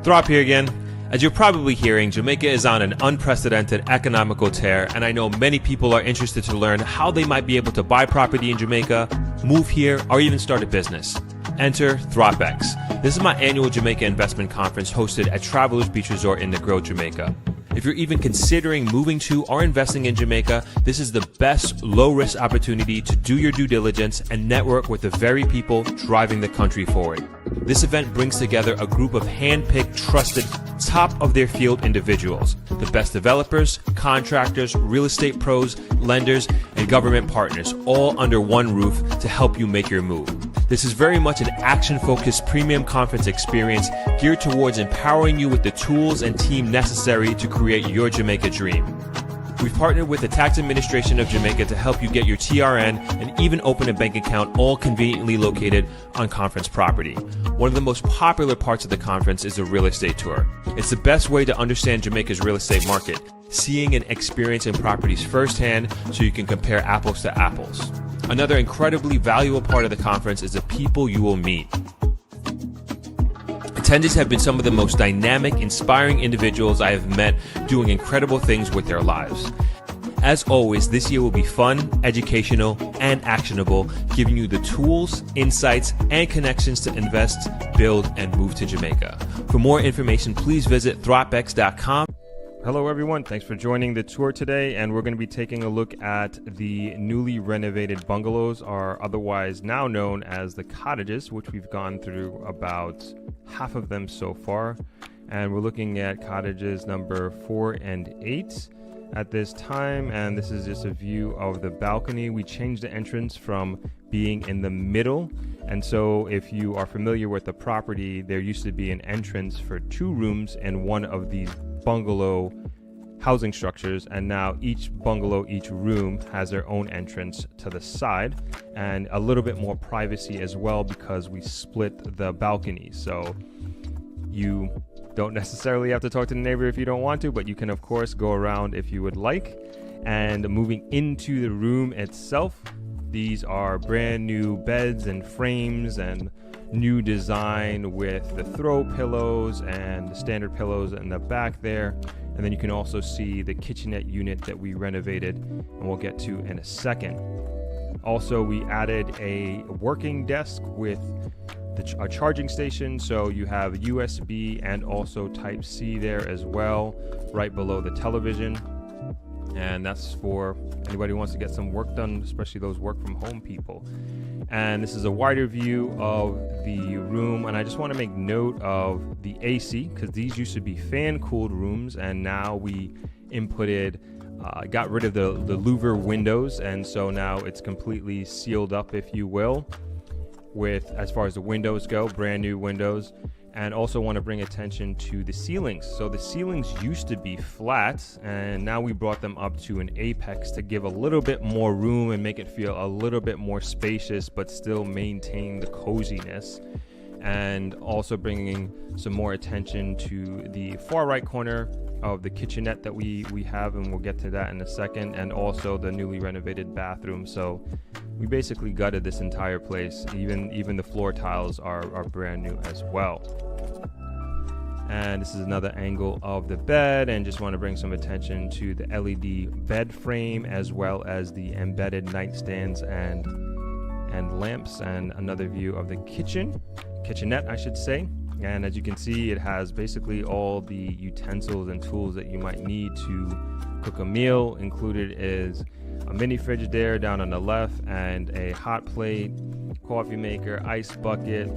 Throp here again. As you're probably hearing, Jamaica is on an unprecedented economical tear, and I know many people are interested to learn how they might be able to buy property in Jamaica, move here, or even start a business. Enter ThropX. This is my annual Jamaica investment conference hosted at Travelers Beach Resort in Negril, Jamaica. If you're even considering moving to or investing in Jamaica, this is the best low-risk opportunity to do your due diligence and network with the very people driving the country forward. This event brings together a group of hand-picked, trusted, top-of-their-field individuals, the best developers, contractors, real estate pros, lenders, and government partners, all under one roof to help you make your move. This is very much an action-focused premium conference experience geared towards empowering you with the tools and team necessary to create your Jamaica dream. We've partnered with the Tax Administration of Jamaica to help you get your TRN and even open a bank account, all conveniently located on conference property. One of the most popular parts of the conference is the real estate tour. It's the best way to understand Jamaica's real estate market, seeing and experiencing properties firsthand so you can compare apples to apples. Another incredibly valuable part of the conference is the people you will meet. Attendees have been some of the most dynamic, inspiring individuals I have met doing incredible things with their lives. As always, this year will be fun, educational, and actionable, giving you the tools, insights, and connections to invest, build, and move to Jamaica. For more information, please visit thropx.com. Hello everyone, thanks for joining the tour today, and we're going to be taking a look at the newly renovated bungalows, or otherwise now known as the cottages, which we've gone through about half of them so far, and we're looking at cottages number 4 and 8 at this time. And this is just a view of the balcony. We changed the entrance from being in the middle, and so if you are familiar with the property, there used to be an entrance for 2 rooms in one of these bungalow housing structures, and now each bungalow, each room has their own entrance to the side and a little bit more privacy as well, because we split the balcony, so you don't necessarily have to talk to the neighbor if you don't want to, but you can of course go around if you would like. And moving into the room itself, these are brand new beds and frames and new design with the throw pillows and the standard pillows in the back there. And then you can also see the kitchenette unit that we renovated, and we'll get to in a second. Also, we added a working desk with a charging station, so you have USB and also Type-C there as well, right below the television. And that's for anybody who wants to get some work done, especially those work from home people. And this is a wider view of the room, and I just want to make note of the AC, because these used to be fan cooled rooms, and now we got rid of the louver windows, and so now it's completely sealed up, if you will, with, as far as the windows go, brand new windows. And also want to bring attention to the ceilings. So the ceilings used to be flat, and now we brought them up to an apex to give a little bit more room and make it feel a little bit more spacious, but still maintain the coziness. And also bringing some more attention to the far right corner of the kitchenette that we have, and we'll get to that in a second, and also the newly renovated bathroom. So we basically gutted this entire place. Even the floor tiles are brand new as well. And this is another angle of the bed, and just want to bring some attention to the LED bed frame, as well as the embedded nightstands and lamps, and another view of the kitchenette, I should say. And as you can see, it has basically all the utensils and tools that you might need to cook a meal. Included is a mini fridge there down on the left, and a hot plate, coffee maker, ice bucket,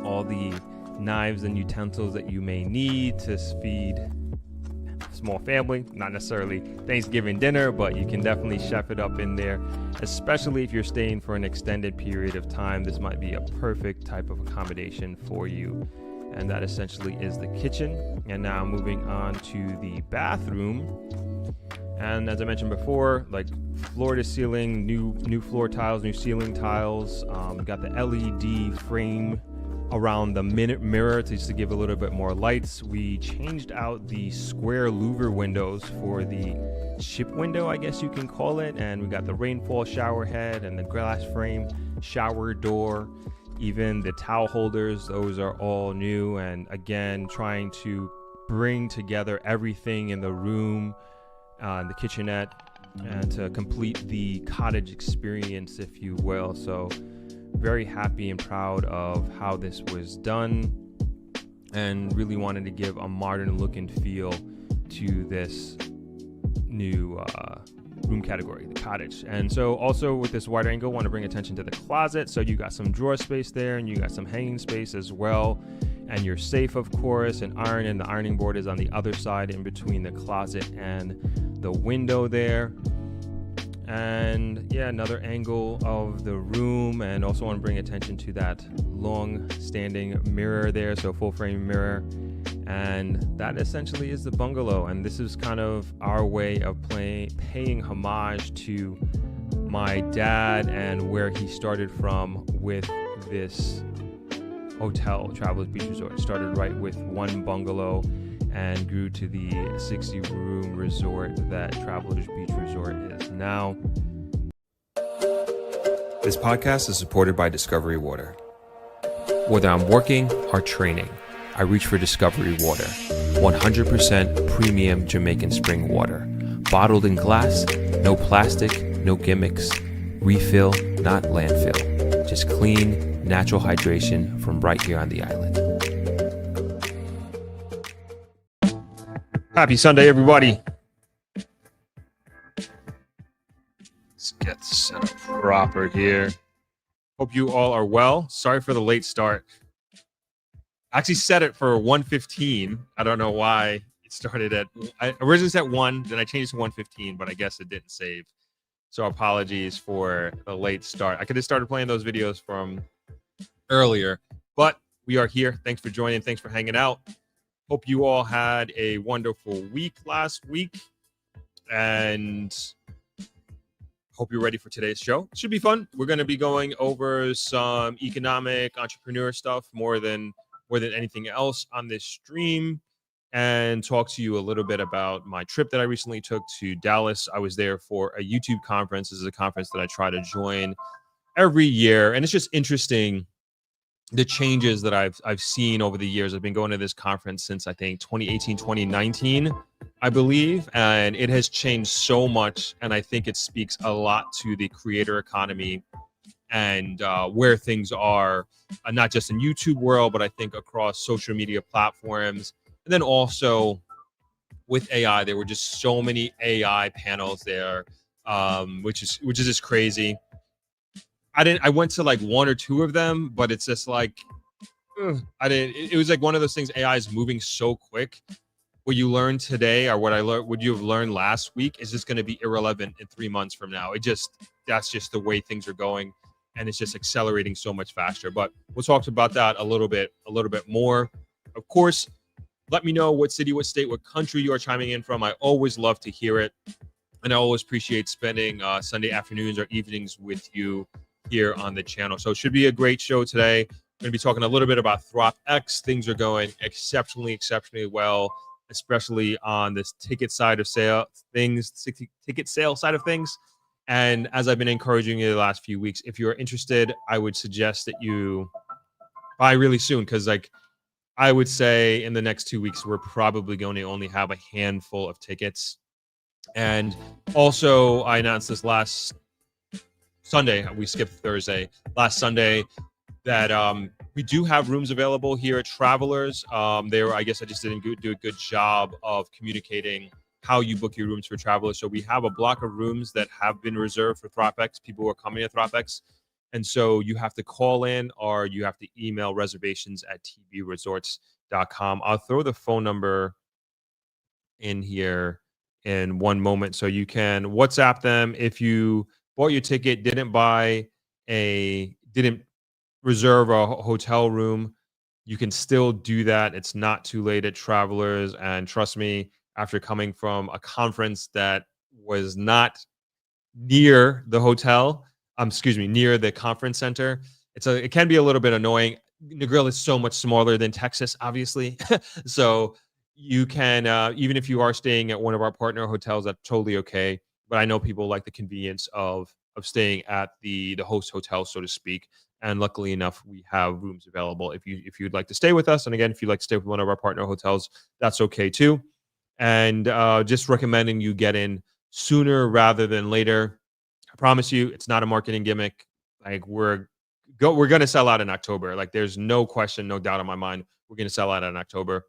all the knives and utensils that you may need to feed a small family. Not necessarily Thanksgiving dinner, but you can definitely chef it up in there, especially if you're staying for an extended period of time. This might be a perfect type of accommodation for you. And that essentially is the kitchen. And now moving on to the bathroom. And as I mentioned before, like floor to ceiling, new floor tiles, new ceiling tiles. We got the LED frame around the mirror just to give a little bit more lights. We changed out the square louver windows for the chip window, I guess you can call it, and we got the rainfall shower head and the glass frame shower door. Even the towel holders, those are all new. And again, trying to bring together everything in the room, the kitchenette, and to complete the cottage experience, if you will. So very happy and proud of how this was done, and really wanted to give a modern look and feel to this new room category, the cottage. And so also with this wide angle, want to bring attention to the closet. So you got some drawer space there, and you got some hanging space as well, and your safe, of course, and the ironing board is on the other side in between the closet and the window there. And yeah, another angle of the room, and also want to bring attention to that long standing mirror there, so full frame mirror. And that essentially is the bungalow, and this is kind of our way of paying homage to my dad and where he started from with this hotel, Travelers Beach Resort. Started right with one bungalow and grew to the 60-room resort that Travelers Beach Resort is now. This podcast is supported by Discovery Water. Whether I'm working or training, I reach for Discovery Water. 100% premium Jamaican spring water. Bottled in glass, no plastic, no gimmicks. Refill, not landfill. Just clean, natural hydration from right here on the island. Happy Sunday, everybody. Let's get set up proper here. Hope you all are well. Sorry for the late start. I actually set it for 1:15. I don't know why it started at, I originally set 1, then I changed to 1:15, but I guess it didn't save. So apologies for the late start. I could have started playing those videos from earlier, but we are here. Thanks for joining. Thanks for hanging out. Hope you all had a wonderful week last week, and hope you're ready for today's show. It should be fun. We're going to be going over some economic entrepreneur stuff more than anything else on this stream, and talk to you a little bit about my trip that I recently took to Dallas. I was there for a YouTube conference. This is a conference that I try to join every year, and it's just interesting the changes that I've seen over the years. I've been going to this conference since I think 2018, 2019, I believe, and it has changed so much, and I think it speaks a lot to the creator economy and where things are, not just in YouTube world, but I think across social media platforms. And then also with AI, there were just so many AI panels there, which is just crazy. I went to like 1 or 2 of them, but it's just like, it was like one of those things. AI is moving so quick. What you learned today, or what you have learned last week, is just going to be irrelevant in 3 months from now. That's just the way things are going, and it's just accelerating so much faster. But we'll talk about that a little bit more. Of course, let me know what city, what state, what country you are chiming in from. I always love to hear it, and I always appreciate spending Sunday afternoons or evenings with you here on the channel. So it should be a great show today. We're going to be talking a little bit about ThropX. Things are going exceptionally well, especially on this ticket side of ticket sale side of things. And as I've been encouraging you the last few weeks, if you're interested, I would suggest that you buy really soon, because like I would say in the next 2 weeks, we're probably going to only have a handful of tickets. And also, I announced this last Sunday, we skipped Thursday, last Sunday, that we do have rooms available here at Travelers. I guess I just didn't do a good job of communicating how you book your rooms for Travelers. So we have a block of rooms that have been reserved for ThropX, people who are coming to ThropX. And so you have to call in, or you have to email reservations@tvresorts.com. I'll throw the phone number in here in one moment, so you can WhatsApp them. If you bought your ticket, didn't reserve a hotel room, you can still do that. It's not too late at Travelers. And trust me, after coming from a conference that was not near the hotel, near the conference center, it can be a little bit annoying. Negril is so much smaller than Texas, obviously. So you can, even if you are staying at one of our partner hotels, that's totally okay. But I know people like the convenience of staying at the host hotel, so to speak. And luckily enough, we have rooms available if you'd like to stay with us. And again, if you'd like to stay with one of our partner hotels, that's okay too. And just recommending you get in sooner rather than later. I promise you, it's not a marketing gimmick. Like we're gonna sell out in October. Like there's no question, no doubt in my mind, we're gonna sell out in October.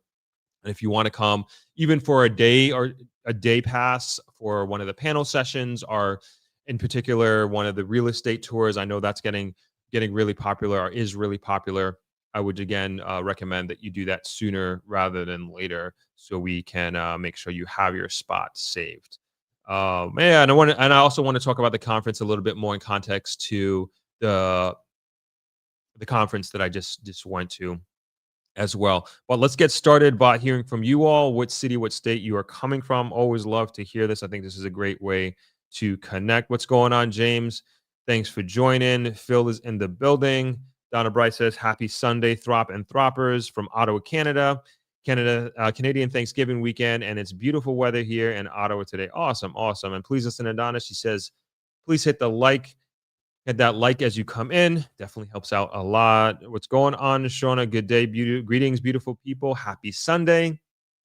And if you want to come, even for a day or a day pass for one of the panel sessions, or in particular one of the real estate tours, I know that's getting really popular or is really popular. I would again recommend that you do that sooner rather than later, so we can make sure you have your spot saved. Yeah, and I also want to talk about the conference a little bit more in context to the conference that I just went to as well. But let's get started by hearing from you all. What city, what state you are coming from? Always love to hear this. I think this is a great way to connect. What's going on, James? Thanks for joining. Phil is in the building. Donna Bright says, happy Sunday, Throp and Throppers from Ottawa, Canada. Canadian Thanksgiving weekend, and it's beautiful weather here in Ottawa today. Awesome. And please listen to Donna. She says, please hit the like. Hit that like as you come in. Definitely helps out a lot. What's going on, Shauna? Good day. Greetings, beautiful people. Happy Sunday.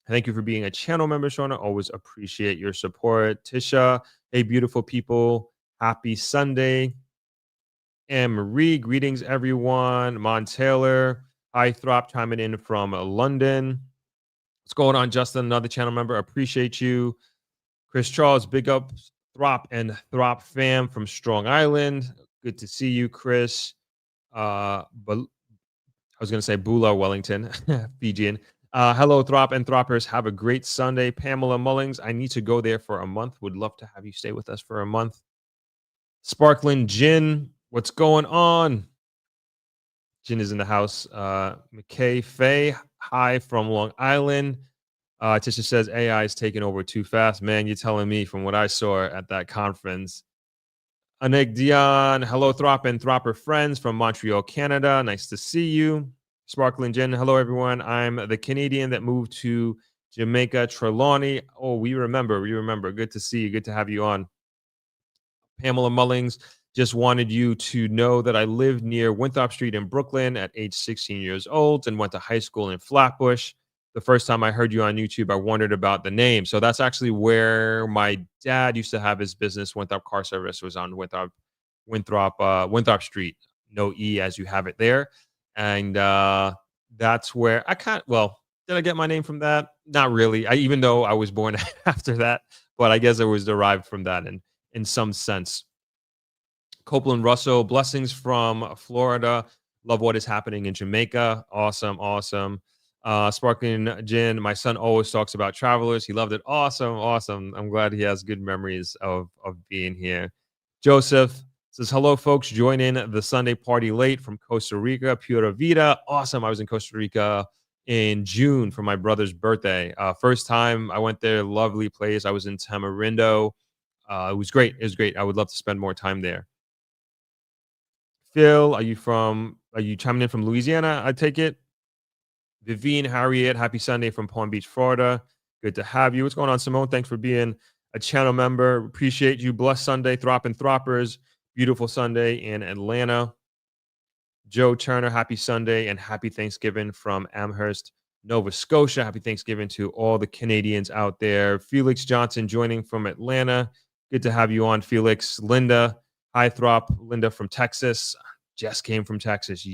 Thank you for being a channel member, Shauna. Always appreciate your support. Tisha, hey, beautiful people. Happy Sunday. Anne Marie, greetings, everyone. Mon Taylor, hi, Throp, chiming in from London. What's going on, Justin? Another channel member. Appreciate you. Chris Charles, big up Throp and Throp fam from Strong Island. Good to see you, Chris. But I was going to say Bula Wellington, Fijian. Hello, Throp and Throppers. Have a great Sunday. Pamela Mullings, I need to go there for a month. Would love to have you stay with us for a month. Sparkling Gin, what's going on? Gin is in the house. McKay Faye, hi from Long Island. Tisha says AI is taking over too fast. Man, you're telling me from what I saw at that conference. Anik Dion, hello, Throp and Thropper friends from Montreal, Canada. Nice to see you. Sparkling Jen, hello, everyone. I'm the Canadian that moved to Jamaica, Trelawney. Oh, we remember. Good to see you. Good to have you on. Pamela Mullings, just wanted you to know that I lived near Winthrop Street in Brooklyn at age 16 years old and went to high school in Flatbush. The first time I heard you on YouTube, I wondered about the name. So that's actually where my dad used to have his business. Winthrop Car Service was on Winthrop Street. No E as you have it there. And that's where did I get my name from that? Not really. Even though I was born after that, but I guess it was derived from that in some sense. Copeland Russell, blessings from Florida. Love what is happening in Jamaica. Awesome. Sparkling Gin, my son always talks about Travelers. He loved it. Awesome. I'm glad he has good memories of being here. Joseph says, hello, folks. Join in the Sunday party late from Costa Rica. Pura Vida. Awesome. I was in Costa Rica in June for my brother's birthday. First time I went there. Lovely place. I was in Tamarindo. It was great. I would love to spend more time there. Phil, are you chiming in from Louisiana? I take it. Vivian, Harriet, happy Sunday from Palm Beach, Florida. Good to have you. What's going on, Simone? Thanks for being a channel member. Appreciate you. Blessed Sunday, Throp and Throppers. Beautiful Sunday in Atlanta. Joe Turner, happy Sunday and happy Thanksgiving from Amherst, Nova Scotia. Happy Thanksgiving to all the Canadians out there. Felix Johnson joining from Atlanta. Good to have you on, Felix. Linda, hi, Throp. Linda from Texas. Just came from Texas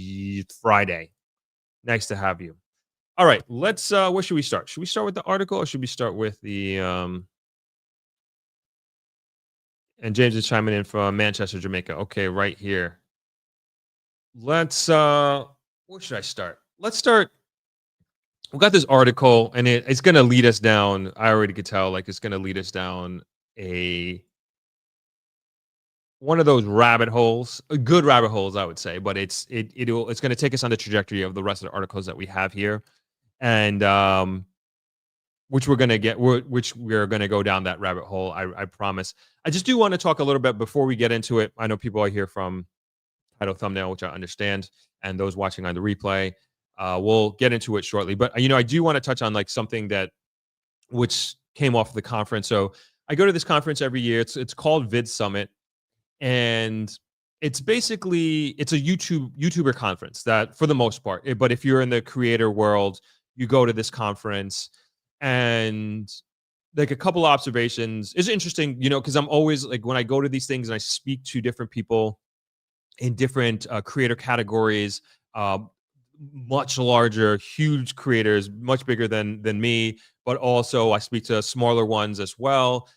Friday. Nice to have you. All right, let's where should we start? Should we start with the article or should we start with the and James is chiming in from Manchester, Jamaica. Okay, right here. Let's where should I start? Let's start. We got this article and it's gonna lead us down. I already could tell, like it's gonna lead us down one of those rabbit holes, good rabbit holes, I would say, but it's going to take us on the trajectory of the rest of the articles that we have here, and which we're going to go down that rabbit hole. I promise. I just do want to talk a little bit before we get into it. I know people are here from title thumbnail, which I understand, and those watching on the replay. We'll get into it shortly, but I do want to touch on like something which came off the conference. So I go to this conference every year. It's called Vid Summit. And It's basically it's a YouTuber conference that for the most part. But if you're in the creator world, you go to this conference and like a couple observations. It's interesting, because I'm always like when I go to these things and I speak to different people in different creator categories, uh, much larger, huge creators, much bigger than me, but also I speak to smaller ones as well.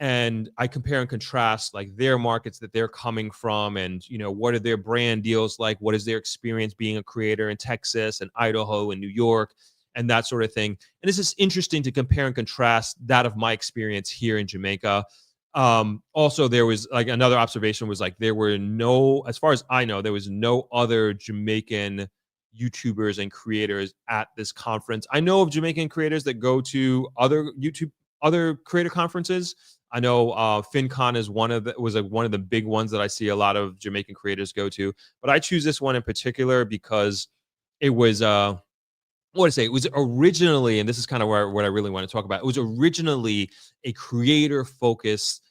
And I compare and contrast like their markets that they're coming from, and what are their brand deals like? What is their experience being a creator in Texas and Idaho and New York and that sort of thing? And it's just interesting to compare and contrast that of my experience here in Jamaica. Also, there was like another observation was like there were no, as far as I know, there was no other Jamaican YouTubers and creators at this conference. I know of Jamaican creators that go to other creator conferences. I know FinCon is one of the big ones that I see a lot of Jamaican creators go to. But I choose this one in particular because it was what to say, it was originally, and this is kind of what I really want to talk about. It was originally a creator focused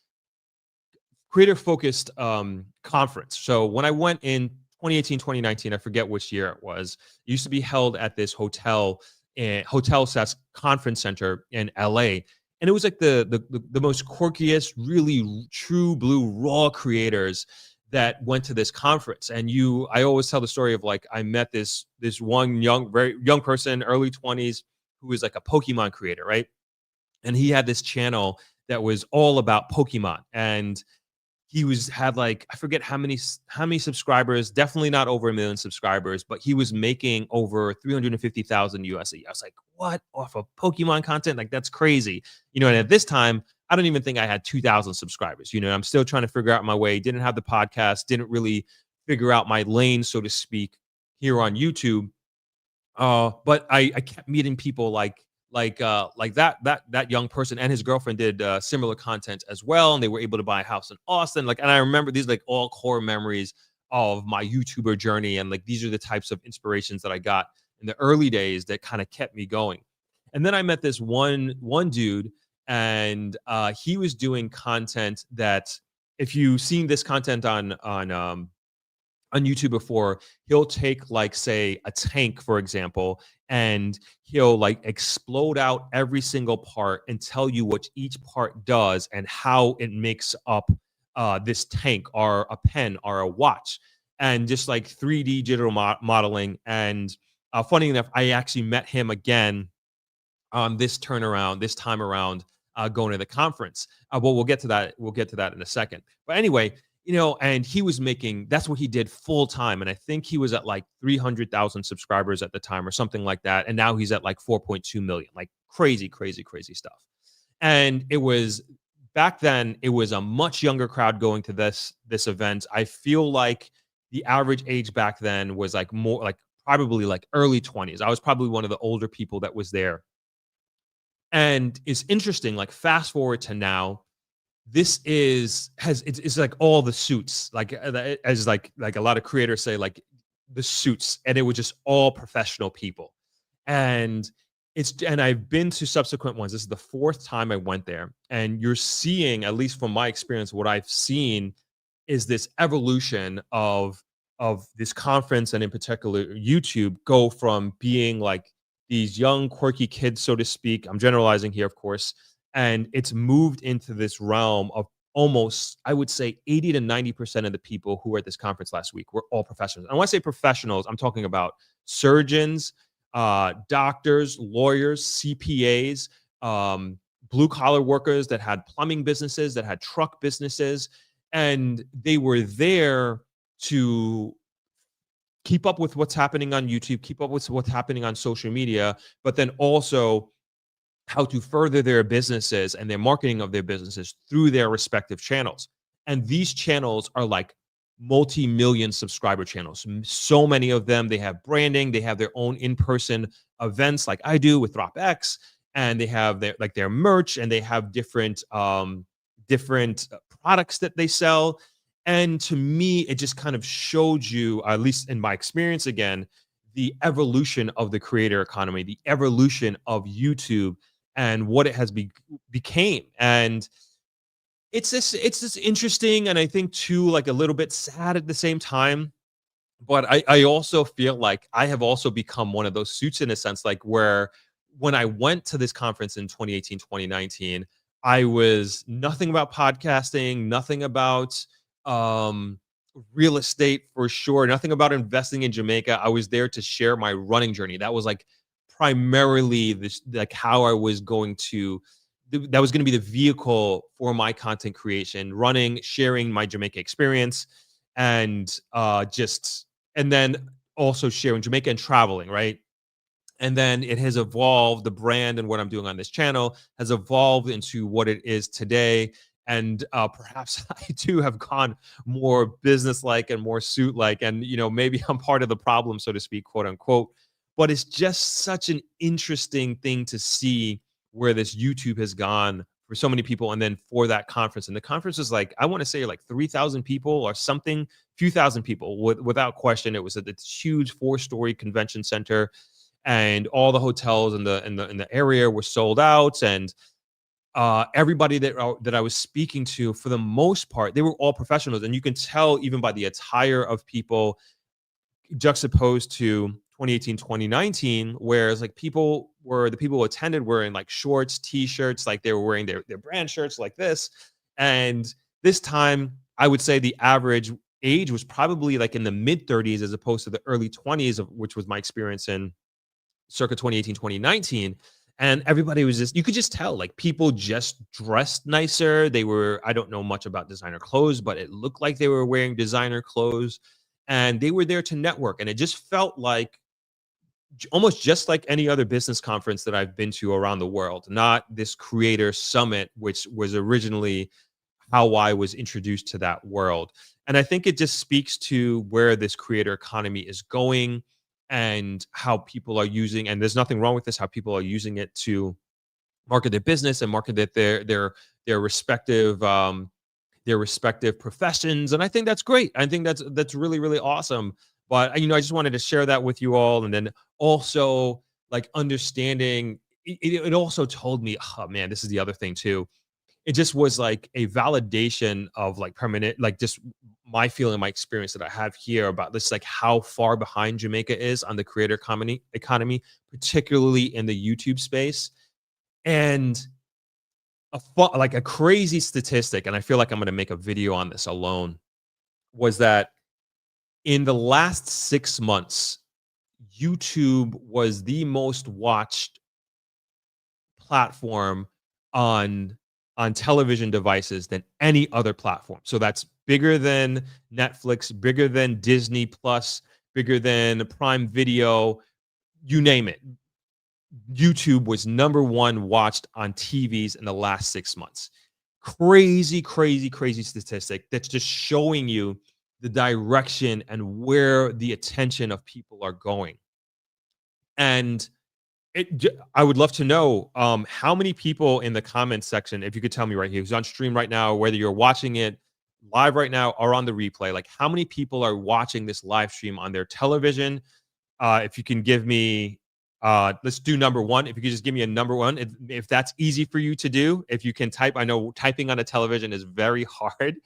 conference. So when I went in 2018, 2019, I forget which year it was, it used to be held at this Hotel Sets Conference Center in LA. And it was like the most quirkiest, really true blue raw creators that went to this conference. And I always tell the story of like I met this one very young person, early 20s, who was like a Pokemon creator, right? And he had this channel that was all about Pokemon. And had like I forget how many subscribers, definitely not over 1 million subscribers, but he was making over 350,000 USD. I was like, what, off of Pokemon content? Like that's crazy. And at this time, I don't even think I had 2,000 subscribers. I'm still trying to figure out my way. Didn't have the podcast, didn't really figure out my lane, so to speak, here on YouTube. But I kept meeting people like that young person and his girlfriend did similar content as well, and they were able to buy a house in Austin. Like, and I remember these like all core memories of my YouTuber journey, and like these are the types of inspirations that I got in the early days that kind of kept me going. And then I met this one dude, and he was doing content that, if you've seen this content on YouTube before, he'll take like say a tank, for example, and he'll like explode out every single part and tell you what each part does and how it makes up this tank or a pen or a watch, and just like 3D digital modeling. And funny enough, I actually met him again on this time around, going to the conference. Well, we'll get to that. We'll get to that in a second. But anyway, and he was making, that's what he did full time. And I think he was at like 300,000 subscribers at the time or something like that. And now he's at like 4.2 million, like crazy, crazy, crazy stuff. And back then, it was a much younger crowd going to this event. I feel like the average age back then was like more like probably like early 20s. I was probably one of the older people that was there. And it's interesting, like fast forward to now, it's like all the suits, like as like a lot of creators say, like the suits, and it was just all professional people. And I've been to subsequent ones. This is the fourth time I went there, and you're seeing, at least from my experience, what I've seen is this evolution of this conference, and in particular YouTube, go from being like these young quirky kids, so to speak. I'm generalizing here, of course, and it's moved into this realm of almost, I would say, 80 to 90% of the people who were at this conference last week were all professionals. And when I say professionals, I'm talking about surgeons, doctors, lawyers, CPAs, blue collar workers that had plumbing businesses, that had truck businesses, and they were there to keep up with what's happening on YouTube, keep up with what's happening on social media, but then also how to further their businesses and their marketing of their businesses through their respective channels. And these channels are like multi-million subscriber channels. So many of them, they have branding, they have their own in-person events like I do with DropX, and they have their merch, and they have different products that they sell. And to me, it just kind of showed you, at least in my experience again, the evolution of the creator economy, the evolution of YouTube, and what it has became. And It's just interesting, and I think too, like a little bit sad at the same time. But I also feel like I have also become one of those suits in a sense, like where when I went to this conference in 2018, 2019, I was nothing about podcasting, nothing about um, real estate for sure, nothing about investing in Jamaica. I was there to share my running journey. That was like primarily this, like how I was going to. That was going to be the vehicle for my content creation, running, sharing my Jamaica experience, and just and then also sharing Jamaica and traveling, right? And then it has evolved. The brand and what I'm doing on this channel has evolved into what it is today. And perhaps I too have gone more business-like and more suit-like, and maybe I'm part of the problem, so to speak, quote unquote. But it's just such an interesting thing to see where this YouTube has gone for so many people, and then for that conference. And the conference is like, I want to say like 3,000 people or something, few thousand people, without question. It was at this huge 4-story convention center, and all the hotels in the area were sold out. And everybody that I was speaking to, for the most part, they were all professionals, and you can tell even by the attire of people juxtaposed to 2018, 2019, whereas like the people who attended were in like shorts, t-shirts, like they were wearing their brand shirts like this. And this time I would say the average age was probably like in the mid 30s as opposed to the early 20s, of which was my experience in circa 2018, 2019. And everybody was just, you could just tell, like people just dressed nicer. They were, I don't know much about designer clothes, but it looked like they were wearing designer clothes, and they were there to network. And it just felt like almost just like any other business conference that I've been to around the world, not this creator summit, which was originally how I was introduced to that world. And I think it just speaks to where this creator economy is going, and how people are using, and there's nothing wrong with this, how people are using it to market their business and market their respective professions. And I think that's great. I think that's really, really awesome. But I just wanted to share that with you all. And then also, like, understanding it also told me, oh man, this is the other thing too. It just was like a validation of like permanent, like just my feeling, my experience that I have here about this, like how far behind Jamaica is on the creator economy, particularly in the YouTube space. And like a crazy statistic, and I feel like I'm going to make a video on this alone, was that in the last 6 months, YouTube was the most watched platform on television devices than any other platform. So that's bigger than Netflix, bigger than Disney Plus, bigger than Prime Video, you name it. YouTube was number one watched on TVs in the last 6 months. Crazy, crazy, crazy statistic that's just showing you the direction and where the attention of people are going. And I would love to know how many people in the comments section, if you could tell me right here, who's on stream right now, whether you're watching it live right now or on the replay, like how many people are watching this live stream on their television. If you can give me, let's do number one. If you could just give me a number one, if that's easy for you to do, if you can type. I know typing on a television is very hard.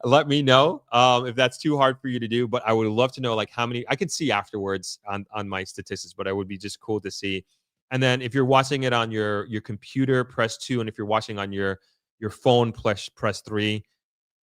Let me know if that's too hard for you to do. But I would love to know like how many. I can see afterwards on my statistics, but it would be just cool to see. And then if you're watching it on your computer, press 2, and if you're watching on your phone, press 3.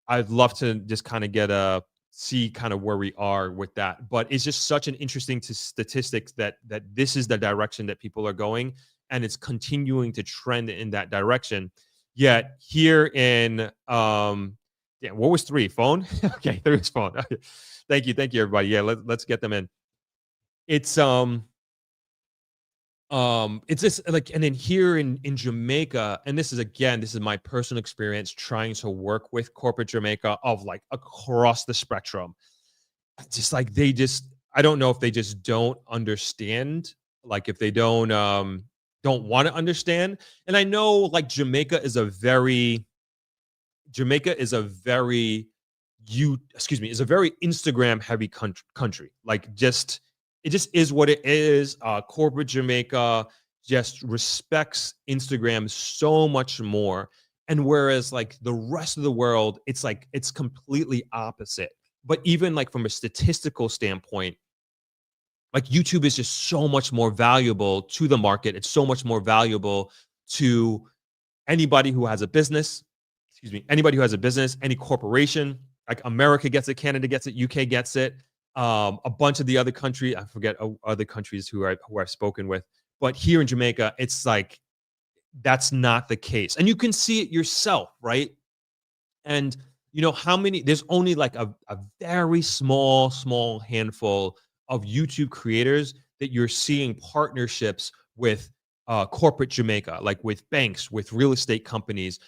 I'd love to just kind of get a see kind of where we are with that. But it's just such an interesting statistics that this is the direction that people are going, and it's continuing to trend in that direction. Yet here in yeah, what was 3? Phone? Okay, 3 is phone. Okay. Thank you everybody. Yeah, let's get them in. It's just like, and then here in Jamaica, and this is my personal experience trying to work with corporate Jamaica of like across the spectrum. Just like I don't know if they just don't understand, like if they don't want to understand. And I know like Jamaica is a very is a very Instagram heavy country. Like it just is what it is. Corporate Jamaica just respects Instagram so much more. And whereas like the rest of the world, it's like it's completely opposite. But even like from a statistical standpoint, like YouTube is just so much more valuable to the market. It's so much more valuable to anybody who has a business, excuse me, anybody who has a business, any corporation. Like America gets it, Canada gets it, UK gets it. A bunch of the other countries, I forget other countries who I've spoken with, but here in Jamaica, it's like that's not the case, and you can see it yourself, right? And you know how many? There's only like a very small handful of YouTube creators that you're seeing partnerships with corporate Jamaica, like with banks, with real estate companies,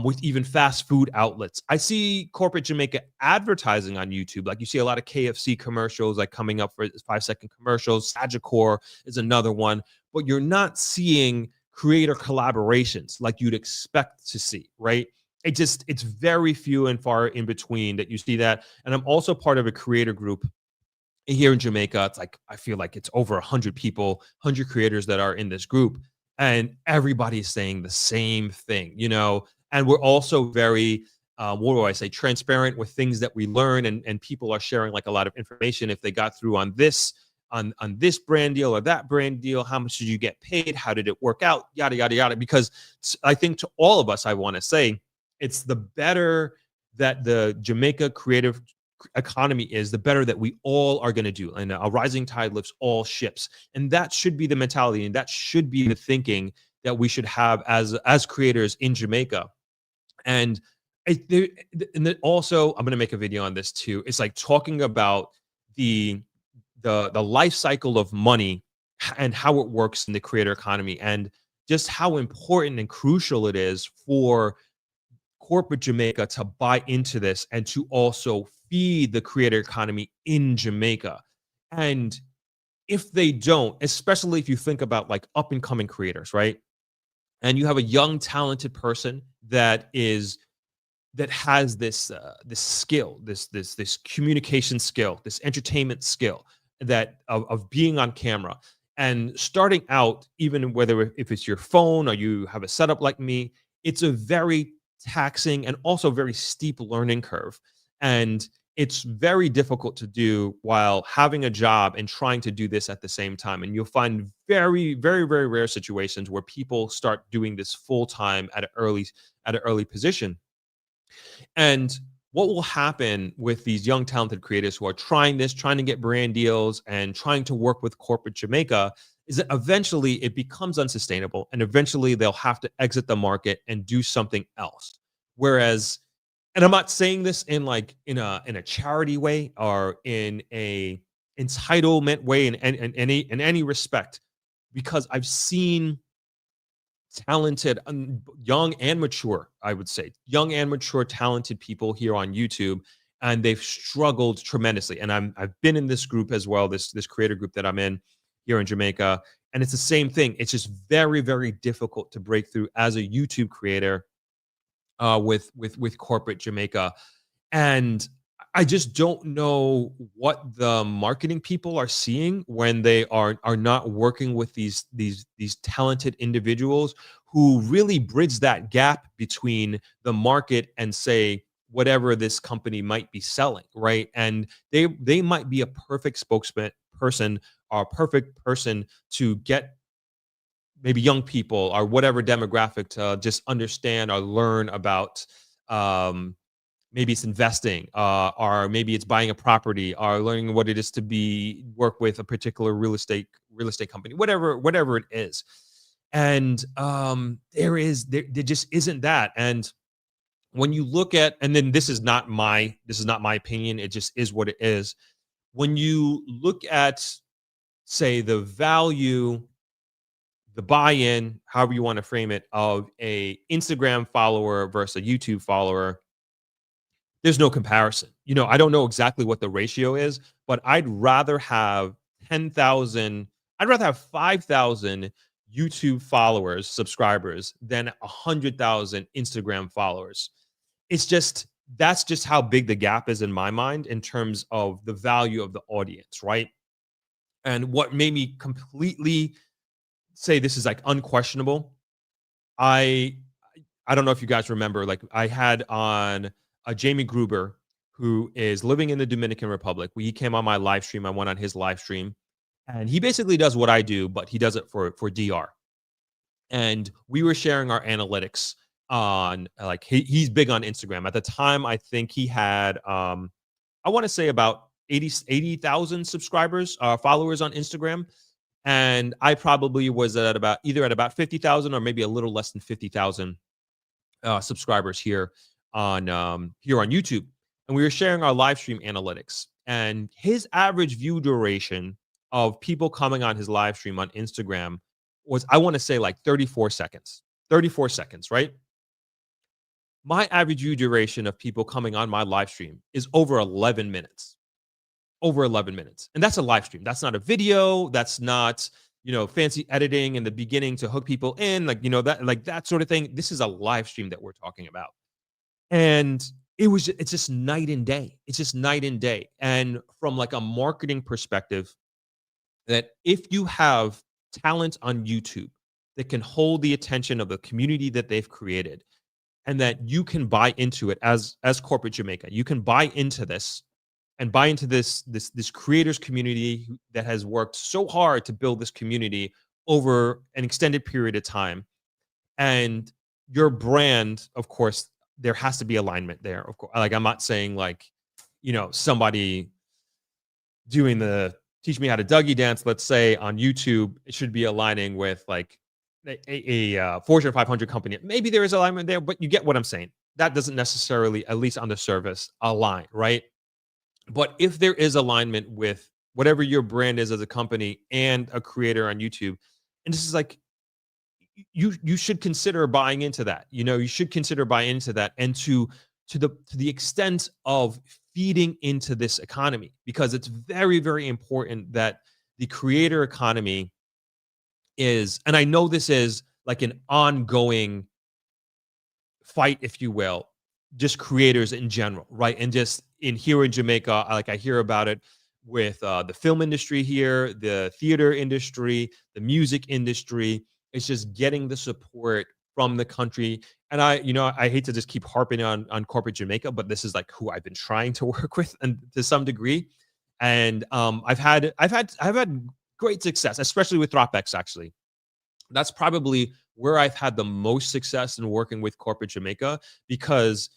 with even fast food outlets. I see corporate Jamaica advertising on YouTube. Like you see a lot of KFC commercials, like coming up for 5-second commercials. Sagicor is another one, but you're not seeing creator collaborations like you'd expect to see, right? It's very few and far in between that you see that. And I'm also part of a creator group here in Jamaica. It's like I feel like it's over 100 people, 100 creators that are in this group, and everybody's saying the same thing, you know. And we're also very what do I say, transparent with things that we learn, and people are sharing like a lot of information if they got through on this on this brand deal or that brand deal. How much did you get paid? How did it work out? Yada yada yada. Because I think to all of us, I want to say it's the better that the Jamaica creative economy is, the better that we all are going to do. And a rising tide lifts all ships. And that should be the mentality, and that should be the thinking that we should have as creators in Jamaica. And and then also, I'm going to make a video on this too. It's like talking about the the life cycle of money and how it works in the creator economy, and just how important and crucial it is for corporate Jamaica to buy into this and to also feed the creator economy in Jamaica. And if they don't, especially if you think about like up and coming creators, right? And you have a young, talented person that has this skill, this communication skill, this entertainment skill that of being on camera and starting out, even whether if it's your phone or you have a setup like me, it's a very taxing and also very steep learning curve. And it's very difficult to do while having a job and trying to do this at the same time. And you'll find very rare situations where people start doing this full time at an early position. And what will happen with these young talented creators who are trying this, trying to get brand deals and trying to work with corporate Jamaica, is that eventually it becomes unsustainable, and eventually they'll have to exit the market and do something else. Whereas, and I'm not saying this in like in a charity way or in a entitlement way in any respect, because I've seen talented, young and mature, I would say, young and mature, talented people here on YouTube, and they've struggled tremendously. And I've been in this group as well, this creator group that I'm in here in Jamaica, and it's the same thing. It's just very difficult to break through as a YouTube creator with corporate Jamaica. And I just don't know what the marketing people are seeing when they are not working with these talented individuals who really bridge that gap between the market and, say, whatever this company might be selling, right? And they might be a perfect spokesman person or a perfect person to get maybe young people or whatever demographic to just understand or learn about, maybe it's investing, or maybe it's buying a property, or learning what it is to be work with a particular real estate company, whatever it is. And there just isn't that. And when you look at, and then this is not my opinion, it just is what it is. When you look at, say, the value, the buy-in, however you want to frame it, of a Instagram follower versus a YouTube follower, there's no comparison. You know, I don't know exactly what the ratio is, but I'd rather have 10,000, I'd rather have 5,000 YouTube followers, subscribers, than 100,000 Instagram followers. It's just, that's just how big the gap is in my mind in terms of the value of the audience, right? And what made me completely say this is like unquestionable, I I don't know if you guys remember, like I had on Jamie Gruber, who is living in the Dominican Republic. He came on my live stream. I went on his live stream, and he basically does what I do, but he does it for DR. And we were sharing our analytics on, like, he's big on Instagram. At the time, I think he had I want to say about 80,000 subscribers, followers on Instagram. And I probably was at about either at about 50,000 or maybe a little less than 50,000 subscribers here on YouTube. And we were sharing our live stream analytics. And his average view duration of people coming on his live stream on Instagram was, I want to say, like 34 seconds. 34 seconds, right? My average view duration of people coming on my live stream is over 11 minutes. Over 11 minutes. And that's a live stream. That's not a video. That's not, fancy editing in the beginning to hook people in, that sort of thing. This is a live stream that we're talking about. And it's just night and day. It's just night and day. And from like a marketing perspective, that if you have talent on YouTube that can hold the attention of the community that they've created, and that you can buy into it as corporate Jamaica, you can buy into this and buy into this creators community that has worked so hard to build this community over an extended period of time. And your brand, of course, there has to be alignment there. Of course, like I'm not saying like, somebody doing the teach me how to Dougie dance, let's say on YouTube, it should be aligning with like a Fortune 500 company. Maybe there is alignment there, but you get what I'm saying. That doesn't necessarily, at least on the surface, align, right? But if there is alignment with whatever your brand is as a company and a creator on YouTube, and this is like, you should consider buying into that. You should consider buying into that, and to the extent of feeding into this economy, because it's very, very important that the creator economy is, and I know this is like an ongoing fight, if you will, just creators in general, right? And just here in Jamaica, like I hear about it with the film industry here, the theater industry, the music industry. It's just getting the support from the country. And I hate to just keep harping on corporate Jamaica, but this is like who I've been trying to work with, and to some degree. And I've had great success, especially with Dropbox. Actually, that's probably where I've had the most success in working with corporate Jamaica, because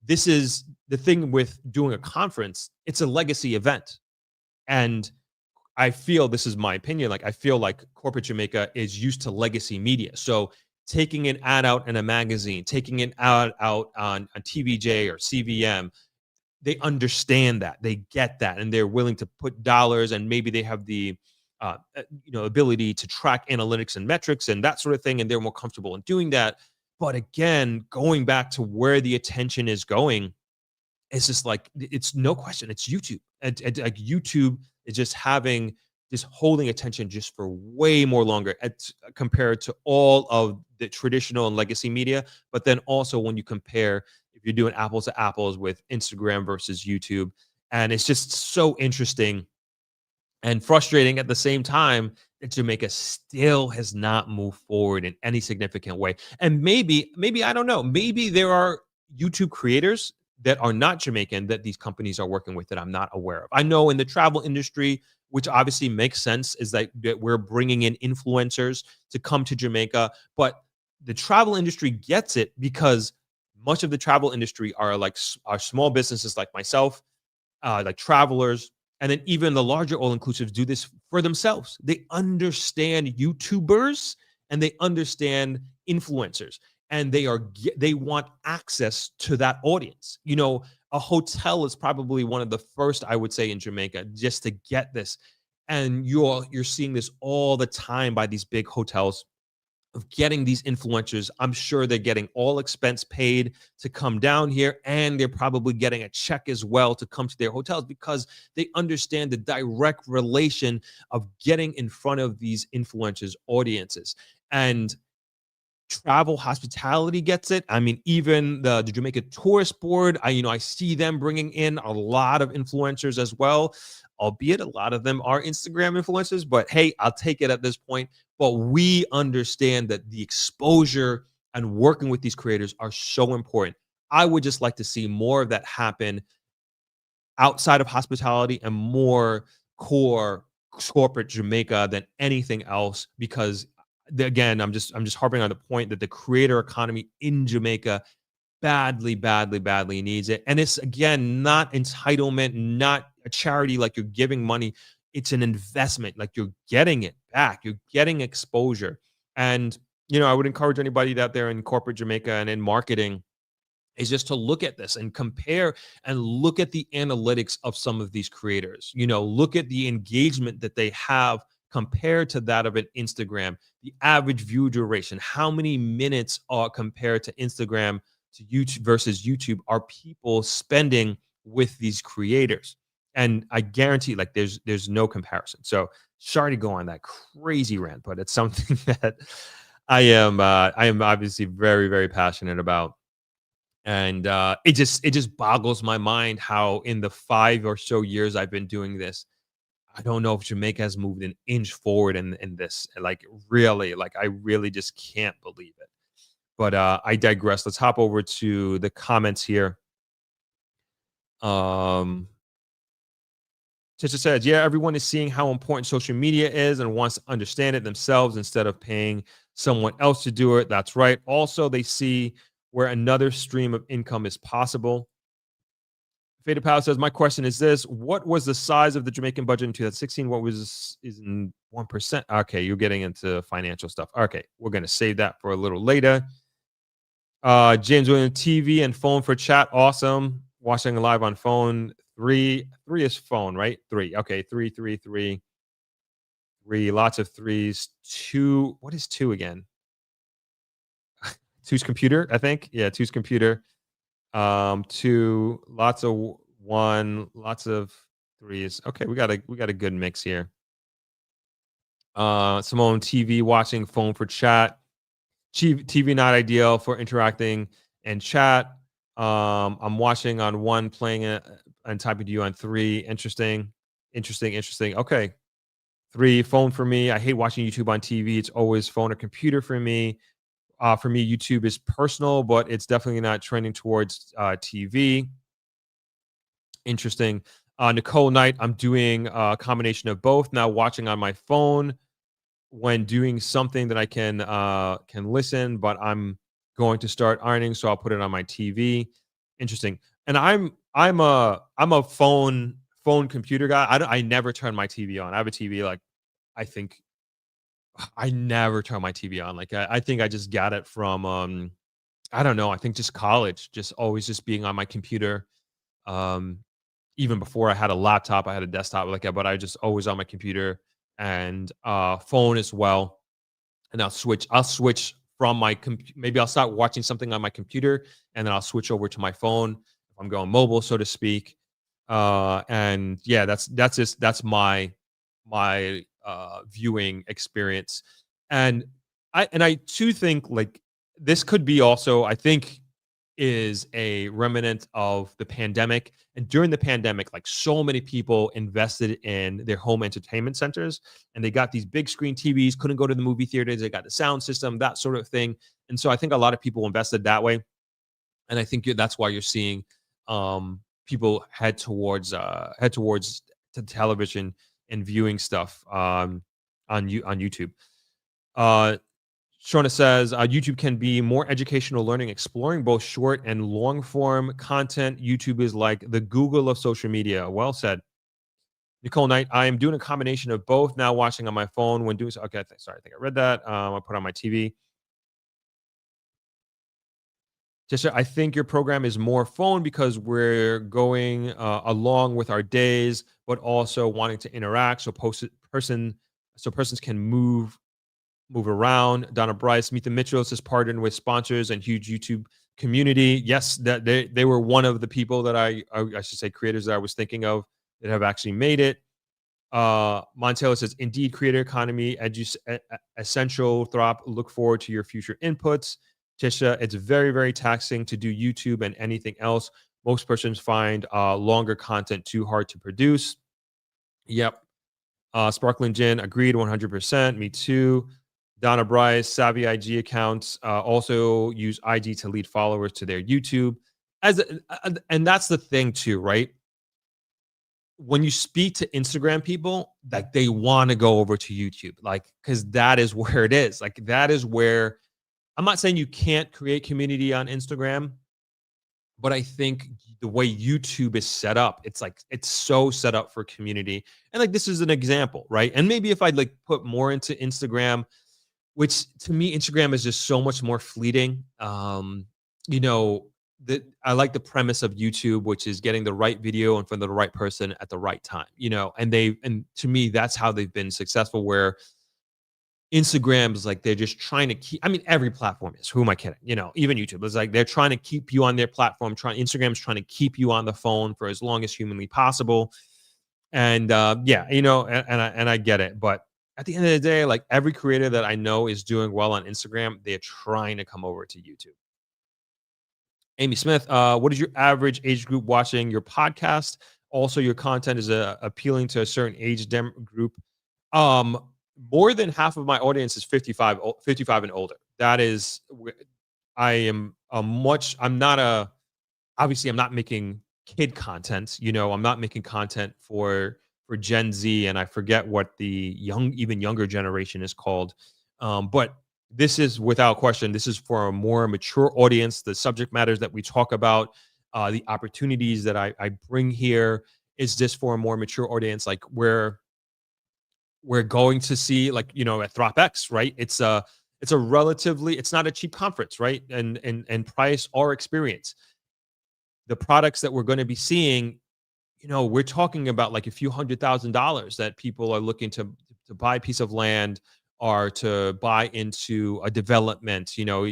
this is the thing with doing a conference. It's a legacy event. And I feel, this is my opinion, like I feel like corporate Jamaica is used to legacy media. So taking an ad out in a magazine, taking an ad out on TVJ or CVM, they understand that, they get that, and they're willing to put dollars, and maybe they have the ability to track analytics and metrics and that sort of thing, and they're more comfortable in doing that. But again, going back to where the attention is going, it's just like, it's no question, it's YouTube. And like YouTube is just holding attention just for way more longer compared to all of the traditional and legacy media. But then also when you compare, if you're doing apples to apples with Instagram versus YouTube, and it's just so interesting and frustrating at the same time that Jamaica still has not moved forward in any significant way. And maybe, I don't know, maybe there are YouTube creators that are not Jamaican that these companies are working with that I'm not aware of. I know in the travel industry, which obviously makes sense, is that we're bringing in influencers to come to Jamaica. But the travel industry gets it, because much of the travel industry are small businesses like myself, like travelers. And then even the larger all-inclusives do this for themselves. They understand YouTubers and they understand influencers, and they want access to that audience. A hotel is probably one of the first, I would say, in Jamaica just to get this. And you're seeing this all the time by these big hotels of getting these influencers. I'm sure they're getting all expense paid to come down here, and they're probably getting a check as well to come to their hotels, because they understand the direct relation of getting in front of these influencers' audiences. And travel hospitality gets it. I mean, even the Jamaica Tourist Board, I see them bringing in a lot of influencers as well, albeit a lot of them are Instagram influencers. But hey, I'll take it at this point. But we understand that the exposure and working with these creators are so important. I would just like to see more of that happen outside of hospitality and more core corporate Jamaica than anything else, because again, I'm just harping on the point that the creator economy in Jamaica badly, badly, badly needs it. And it's again not entitlement, not a charity like you're giving money. It's an investment, like you're getting it back. You're getting exposure. And I would encourage anybody out there in corporate Jamaica and in marketing is just to look at this and compare and look at the analytics of some of these creators. Look at the engagement that they have compared to that of an Instagram, the average view duration, how many minutes are compared to Instagram to YouTube versus YouTube are people spending with these creators. And I guarantee like there's no comparison. So sorry to go on that crazy rant, but it's something that I am obviously very, very passionate about. And it just boggles my mind how in the 5 or so years I've been doing this, I don't know if Jamaica has moved an inch forward in this. Like really, like I really just can't believe it. But I digress. Let's hop over to the comments here. Tisha says, yeah, everyone is seeing how important social media is and wants to understand it themselves instead of paying someone else to do it. That's right. Also, they see where another stream of income is possible. Faded Power says, my question is this. What was the size of the Jamaican budget in 2016? What is in 1%? Okay, you're getting into financial stuff. Okay, we're going to save that for a little later. James William, TV and phone for chat. Awesome. Watching live on phone. Three is phone, right? Three. Okay, three. Lots of threes. Two. What is two again? Two's computer, I think. Yeah, two's computer. Two. Lots of one. Lots of threes. Okay, we got a good mix here. Simone, TV, watching, phone for chat. TV not ideal for interacting and chat. I'm watching on one, playing it and typing to you on three. Interesting. Okay. Three, phone for me. I hate watching YouTube on TV. It's always phone or computer for me. For me, YouTube is personal, but it's definitely not trending towards TV. Interesting. Nicole Knight, I'm doing a combination of both. Now watching on my phone when doing something that I can listen, but I'm going to start ironing, so I'll put it on my TV. Interesting. And I'm a phone computer guy. I never turn my TV on. I have a TV like I think I never turn my TV on. Like I think I just got it from I don't know. I think just college, just always just being on my computer. Even before I had a laptop, I had a desktop like that, but I just always on my computer and phone as well. And I'll switch from my maybe I'll start watching something on my computer and then I'll switch over to my phone if I'm going mobile, so to speak. And yeah, that's my viewing experience. And I too think like this could be also, I think, is a remnant of the pandemic. And during the pandemic, like so many people invested in their home entertainment centers and they got these big screen TVs, couldn't go to the movie theaters, they got the sound system, that sort of thing. And so I think a lot of people invested that way. And I think that's why you're seeing people head towards to television and viewing stuff on YouTube. Shona says YouTube can be more educational learning, exploring both short and long form content. YouTube is like the Google of social media. Well said. Nicole Knight, I am doing a combination of both now, watching on my phone when doing so. Okay, sorry, I think I read that. I'll put on my TV. I think your program is more phone because we're going along with our days, but also wanting to interact. So persons can move around. Donna Bryce, Meet the Mitchells has partnered with sponsors and huge YouTube community. Yes, that they were one of the people that I should say creators that I was thinking of that have actually made it. Montello says, indeed, creator economy, essential. Throp, look forward to your future inputs. Tisha, it's very, very taxing to do YouTube and anything else. Most persons find longer content too hard to produce. Yep. Sparkling Gin, agreed 100%. Me too. Donna Bryce, Savvy IG accounts also use IG to lead followers to their YouTube. And that's the thing too, right? When you speak to Instagram people, like they want to go over to YouTube, like because that is where it is. Like that is where I'm not saying you can't create community on Instagram, but I think the way YouTube is set up, it's like it's so set up for community. And like this is an example, right? And maybe if I'd like put more into Instagram, which to me, Instagram is just so much more fleeting. You know, that I like the premise of YouTube, which is getting the right video in front of the right person at the right time, you know, and to me, that's how they've been successful, where Instagram is like they're just trying to keep, I mean, every platform is. Who am I kidding? You know, even YouTube is like they're trying to keep you on their platform. Instagram's trying to keep you on the phone for as long as humanly possible. And yeah, you know, and I get it, but at the end of the day, like every creator that I know is doing well on Instagram, they're trying to come over to YouTube. Amy Smith, what is your average age group watching your podcast? Also, your content is appealing to a certain age group. Um, More than half of my audience is 55 and older. That is, I am a much. I'm not a. Obviously, I'm not making kid content. You know, I'm not making content for Gen Z, and I forget what the even younger generation is called. But this is without question. This is for a more mature audience. The subject matters that we talk about, the opportunities that I bring here, is just for a more mature audience. Like we're going to see, like, you know, at ThropX, right? It's a relatively, it's not a cheap conference, right? And price or experience. The products that we're going to be seeing, you know, we're talking about like a few $100,000 that people are looking to buy a piece of land or to buy into a development. You know,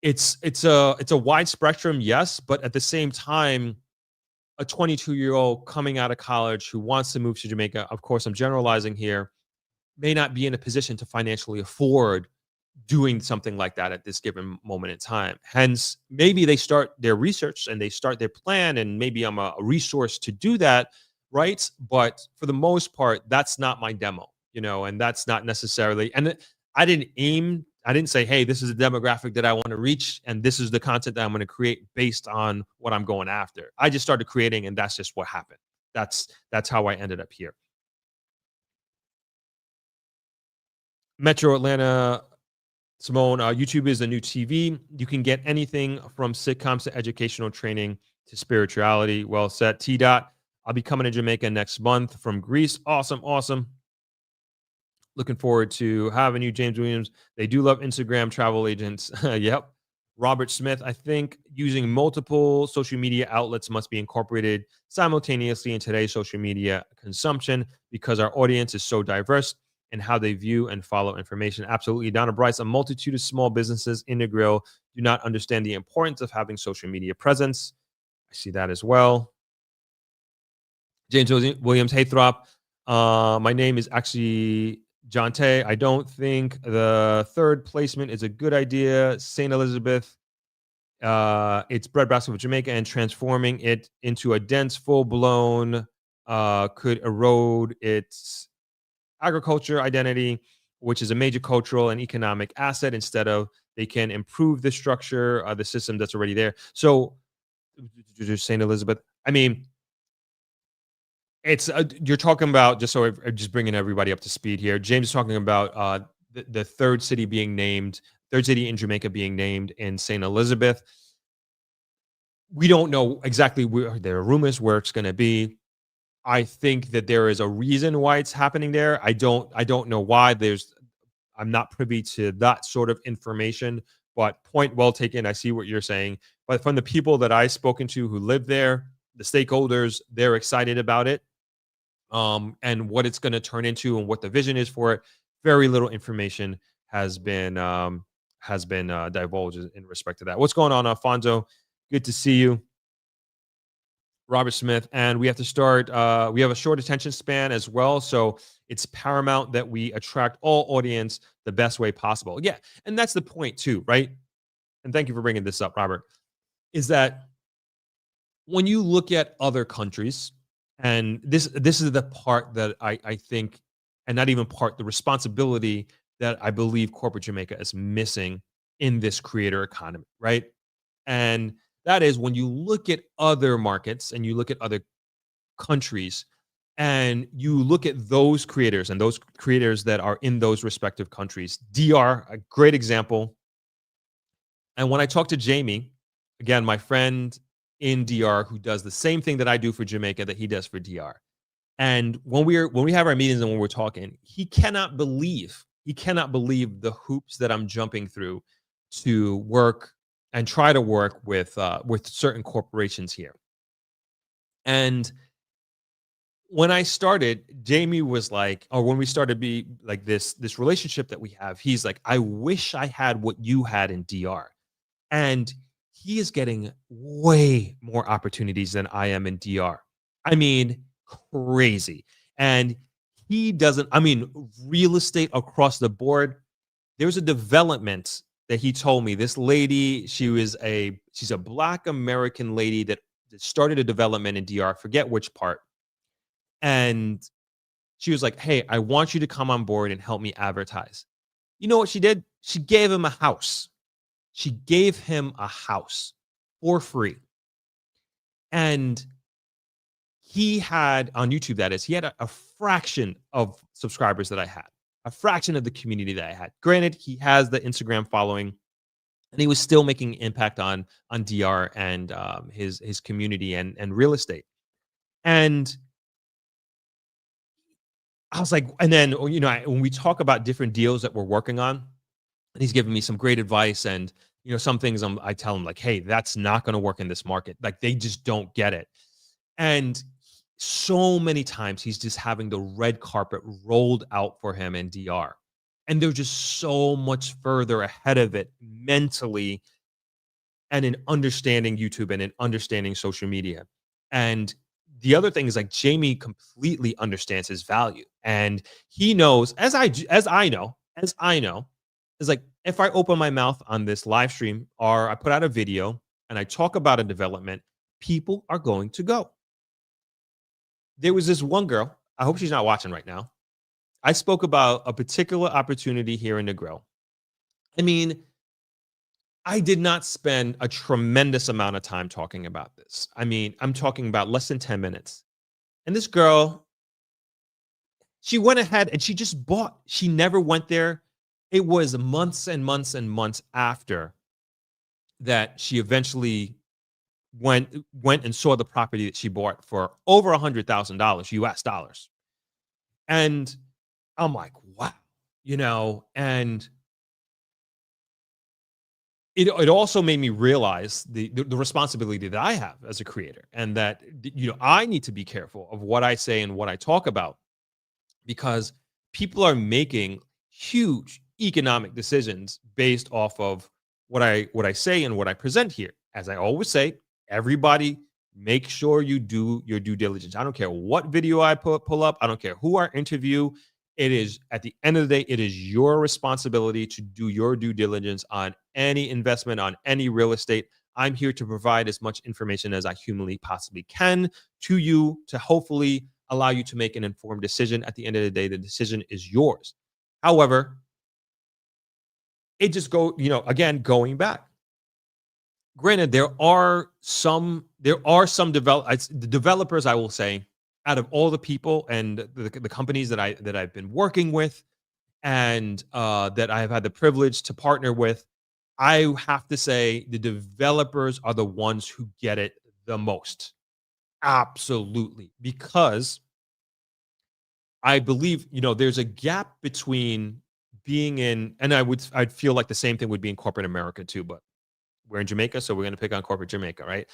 it's a wide spectrum, yes, but at the same time, a 22-year-old coming out of college who wants to move to Jamaica, of course, I'm generalizing here, may not be in a position to financially afford doing something like that at this given moment in time. Hence, maybe they start their research and they start their plan, and maybe I'm a resource to do that, right? But for the most part, that's not my demo, you know, and that's not necessarily, and I didn't say, hey, this is a demographic that I want to reach, and this is the content that I'm going to create based on what I'm going after. I just started creating, and that's just what happened. That's how I ended up here. Metro Atlanta, Simone, YouTube is the new TV. You can get anything from sitcoms to educational training to spirituality. Well said. T. Dot, I'll be coming to Jamaica next month from Greece. Awesome, awesome. Looking forward to having you, James Williams. They do love Instagram travel agents. Yep. Robert Smith, I think using multiple social media outlets must be incorporated simultaneously in today's social media consumption because our audience is so diverse in how they view and follow information. Absolutely. Donna Bryce, a multitude of small businesses in the grill do not understand the importance of having social media presence. I see that as well. James Williams, hey, Throp. My name is actually Jonte. I don't think the third placement is a good idea. St. Elizabeth, it's breadbasket of Jamaica, and transforming it into a dense, full-blown could erode its agriculture identity, which is a major cultural and economic asset. Instead of, they can improve the structure of the system that's already there. So, St. Elizabeth, I mean, it's you're talking about, just so I'm just bringing everybody up to speed here. James is talking about the third city being named, third city in Jamaica being named in St. Elizabeth. We don't know exactly where. There are rumors where it's going to be. I think that there is a reason why it's happening there. I don't know why. I'm not privy to that sort of information, but point well taken. I see what you're saying. But from the people that I've spoken to who live there, the stakeholders, they're excited about it. And what it's going to turn into and what the vision is for it. Very little information has been divulged in respect to that. What's going on, Alfonso? Good to see you. Robert Smith, and we have to start. We have a short attention span as well, so it's paramount that we attract all audience the best way possible. Yeah, and that's the point too, right? And thank you for bringing this up, Robert. Is that when you look at other countries, and this is the part that I think, and not even part the responsibility that I believe corporate Jamaica is missing in this creator economy, right? And that is when you look at other markets and you look at other countries and you look at those creators and those creators that are in those respective countries. DR, a great example. And when I talk to Jamie, again, my friend in DR who does the same thing that I do for Jamaica that he does for DR. And when we have our meetings and when we're talking, he cannot believe the hoops that I'm jumping through to work and try to work with certain corporations here. And when I started, Jamie was like, or when we started be like this relationship that we have, he's like, I wish I had what you had in DR. And he is getting way more opportunities than I am in DR. I mean, crazy. And he doesn't, I mean, real estate across the board. There's a development that he told me. This lady, she's a Black American lady that started a development in DR, forget which part. And she was like, hey, I want you to come on board and help me advertise. You know what she did? She gave him a house. She gave him a house for free. And he had on YouTube, that is, he had a fraction of subscribers that I had, a fraction of the community that I had. Granted, he has the Instagram following, and he was still making an impact on DR and his community and real estate. And I was like, and then, you know, when we talk about different deals that we're working on, and he's giving me some great advice, and you know, some things I tell him like, hey, that's not going to work in this market. Like they just don't get it. And so many times he's just having the red carpet rolled out for him in DR. And they're just so much further ahead of it mentally and in understanding YouTube and in understanding social media. And the other thing is like Jamie completely understands his value. And he knows, as I know, is like if I open my mouth on this live stream or I put out a video and I talk about a development, people are going to go. There was this one girl, I hope she's not watching right now. I spoke about a particular opportunity here in Negril. I mean, I did not spend a tremendous amount of time talking about this. I mean, I'm talking about less than 10 minutes. And this girl, she went ahead and she just bought. She never went there. It was months and months and months after that she eventually went and saw the property that she bought for over $100,000 US dollars. And I'm like, wow, you know, and it also made me realize the responsibility that I have as a creator, and that, you know, I need to be careful of what I say and what I talk about, because people are making huge economic decisions based off of what I say and what I present here. As I always say, everybody make sure you do your due diligence. I don't care what video I pull up. I don't care who I interview. It is, at the end of the day, it is your responsibility to do your due diligence on any investment, on any real estate. I'm here to provide as much information as I humanly possibly can to you to hopefully allow you to make an informed decision. At the end of the day, the decision is yours. However, it just again, going back. Granted, there are some developers, I will say, out of all the people and the companies that I've been working with and that I have had the privilege to partner with, I have to say the developers are the ones who get it the most. Absolutely. Because I believe, you know, there's a gap between being in, and I'd feel like the same thing would be in corporate America too, but we're in Jamaica, so we're going to pick on corporate Jamaica, right?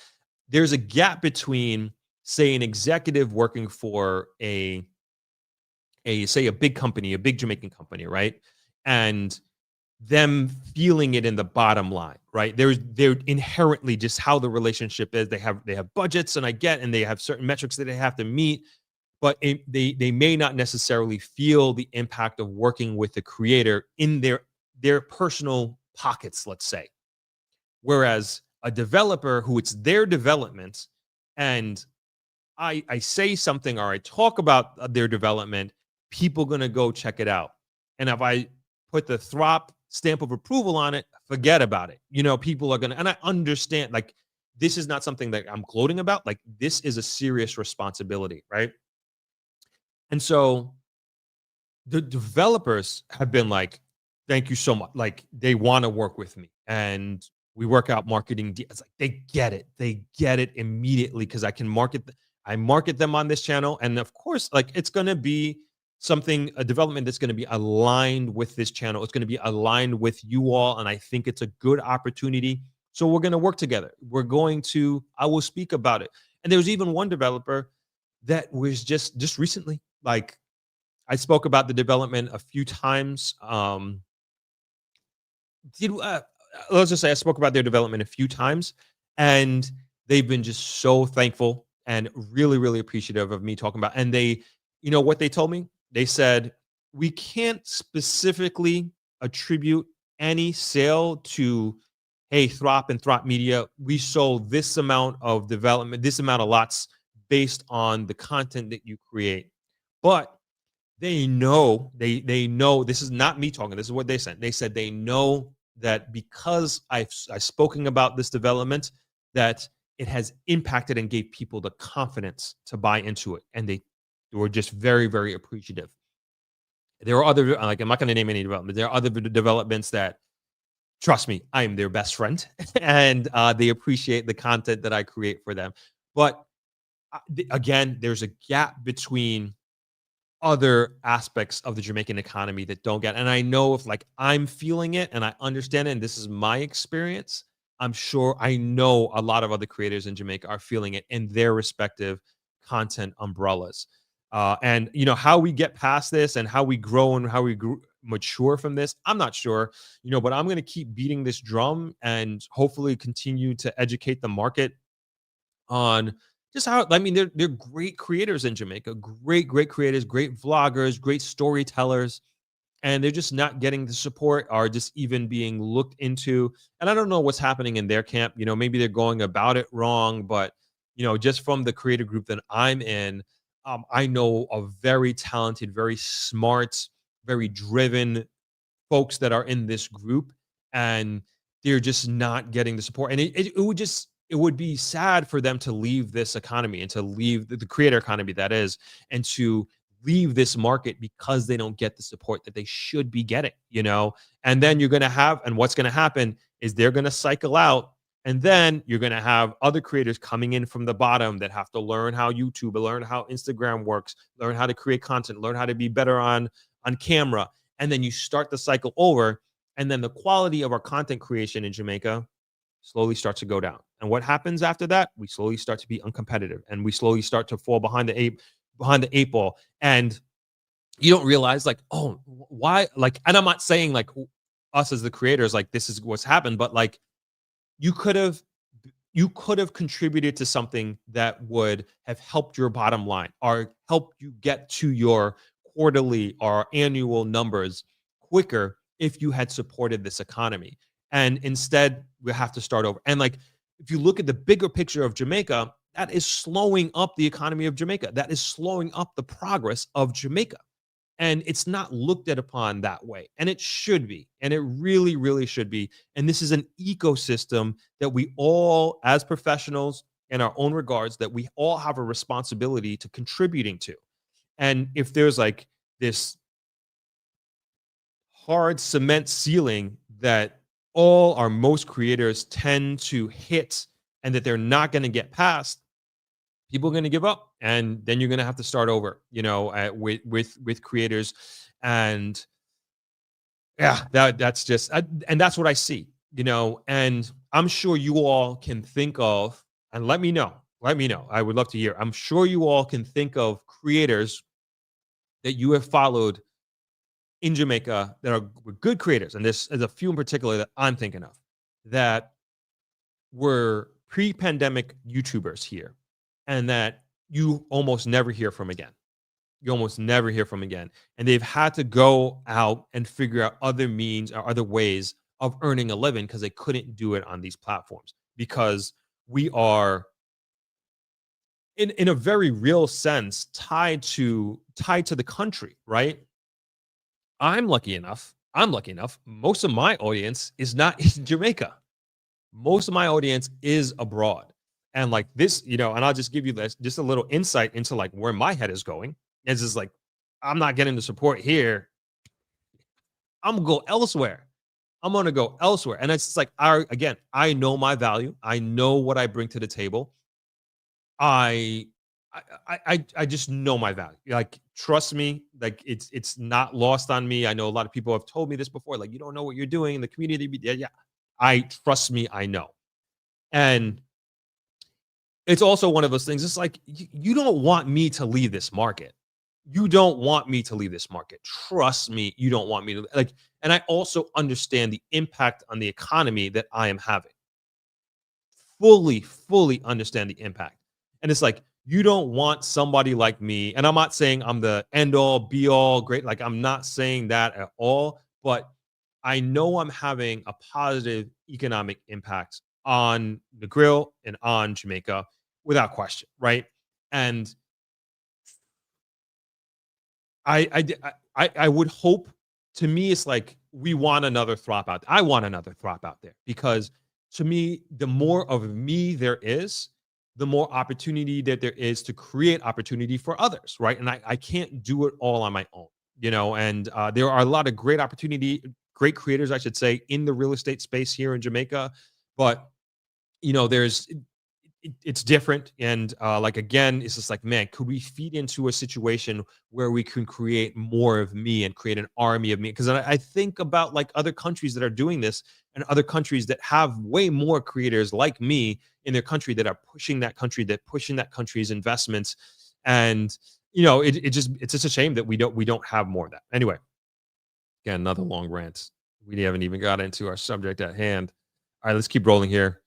There's a gap between, say, an executive working for a big company, a big Jamaican company, right? And them feeling it in the bottom line, right? They're inherently just how the relationship is. They have budgets, and they have certain metrics that they have to meet, but they may not necessarily feel the impact of working with the creator in their personal pockets, let's say. Whereas a developer who it's their development, and I say something or I talk about their development, people going to go check it out? And if I put the Throp stamp of approval on it, forget about it. People are going to, and I understand, like, this is not something that I'm gloating about. Like, this is a serious responsibility, right? And so the developers have been like, thank you so much. Like, they want to work with me, and we work out marketing. It's like they get it. They get it immediately because I can I market them on this channel, and of course, like, it's going to be a development that's going to be aligned with this channel. It's going to be aligned with you all, and I think it's a good opportunity. So we're going to work together. I will speak about it. And there was even one developer that was just recently, like, I spoke about the development a few times. Let's just say I spoke about their development a few times, and they've been just so thankful and really, really appreciative of me talking about. And what they told me? They said, we can't specifically attribute any sale to, hey, Throp and Throp Media, we sold this amount of development, this amount of lots based on the content that you create. But they know, they know, this is not me talking, this is what they said. They said they know that because I've spoken about this development, that it has impacted and gave people the confidence to buy into it. And they were just very, very appreciative. There are other, like, I'm not going to name any development. There are other developments that, trust me, I am their best friend, and they appreciate the content that I create for them. But again, there's a gap between other aspects of the Jamaican economy that don't get. And I know, if, like, I'm feeling it and I understand it, and this is my experience, I know a lot of other creators in Jamaica are feeling it in their respective content umbrellas. And how we get past this and how we grow and how we mature from this, I'm not sure, but I'm going to keep beating this drum and hopefully continue to educate the market on just how, I mean, they're great creators in Jamaica, great creators, great vloggers, great storytellers, and they're just not getting the support or just even being looked into. And I don't know what's happening in their camp. Maybe they're going about it wrong, but just from the creator group that I'm in, I know of very talented, very smart, very driven folks that are in this group, and they're just not getting the support. And it would be sad for them to leave this economy and to leave the creator economy, that is, and to leave this market because they don't get the support that they should be getting, and then what's going to happen is they're going to cycle out. And then you're going to have other creators coming in from the bottom that have to learn how YouTube, learn how Instagram works, learn how to create content, learn how to be better on camera. And then you start the cycle over. And then the quality of our content creation in Jamaica slowly starts to go down. And what happens after that? We slowly start to be uncompetitive, and we slowly start to fall behind the eight ball. And you don't realize, like, oh, why? Like, and I'm not saying, like, us as the creators, like, this is what's happened, but, like, you could have contributed to something that would have helped your bottom line or helped you get to your quarterly or annual numbers quicker if you had supported this economy. And instead, we have to start over. And, like, if you look at the bigger picture of Jamaica, that is slowing up the economy of Jamaica. That is slowing up the progress of Jamaica. And it's not looked at upon that way. And it should be. And it really, really should be. And this is an ecosystem that we all, as professionals in our own regards, that we all have a responsibility to contributing to. And if there's, like, this hard cement ceiling that most creators tend to hit and that they're not going to get past, people are going to give up, and then you're going to have to start over, with creators. And yeah, that's just, and that's what I see, and I'm sure you all can think of, and let me know. I would love to hear. I'm sure you all can think of creators that you have followed in Jamaica that are good creators. And there's a few in particular that I'm thinking of that were pre-pandemic YouTubers here, and that you almost never hear from again. And they've had to go out and figure out other means or other ways of earning a living because they couldn't do it on these platforms, because we are in a very real sense tied to the country, right? I'm lucky enough, most of my audience is not in Jamaica. Most of my audience is abroad. And like this, and I'll just give you this just a little insight into like where my head is going. Is just like I'm not getting the support here. I'm gonna go elsewhere. I'm gonna go elsewhere. And it's just like I know my value. I know what I bring to the table. I I just know my value. Like, trust me, like it's not lost on me. I know a lot of people have told me this before. Like, you don't know what you're doing in the community. Yeah, yeah. I trust me. I know, and it's also one of those things. It's like you don't want me to leave this market. You don't want me to leave this market. Trust me, you don't want me to like. And I also understand the impact on the economy that I am having. Fully understand the impact. And it's like, you don't want somebody like me. And I'm not saying I'm the end all be all great. Like, I'm not saying that at all. But I know I'm having a positive economic impact on the grill and on Jamaica without question. Right. And I would hope, to me, it's like we want another Throp out. I want another Throp out there because to me, the more of me there is, the more opportunity that there is to create opportunity for others, right? And I can't do it all on my own, and there are a lot of great creators, I should say, in the real estate space here in Jamaica. But, there's it's different. And like, again, it's just like, man, could we feed into a situation where we can create more of me and create an army of me? Because I think about like other countries that are doing this, and other countries that have way more creators like me in their country that are pushing that pushing that country's investments. And it's just a shame that we don't have more of that. Anyway, again, another long rant. We haven't even got into our subject at hand. All right, let's keep rolling here.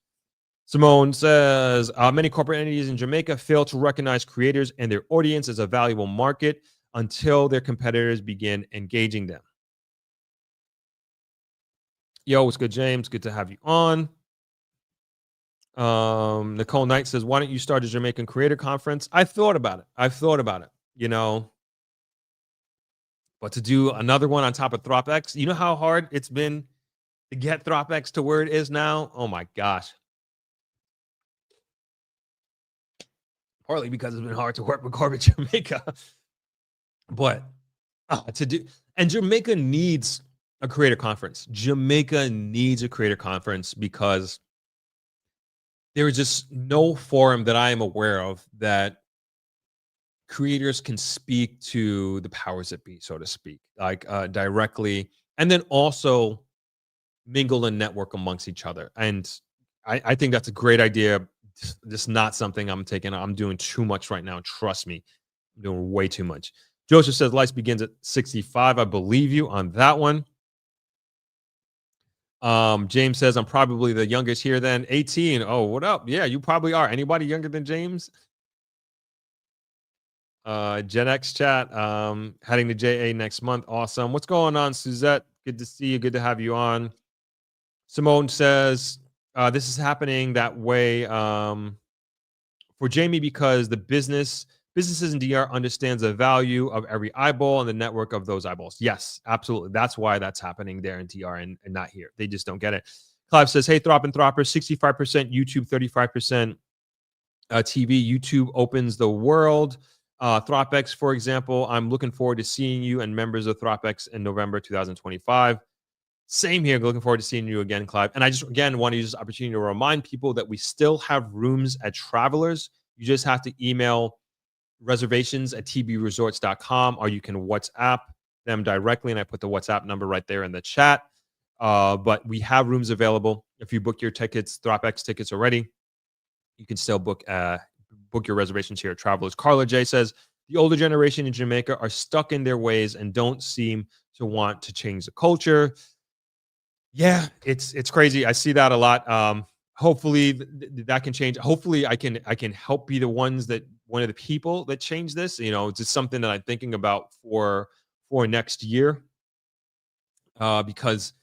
Simone says, many corporate entities in Jamaica fail to recognize creators and their audience as a valuable market until their competitors begin engaging them. Yo, what's good, James? Good to have you on. Nicole Knight says, why don't you start a Jamaican Creator Conference? I thought about it, but to do another one on top of ThropX, you know how hard it's been to get ThropX to where it is now? Oh my gosh. Partly because it's been hard to work with corporate Jamaica. But to do, and Jamaica needs a creator conference. Jamaica needs a creator conference because there is just no forum that I am aware of that creators can speak to the powers that be, so to speak, like directly, and then also mingle and network amongst each other. And I think that's a great idea. Just not something I'm taking. I'm doing too much right now. Trust me, I'm doing way too much. Joseph says life begins at 65. I believe you on that one. James says I'm probably the youngest here then. 18. Oh, what up? Yeah, you probably are. Anybody younger than James? Gen X chat. Heading to JA next month. Awesome. What's going on, Suzette? Good to see you. Good to have you on. Simone says this is happening that way for Jamie because the businesses in DR understands the value of every eyeball and the network of those eyeballs. Yes, absolutely. That's why that's happening there in DR and not here. They just don't get it. Clive says, hey, Throp and Throppers, 65% YouTube, 35% TV. YouTube opens the world. ThropX, for example, I'm looking forward to seeing you and members of ThropX in November 2025. Same here. Looking forward to seeing you again, Clive. And I just, again, want to use this opportunity to remind people that we still have rooms at Travelers. You just have to email reservations@tbresorts.com, or you can WhatsApp them directly. And I put the WhatsApp number right there in the chat. But we have rooms available. If you book your tickets, ThropX tickets already, you can still book your reservations here at Travelers. Carla J says, the older generation in Jamaica are stuck in their ways and don't seem to want to change the culture. Yeah, it's crazy. I see that a lot. Hopefully that can change. Hopefully I can help be one of the people that change this. It's just something that I'm thinking about for next year. Because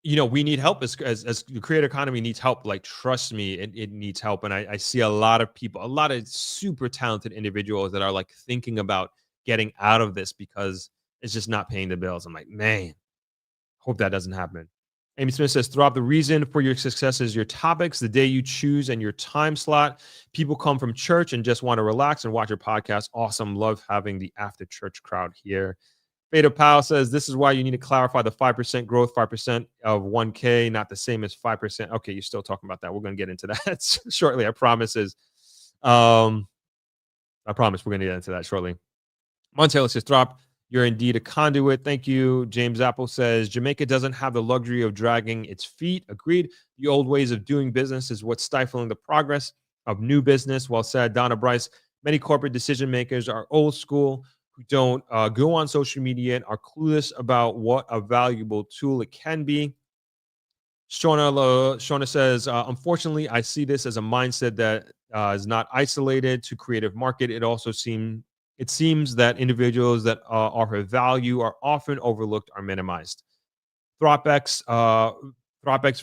we need help as the creator economy needs help. Like, trust me, it needs help. And I see a lot of people, a lot of super talented individuals that are like thinking about getting out of this because it's just not paying the bills. I'm like, man, hope that doesn't happen. Amy Smith says, Throb, the reason for your success is your topics, the day you choose, and your time slot. People come from church and just want to relax and watch your podcast. Awesome. Love having the after church crowd here. Beta Powell says, this is why you need to clarify the 5% growth, 5% of 1K, not the same as 5%. Okay, you're still talking about that. We're going to get into that shortly. I promise we're going to get into that shortly. Montella says, Throp, you're indeed a conduit. Thank you. James Apple says, Jamaica doesn't have the luxury of dragging its feet. Agreed. The old ways of doing business is what's stifling the progress of new business. Well said. Donna Bryce, many corporate decision makers are old school, who don't go on social media and are clueless about what a valuable tool it can be. Shauna says, unfortunately, I see this as a mindset that is not isolated to creative market. It seems that individuals that offer value are often overlooked or minimized. Thropx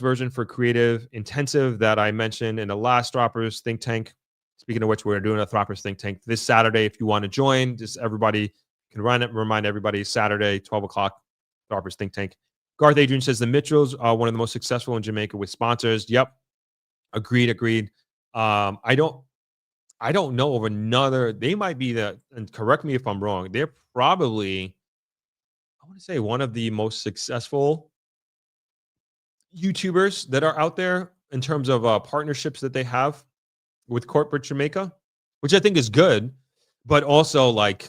version for creative intensive that I mentioned in the last Droppers Think Tank. Speaking of which, we're doing a Throppers Think Tank this Saturday. If you want to join, just everybody can remind everybody, Saturday, 12 o'clock, Throppers Think Tank. Garth Adrian says the Mitchells are one of the most successful in Jamaica with sponsors. Yep. Agreed. I don't know of another. They might be and correct me if I'm wrong, they're probably, I want to say, one of the most successful YouTubers that are out there in terms of partnerships that they have with corporate Jamaica, which I think is good, but also, like,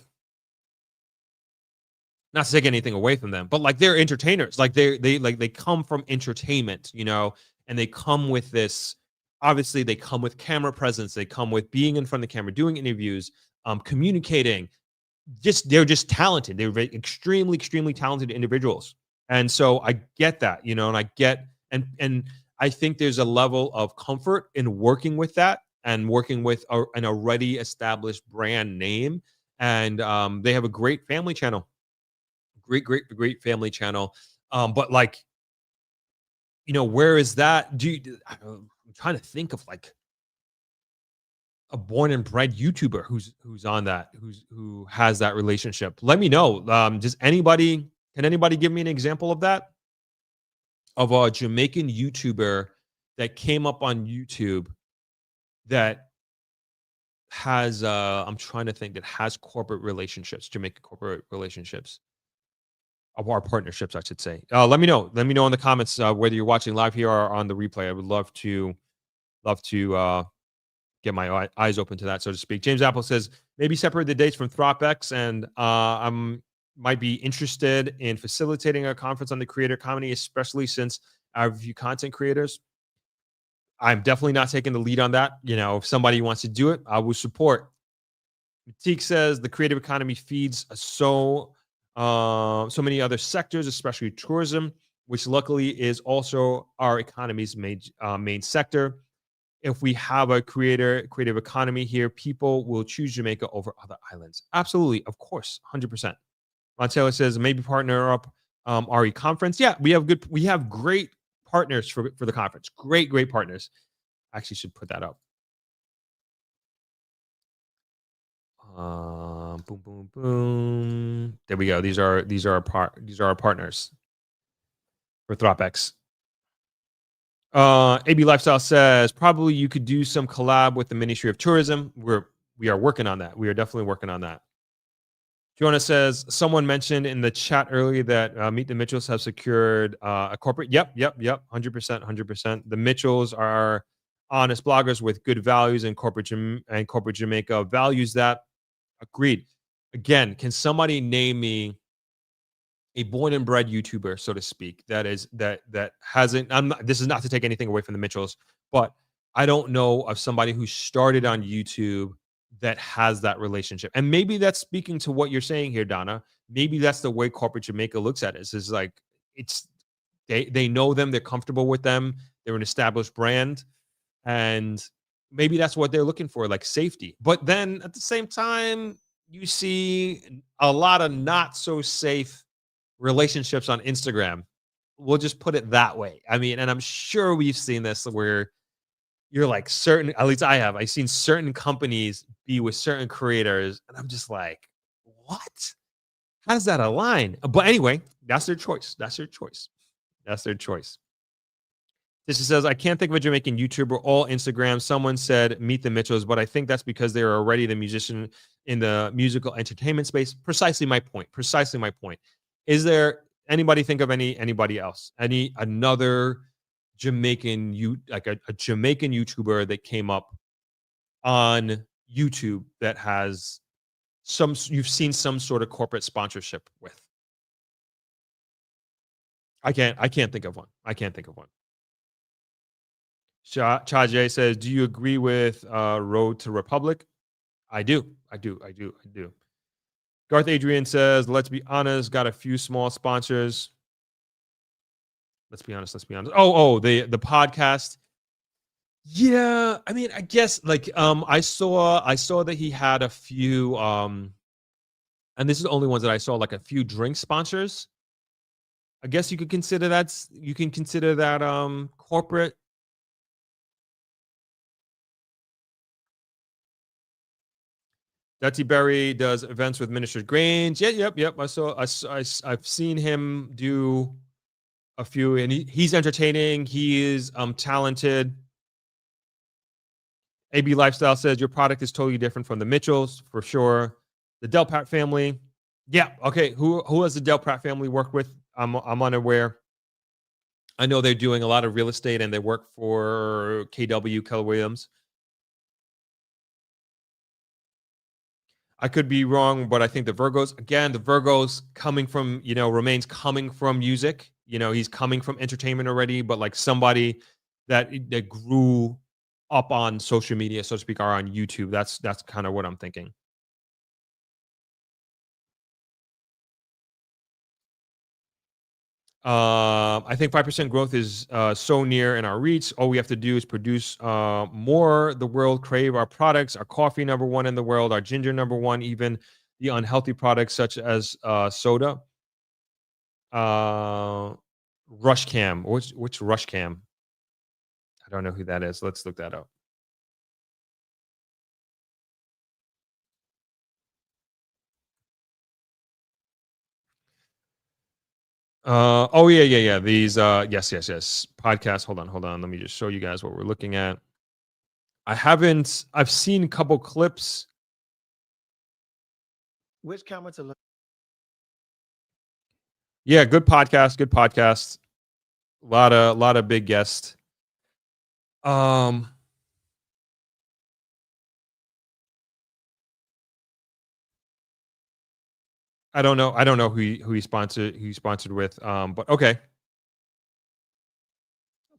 not to take anything away from them, but like, they're entertainers. Like, they come from entertainment, and they come with this. Obviously, they come with camera presence. They come with being in front of the camera, doing interviews, communicating. They're just talented. They're extremely, extremely talented individuals. And so I get that, and I get, and I think there's a level of comfort in working with that and working with an already established brand name. And they have a great family channel, great family channel. But like, where is that? I'm trying to think of like a born and bred YouTuber who's on that, who has that relationship. Let me know. Can anybody give me an example of that? Of a Jamaican YouTuber that came up on YouTube that has I'm trying to think, that has corporate relationships, Jamaican corporate relationships. Of our partnerships, I should say. Let me know. Let me know in the comments whether you're watching live here or on the replay. I would love to get my eyes open to that, so to speak. James Apple says, maybe separate the dates from ThropX, and might be interested in facilitating a conference on the creator economy, especially since I review content creators. I'm definitely not taking the lead on that. If somebody wants to do it, I will support. Matique says the creative economy feeds so many other sectors, especially tourism, which luckily is also our economy's main sector. If we have a creative economy here, people will choose Jamaica over other islands. Absolutely, of course, 100%. Montella says maybe partner up RE conference. Yeah, we have great partners for the conference. Great partners. I actually should put that up. Boom. There we go. These are our partners for ThropX. AB Lifestyle says probably you could do some collab with the Ministry of Tourism. We are working on that. We are definitely working on that. Jonah says someone mentioned in the chat earlier that Meet the Mitchells have secured a corporate. Yep. 100%. The Mitchells are honest bloggers with good values, and corporate Jamaica values that. Agreed. Again, can somebody name me a born and bred YouTuber, so to speak, that hasn't? This is not to take anything away from the Mitchells, but I don't know of somebody who started on YouTube that has that relationship. And maybe that's speaking to what you're saying here, Donna. Maybe that's the way corporate Jamaica looks at it. It's like, they know them, they're comfortable with them, they're an established brand, and maybe that's what they're looking for, like safety. But then at the same time, you see a lot of not so safe relationships on Instagram, We'll just put it that way. I mean, and I'm sure we've seen this where you're like certain, at least I have, I've seen certain companies be with certain creators, and I'm just like, what? How does that align? But anyway, that's their choice. That's their choice. That's their choice. This says, I can't think of a Jamaican YouTuber, all Instagram. Someone said Meet the Mitchells, but I think that's because they're already the musician in the musical entertainment space. Precisely my point. Precisely my point. Is there anybody think of anybody else? Another Jamaican like a Jamaican YouTuber that came up on YouTube that has you've seen some sort of corporate sponsorship with? I can't think of one. I can't think of one. Chaje says, do you agree with Road to Republic? I do. Garth Adrian says, let's be honest, got a few small sponsors. Let's be honest. The podcast. Yeah, I mean, I guess like I saw that he had a few and this is the only ones that I saw, like a few drink sponsors. I guess you can consider that corporate. Dutty Berry does events with Minister Grange. Yeah, yep. I've seen him do a few, and he's entertaining. He is talented. AB Lifestyle says your product is totally different from the Mitchells for sure. The Del Pratt family. Yeah. Okay. Who has the Del Pratt family worked with? I'm unaware. I know they're doing a lot of real estate and they work for KW, Keller Williams. I could be wrong, but I think the Virgos coming from, Romain's coming from music. He's coming from entertainment already, but like somebody that grew up on social media, so to speak, or on YouTube. That's kind of what I'm thinking. I think 5% growth is so near in our reach. All we have to do is produce more. The world crave our products. Our coffee #1 in the world. Our ginger #1. Even the unhealthy products such as soda. Rush Cam. Which Rush Cam? I don't know who that is. Let's look that up. Yeah. These yes. Podcast. Hold on. Let me just show you guys what we're looking at. I've seen a couple clips. Which camera to look? Yeah, good podcast. A lot of big guests. I don't know who he sponsored with. But okay.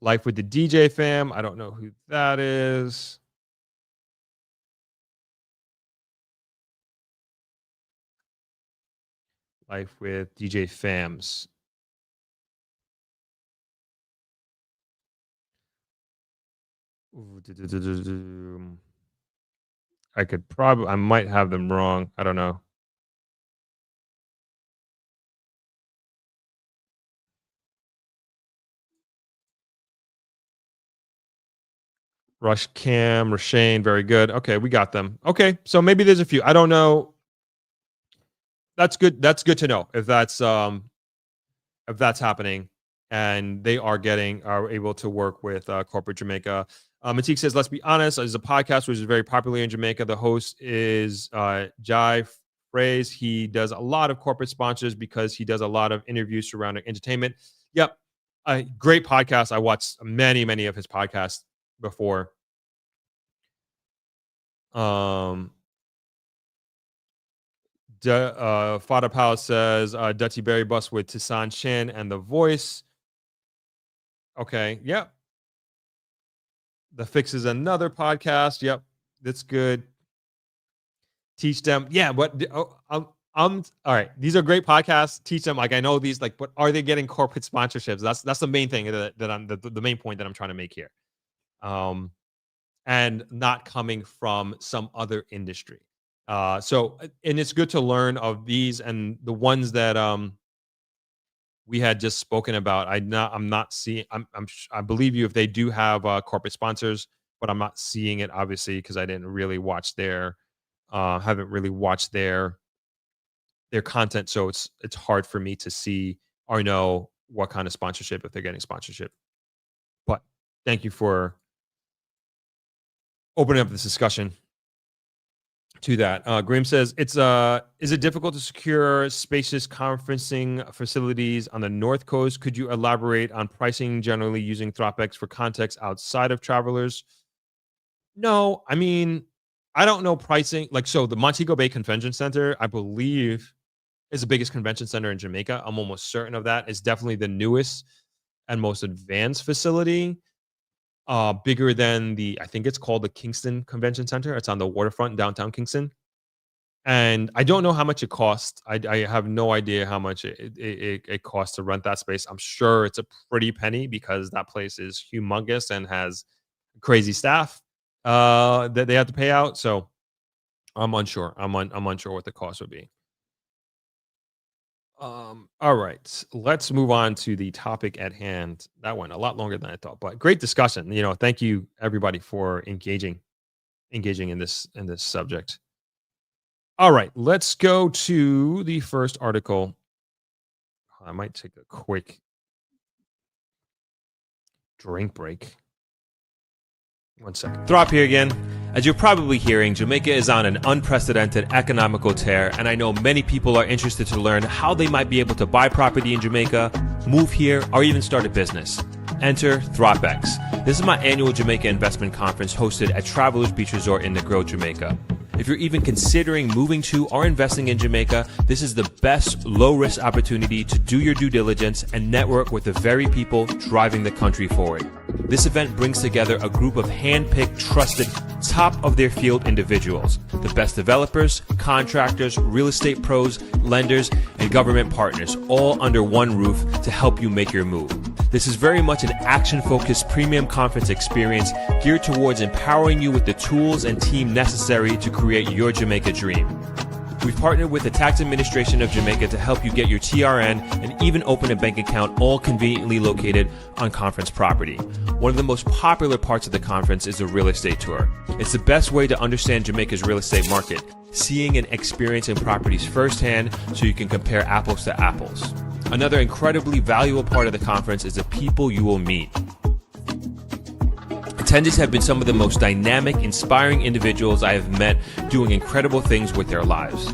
Life with the DJ fam. I don't know who that is. Life with DJ fams. I might have them wrong. I don't know. Rush Cam, Rashane, very good. Okay, we got them. Okay, so maybe there's a few. I don't know. That's good. That's good to know if that's happening, and they are able to work with corporate Jamaica. Matik says, let's be honest, as a podcast which is very popular in Jamaica, the host is Jai Phrase. He does a lot of corporate sponsors because he does a lot of interviews surrounding entertainment. Yep. A great podcast. I watched many of his podcasts before. Fada Powell says Dutty Berry Bus with Tisan Chin and The Voice. Okay, yep. The Fix is another podcast. Yep, that's good. Teach them. Yeah, but all right. These are great podcasts. Teach them. Like I know these. Like, but are they getting corporate sponsorships? That's the main thing that I'm the main point that I'm trying to make here. And not coming from some other industry. And it's good to learn of these and the ones that we had just spoken about. I'm not seeing. I believe you if they do have corporate sponsors, but I'm not seeing it obviously because I didn't really watch their haven't really watched their content, so it's hard for me to see or know what kind of sponsorship if they're getting sponsorship. But thank you for opening up this discussion to that. Graham says, is it difficult to secure spacious conferencing facilities on the North Coast? Could you elaborate on pricing generally using ThropX for context outside of travelers? No, I mean, I don't know pricing. Like, so the Montego Bay Convention Center, I believe, is the biggest convention center in Jamaica. I'm almost certain of that. It's definitely the newest and most advanced facility. Bigger than I think it's called the Kingston Convention Center. It's on the waterfront in downtown Kingston. And I don't know how much it costs. I have no idea how much it costs to rent that space. I'm sure it's a pretty penny because that place is humongous and has crazy staff that they have to pay out. So I'm unsure. I'm unsure what the cost would be. All right, let's move on to the topic at hand. That went a lot longer than I thought, but great discussion. Thank you everybody for engaging in this subject. All right, let's go to the first article. I might take a quick drink break. 1 second. Throp here again. As you're probably hearing, Jamaica is on an unprecedented economical tear, and I know many people are interested to learn how they might be able to buy property in Jamaica, move here, or even start a business. Enter ThropX. This is my annual Jamaica investment conference hosted at Travelers Beach Resort in Negril, Jamaica. If you're even considering moving to or investing in Jamaica, this is the best low-risk opportunity to do your due diligence and network with the very people driving the country forward. This event brings together a group of hand-picked, trusted, top-of-their-field individuals, the best developers, contractors, real estate pros, lenders, and government partners, all under one roof to help you make your move. This is very much an action-focused premium conference experience geared towards empowering you with the tools and team necessary to create your Jamaica dream. We've partnered with the Tax Administration of Jamaica to help you get your TRN and even open a bank account, all conveniently located on conference property. One of the most popular parts of the conference is the real estate tour. It's the best way to understand Jamaica's real estate market, seeing and experiencing properties firsthand so you can compare apples to apples. Another incredibly valuable part of the conference is the people you will meet. Attendees have been some of the most dynamic, inspiring individuals I have met doing incredible things with their lives.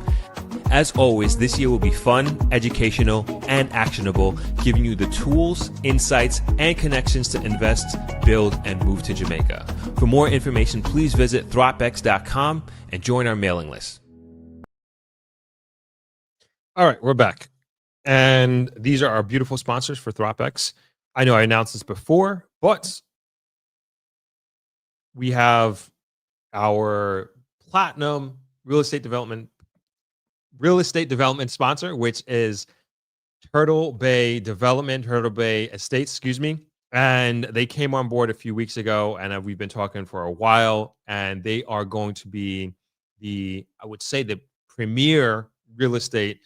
As always, this year will be fun, educational, and actionable, giving you the tools, insights, and connections to invest, build, and move to Jamaica. For more information, please visit thropx.com and join our mailing list. All right, we're back. And these are our beautiful sponsors for ThropX. I know I announced this before, but we have our platinum real estate development sponsor, which is Turtle Bay Estates, and they came on board a few weeks ago, and we've been talking for a while, and they are going to be the premier real estate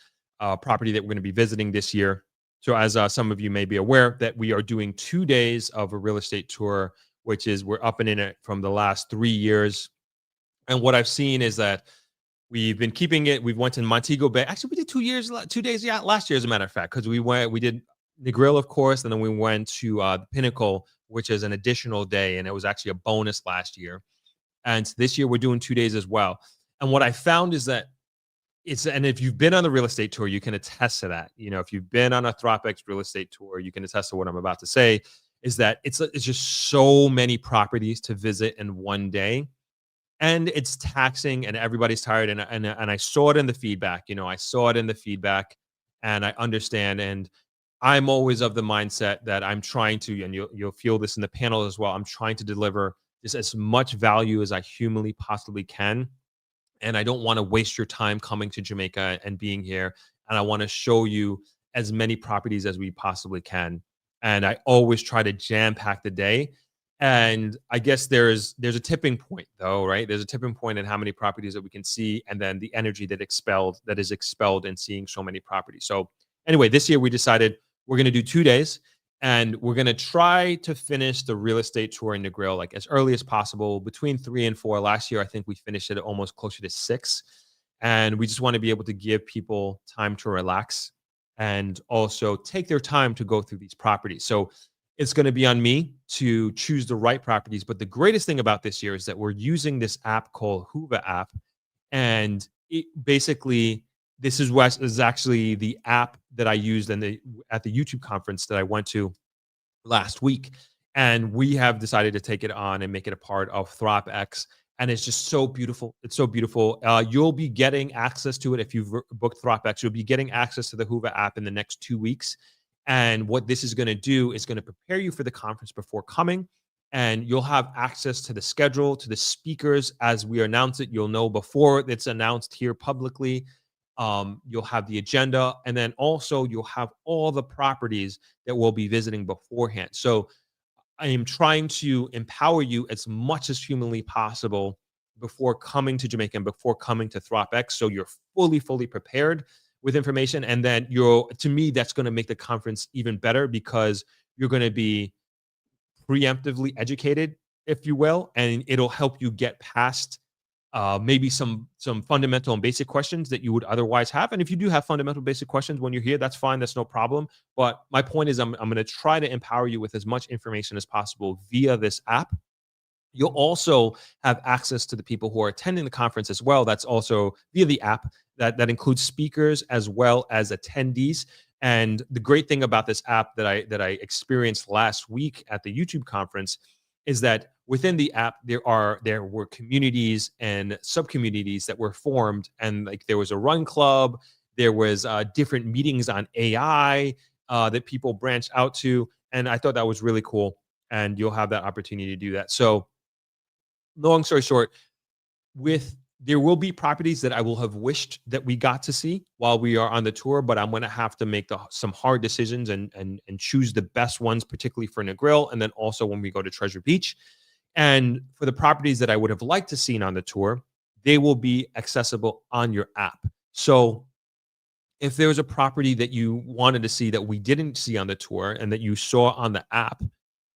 property that we're going to be visiting this year. So as some of you may be aware, that we are doing 2 days of a real estate tour, which is we're up and in it from the last 3 years. And what I've seen is that we've been keeping it. We went to Montego Bay. Actually, we did 2 days last year, as a matter of fact, because we did Negril, of course, and then we went to the Pinnacle, which is an additional day, and it was actually a bonus last year. And this year we're doing 2 days as well. And what I found is that and if you've been on the real estate tour, you can attest to that. If you've been on a ThropX real estate tour, you can attest to what I'm about to say, is that it's just so many properties to visit in one day. And it's taxing and everybody's tired. And I saw it in the feedback, and I understand. And I'm always of the mindset that I'm trying to, and you'll feel this in the panel as well, I'm trying to deliver just as much value as I humanly possibly can. And I don't want to waste your time coming to Jamaica and being here. And I want to show you as many properties as we possibly can. And I always try to jam pack the day. And I guess there's a tipping point, though, right? There's a tipping point in how many properties that we can see, and then the energy that is expelled in seeing so many properties. So anyway, this year we decided We're going to do 2 days, and we're going to try to finish the real estate tour in Negril like as early as possible, between 3 and 4. Last year, I think we finished it at almost closer to 6. And we just want to be able to give people time to relax and also take their time to go through these properties. So it's going to be on me to choose the right properties. But the greatest thing about this year is that we're using this app called Hoover app. And it basically, this is what is actually the app that I used at the YouTube conference that I went to last week. And we have decided to take it on and make it a part of ThropX. And it's just so beautiful. It's so beautiful. You'll be getting access to it if you've booked ThropX. You'll be getting access to the Hoover app in the next 2 weeks. And what this is going to do is going to prepare you for the conference before coming. And you'll have access to the schedule, to the speakers as we announce it. You'll know before it's announced here publicly. You'll have the agenda. And then also you'll have all the properties that we'll be visiting beforehand. So I am trying to empower you as much as humanly possible before coming to Jamaica and before coming to ThropX. So you're fully prepared with information. And then to me, that's going to make the conference even better because you're going to be preemptively educated, if you will, and it'll help you get past maybe some fundamental and basic questions that you would otherwise have. And if you do have fundamental basic questions when you're here, that's fine. That's no problem. But my point is I'm going to try to empower you with as much information as possible via this app. You'll also have access to the people who are attending the conference as well. That's also via the app that includes speakers as well as attendees. And the great thing about this app that I experienced last week at the YouTube conference is that within the app there were communities and sub-communities that were formed, and like there was a run club, there was different meetings on AI that people branched out to, and I thought that was really cool. And you'll have that opportunity to do that. So, long story short, there will be properties that I will have wished that we got to see while we are on the tour, but I'm going to have to make some hard decisions and choose the best ones, particularly for Negril, and then also when we go to Treasure Beach. And for the properties that I would have liked to seen on the tour, they will be accessible on your app. So if there was a property that you wanted to see that we didn't see on the tour and that you saw on the app,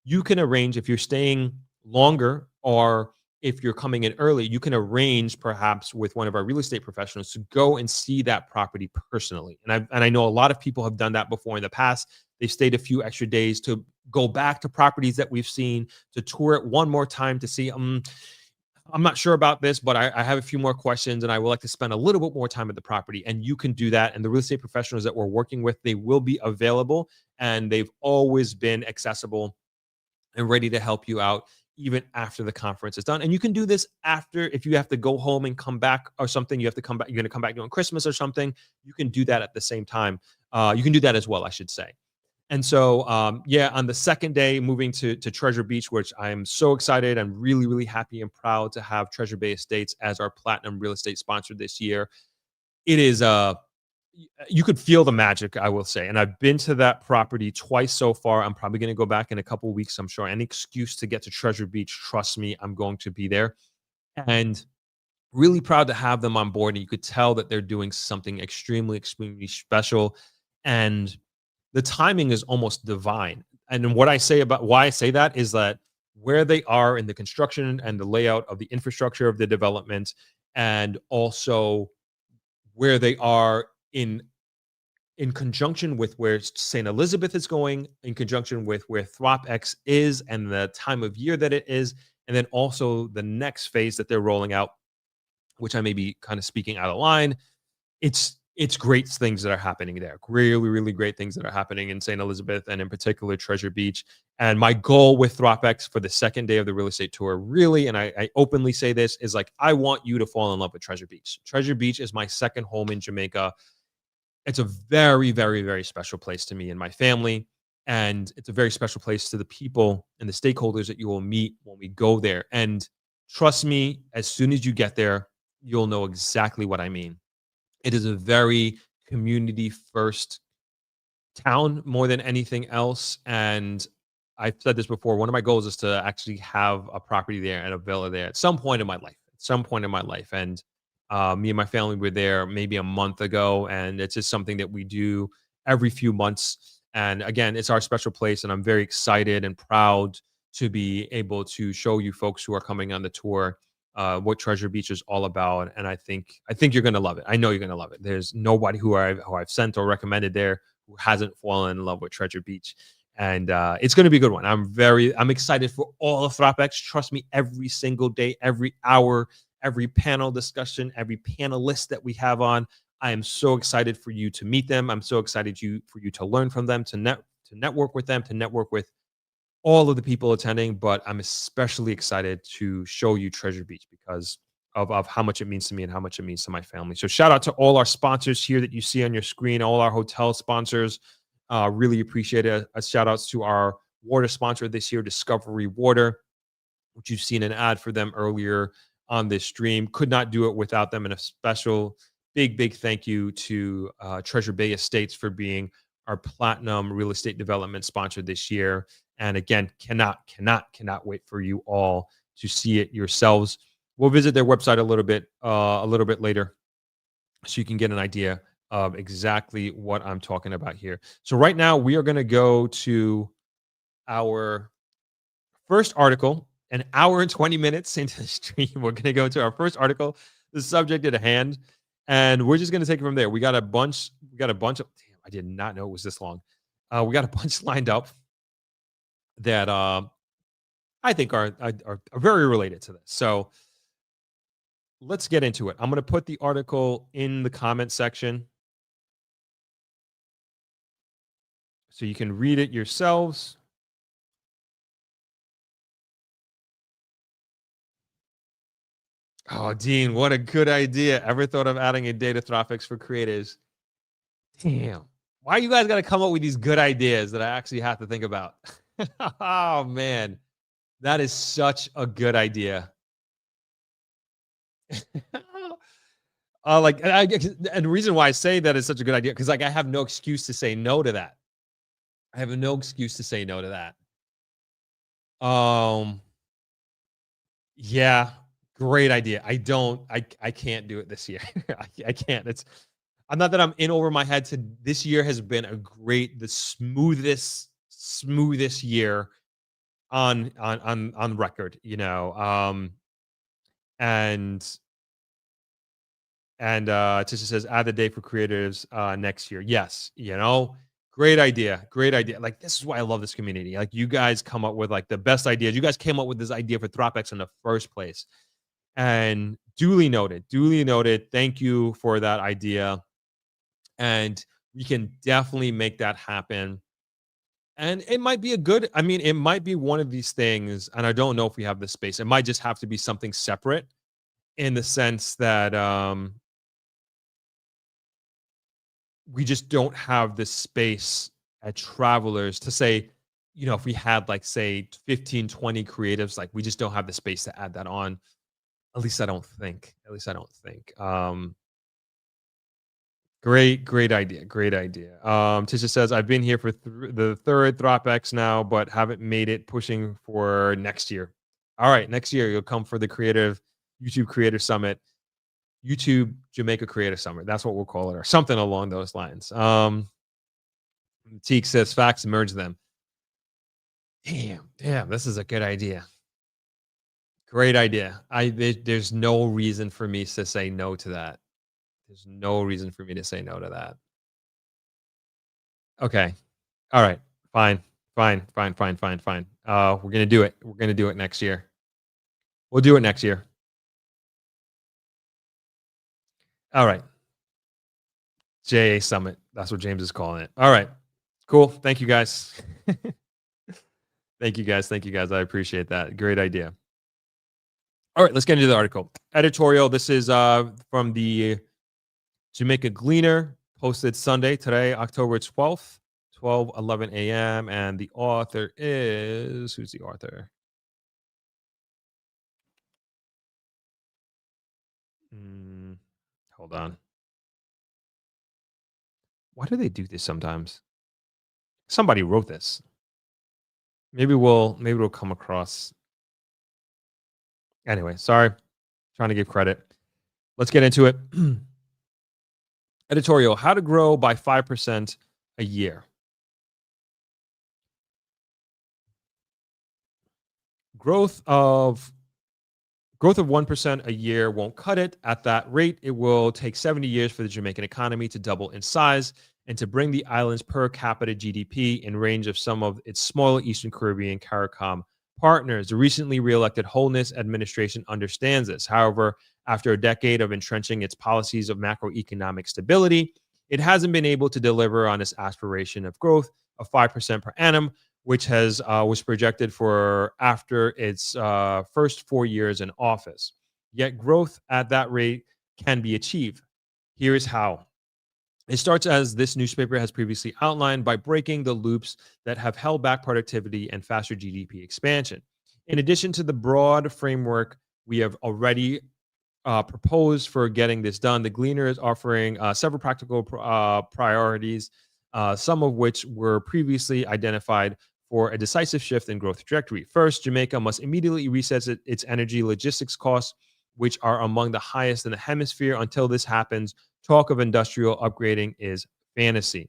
you can arrange, if you're staying longer or if you're coming in early, you can arrange perhaps with one of our real estate professionals to go and see that property personally. And I know a lot of people have done that before in the past. They've stayed a few extra days to go back to properties that we've seen, to tour it one more time to see, I'm not sure about this, but I have a few more questions and I would like to spend a little bit more time at the property. And you can do that. And the real estate professionals that we're working with, they will be available and they've always been accessible and ready to help you out even after the conference is done. And you can do this after, if you have to go home and come back or something, you have to come back, you're going to come back during Christmas or something, you can do that at the same time. You can do that as well, I should say. And so, yeah, on the second day, moving to Treasure Beach, which I am so excited. I'm really happy and proud to have Treasure Bay Estates as our platinum real estate sponsor this year. It is, you could feel the magic, I will say. And I've been to that property twice so far. I'm probably going to go back in a couple of weeks. I'm sure any excuse to get to Treasure Beach, trust me, I'm going to be there. And really proud to have them on board. And you could tell that they're doing something extremely special. And the timing is almost divine. And what I say about why I say that is that where they are in the construction and the layout of the infrastructure of the development, and also where they are in conjunction with where St. Elizabeth is going, in conjunction with where ThropX is and the time of year that it is, and then also the next phase that they're rolling out, which I may be kind of speaking out of line. It's great things that are happening there. Really great things that are happening in St. Elizabeth and in particular Treasure Beach. And my goal with ThropX for the second day of the real estate tour, really, and I openly say this, is like, I want you to fall in love with Treasure Beach. Treasure Beach is my second home in Jamaica. It's a very special place to me and my family. And it's a very special place to the people and the stakeholders that you will meet when we go there. And trust me, as soon as you get there, you'll know exactly what I mean. It is a very community first town more than anything else. And I've said this before, one of my goals is to actually have a property there and a villa there at some point in my life. And me and my family were there maybe a month ago, and it's just something that we do every few months. And again, it's our special place, and I'm very excited and proud to be able to show you folks who are coming on the tour what Treasure Beach is all about. And I think you're gonna love it. I know you're gonna love it. There's nobody who I've sent or recommended there who hasn't fallen in love with Treasure Beach. And it's going to be a good one. I'm excited for all of ThropX. Trust me, every single day, every hour, every panel discussion, every panelist that we have on. I am so excited for you to meet them. I'm so excited for you to learn from them, to network with them, to network with all of the people attending. But I'm especially excited to show you Treasure Beach because of how much it means to me and how much it means to my family. So shout out to all our sponsors here that you see on your screen, all our hotel sponsors. Really appreciate it. A shout outs to our water sponsor this year, Discovery Water, which you've seen an ad for them earlier on this stream. Could not do it without them. And a special big thank you to Treasure Bay Estates for being our platinum real estate development sponsor this year. And again, cannot wait for you all to see it yourselves. We'll visit their website a little bit later so you can get an idea of exactly what I'm talking about here. So right now we are going to go to our first article, an hour and 20 minutes into the stream. We're going to go to our first article, the subject at hand, and we're just going to take it from there. We got a bunch of, damn, I did not know it was this long. We got a bunch lined up that I think are very related to this. So let's get into it. I'm going to put the article in the comment section so you can read it yourselves. Oh, Dean, what a good idea. Ever thought of adding a data ThropX for creators? Damn. Why you guys got to come up with these good ideas that I actually have to think about? Oh, man. That is such a good idea. And the reason why I say that is such a good idea, because like I have no excuse to say no to that. I have no excuse to say no to that. Yeah, great idea. I can't do it this year. I can't. I'm not that I'm in over my head. This year has been the smoothest year on record, you know. And Tisha says add the day for creators next year. Yes, you know, great idea. Like, this is why I love this community. Like, you guys come up with like the best ideas. You guys came up with this idea for ThropX in the first place. And duly noted. Thank you for that idea. And we can definitely make that happen. And it might be it might be one of these things, and I don't know if we have the space. It might just have to be something separate in the sense that we just don't have the space at Travelers to say, you know, if we had like say 15, 20 creatives, like we just don't have the space to add that on. At least I don't think. Great idea. Tisha says, I've been here for the third ThropX now, but haven't made it, pushing for next year. All right, next year you'll come for the YouTube Creator Summit, YouTube Jamaica Creator Summit. That's what we'll call it, or something along those lines. Teak says, facts, merge them. Damn, this is a good idea. Great idea. There's no reason for me to say no to that. There's no reason for me to say no to that. Okay. All right. Fine. We're going to do it. We're going to do it next year. We'll do it next year. All right. JA Summit. That's what James is calling it. All right. Cool. Thank you, guys. Thank you, guys. I appreciate that. Great idea. All right. Let's get into the article. Editorial. This is from the Jamaica Gleaner, posted Sunday, today, October 12th, 12:11 a.m. And the author is, who's the author? Hold on. Why do they do this sometimes? Somebody wrote this. Maybe it'll come across. Anyway, sorry. Trying to give credit. Let's get into it. Editorial, how to grow by 5% a year. growth of 1% a year won't cut it. At that rate, it will take 70 years for the Jamaican economy to double in size and to bring the island's per capita GDP in range of some of its smaller Eastern Caribbean CARICOM partners. The recently re-elected Holness administration understands this. However, after a decade of entrenching its policies of macroeconomic stability, it hasn't been able to deliver on its aspiration of growth of 5% per annum, which was projected for after its first 4 years in office. Yet growth at that rate can be achieved. Here is how. It starts, as this newspaper has previously outlined, by breaking the loops that have held back productivity and faster GDP expansion. In addition to the broad framework we have already proposed for getting this done, the Gleaner is offering several practical priorities, some of which were previously identified for a decisive shift in growth trajectory. First, Jamaica must immediately reset its energy logistics costs, which are among the highest in the hemisphere. Until this happens, talk of industrial upgrading is fantasy.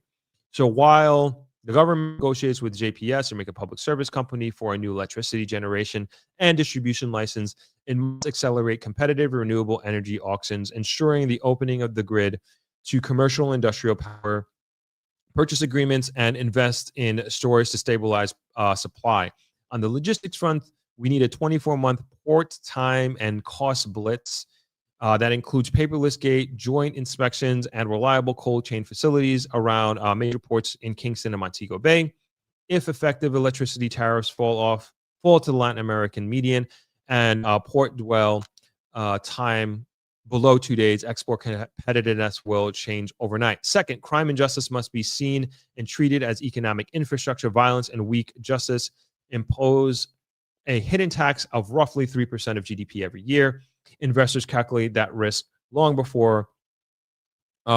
So while the government negotiates with JPS, Jamaica Public Service Company, for a new electricity generation and distribution license, it must accelerate competitive renewable energy auctions, ensuring the opening of the grid to commercial industrial power purchase agreements, and invest in storage to stabilize supply. On the logistics front, we need a 24-month port time and cost blitz that includes paperless gate, joint inspections, and reliable cold chain facilities around major ports in Kingston and Montego Bay. If effective electricity tariffs fall to the Latin American median and port dwell time below 2 days, export competitiveness will change overnight. Second, crime and justice must be seen and treated as economic infrastructure. Violence and weak justice impose a hidden tax of roughly 3% of GDP every year. Investors calculate that risk long before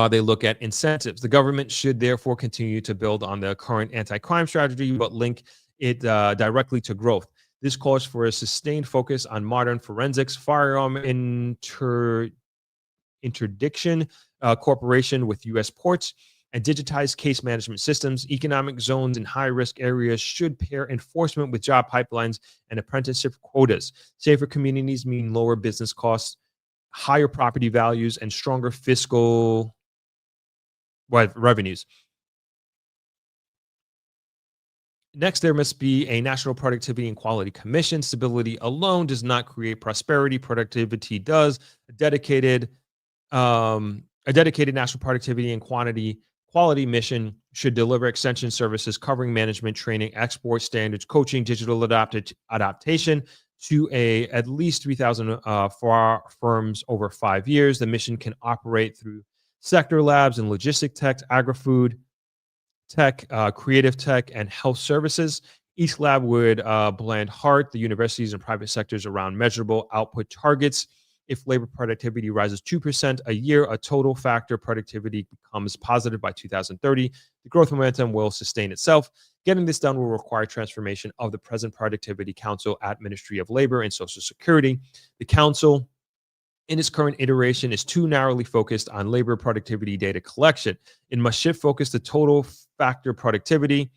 they look at incentives. The government should therefore continue to build on the current anti-crime strategy, but link it directly to growth. This calls for a sustained focus on modern forensics, firearm interdiction, cooperation with U.S. ports, and digitized case management systems. Economic zones in high-risk areas should pair enforcement with job pipelines and apprenticeship quotas. Safer communities mean lower business costs, higher property values, and stronger fiscal revenues. Next, there must be a National Productivity and Quality Commission. Stability alone does not create prosperity. Productivity does. A dedicated National Productivity and Quality Mission should deliver extension services covering management, training, export standards, coaching, digital adaptation to at least 3,000 firms over 5 years. The mission can operate through sector labs and logistic tech, agri-food tech, creative tech, and health services. Each lab would blend hard the universities and private sectors around measurable output targets. If labor productivity rises 2% a year, a total factor productivity becomes positive by 2030. The growth momentum will sustain itself. Getting this done will require transformation of the present Productivity Council at Ministry of Labor and Social Security. The council, in its current iteration, is too narrowly focused on labor productivity data collection. It must shift focus to total factor productivity.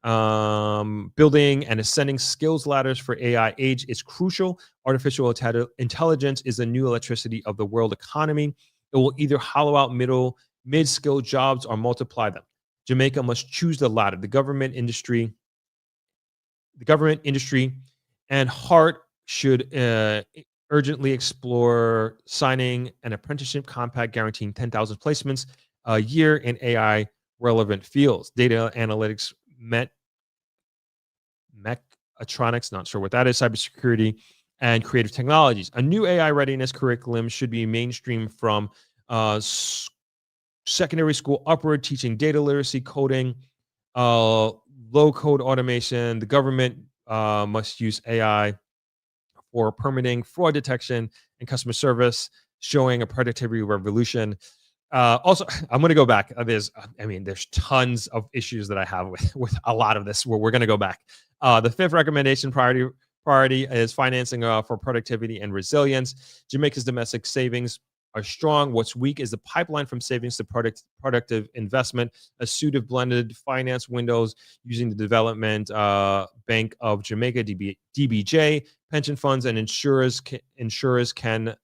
Building and ascending skills ladders for AI age is crucial. Artificial intelligence is the new electricity of the world economy. It will either hollow out mid-skilled jobs or multiply them. Jamaica must choose the latter. The government industry and heart should urgently explore signing an apprenticeship compact guaranteeing 10,000 placements a year in AI relevant fields. Data analytics, mechatronics, not sure what that is, cybersecurity, and creative technologies. A new AI readiness curriculum should be mainstream from secondary school upward, teaching data literacy, coding, low-code automation. The government must use AI for permitting, fraud detection, and customer service, showing a productivity revolution. Also, I'm going to go back. There's tons of issues that I have with a lot of this. We're going to go back. The fifth recommendation priority is financing for productivity and resilience. Jamaica's domestic savings are strong. What's weak is the pipeline from savings to productive investment. A suite of blended finance windows using the Development Bank of Jamaica (DBJ) pension funds and insurers can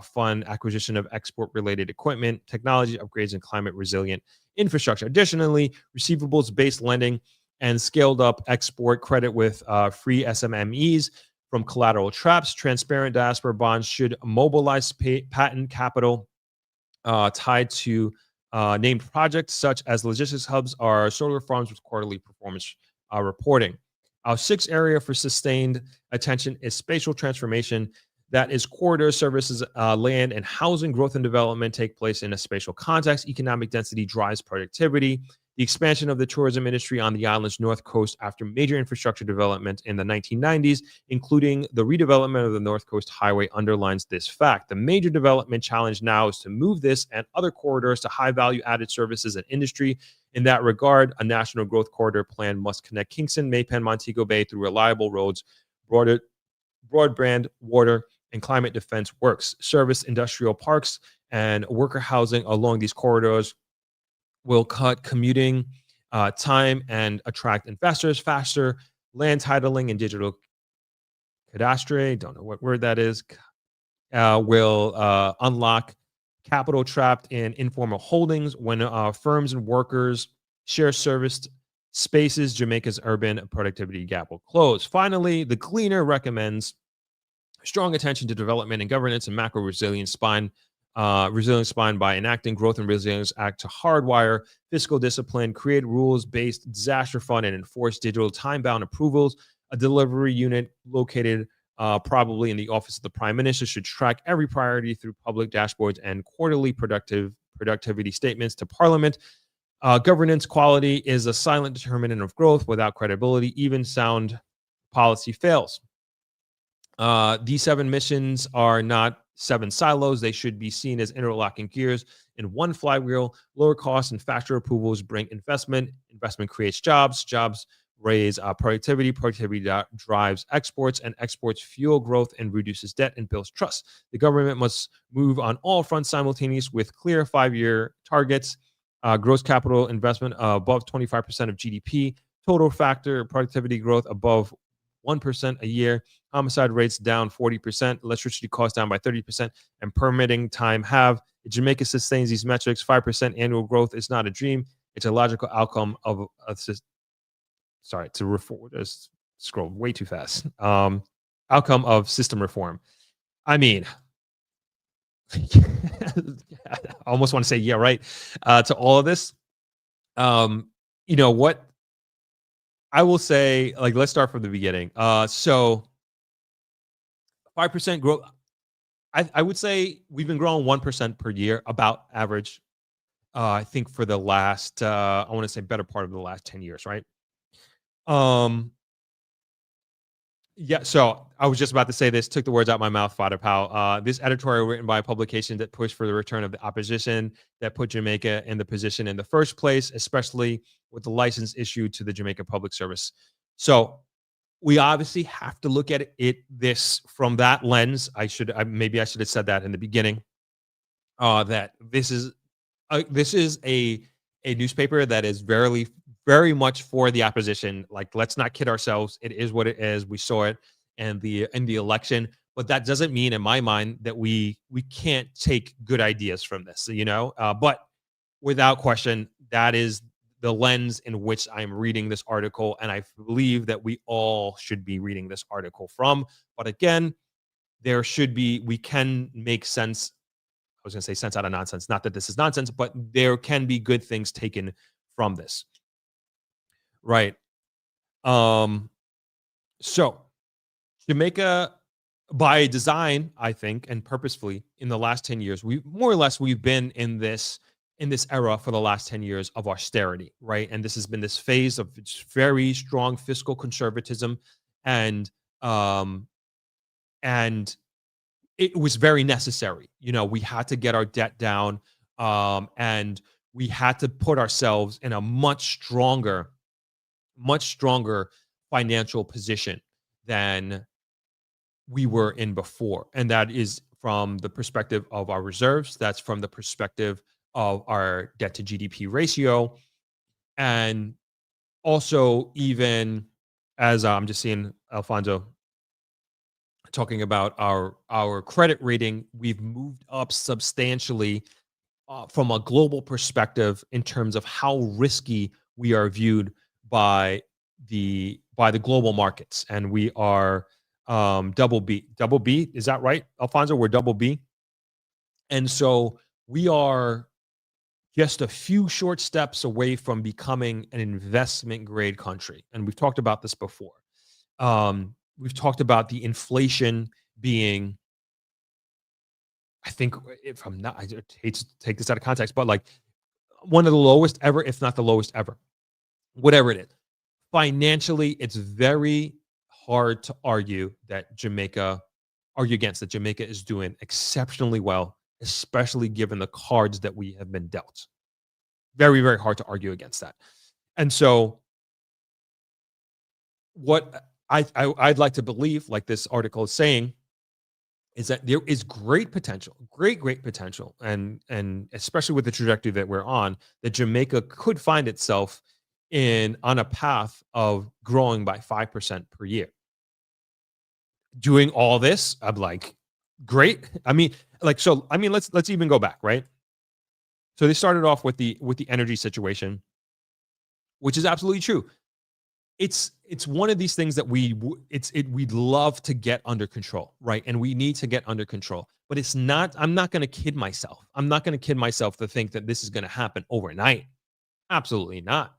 fund acquisition of export-related equipment, technology upgrades, and climate-resilient infrastructure. Additionally, receivables-based lending and scaled-up export credit with free SMMEs from collateral traps. Transparent diaspora bonds should mobilize patent capital tied to named projects such as logistics hubs or solar farms with quarterly performance reporting. Our sixth area for sustained attention is spatial transformation. That is corridor services, land, and housing growth and development take place in a spatial context. Economic density drives productivity. The expansion of the tourism industry on the island's north coast after major infrastructure development in the 1990s, including the redevelopment of the North Coast Highway, underlines this fact. The major development challenge now is to move this and other corridors to high-value added services and industry. In that regard, a national growth corridor plan must connect Kingston, Maypen, Montego Bay through reliable roads, broadband, water, and climate defense works. Service industrial parks and worker housing along these corridors will cut commuting time and attract investors faster. Land titling and digital cadastre, don't know what word that is, will unlock capital trapped in informal holdings. When firms and workers share serviced spaces, Jamaica's urban productivity gap will close. Finally, the Cleaner recommends strong attention to development and governance and macro resilience spine by enacting Growth and Resilience Act to hardwire fiscal discipline, create rules-based disaster fund, and enforce digital time-bound approvals. A delivery unit located probably in the office of the Prime Minister should track every priority through public dashboards and quarterly productivity statements to Parliament. Governance quality is a silent determinant of growth. Without credibility, even sound policy fails. These 7 missions are not 7 silos. They should be seen as interlocking gears in one flywheel. Lower costs and faster approvals bring investment. Investment creates jobs. Jobs raise productivity. Productivity drives exports, and exports fuel growth and reduces debt and builds trust. The government must move on all fronts simultaneously with clear 5-year targets. Gross capital investment above 25% of GDP. Total factor productivity growth above 1% a year. Homicide rates down 40%, electricity costs down by 30%, and permitting time halved. If Jamaica sustains these metrics, 5% annual growth is not a dream. It's a logical outcome of scroll way too fast. Outcome of system reform. I mean, I almost want to say, yeah, right, to all of this. You know what? I will say, like, let's start from the beginning. So 5% growth. I would say we've been growing 1% per year, about average. I think for the last, I want to say better part of the last 10 years, right? Yeah, so I was just about to say this, took the words out my mouth, Father Powell. This editorial written by a publication that pushed for the return of the opposition, that put Jamaica in the position in the first place, especially with the license issued to the Jamaica Public Service. So we obviously have to look at this from that lens. Maybe I should have said that in the beginning. That this is a newspaper that is very much for the opposition. Like, let's not kid ourselves. It is what it is. We saw it in the election, but that doesn't mean, in my mind, that we can't take good ideas from this. But without question, that is the lens in which I'm reading this article, and I believe that we all should be reading this article from. But again, we can make sense. I was going to say sense out of nonsense. Not that this is nonsense, but there can be good things taken from this. Right. So Jamaica, by design, I think, and purposefully, in the last 10 years, we've been in this era for the last 10 years of austerity, right? And this has been this phase of very strong fiscal conservatism, and it was very necessary. We had to get our debt down, and we had to put ourselves in a much stronger financial position than we were in before. And that is from the perspective of our reserves. That's from the perspective of our debt to GDP ratio. And also, even as I'm just seeing Alfonso talking about our credit rating, we've moved up substantially from a global perspective in terms of how risky we are viewed by the global markets, and we are double B. Double B, is that right, Alfonso? We're double B, and so we are just a few short steps away from becoming an investment grade country. And we've talked about this before. We've talked about the inflation being, I think, if I'm not, I hate to take this out of context, but like one of the lowest ever, if not the lowest ever, whatever it is. Financially, it's very hard to argue against that Jamaica is doing exceptionally well, especially given the cards that we have been dealt. Very, very hard to argue against that. And so what I'd like to believe, like this article is saying, is that there is great potential, great potential, and especially with the trajectory that we're on, that Jamaica could find itself on a path of growing by 5% per year. Doing all this, I'm like, great. I mean, let's even go back, right? So they started off with the energy situation, which is absolutely true. It's one of these things that we'd love to get under control, right? And we need to get under control. But it's not. I'm not going to kid myself. I'm not going to kid myself to think that this is going to happen overnight. Absolutely not.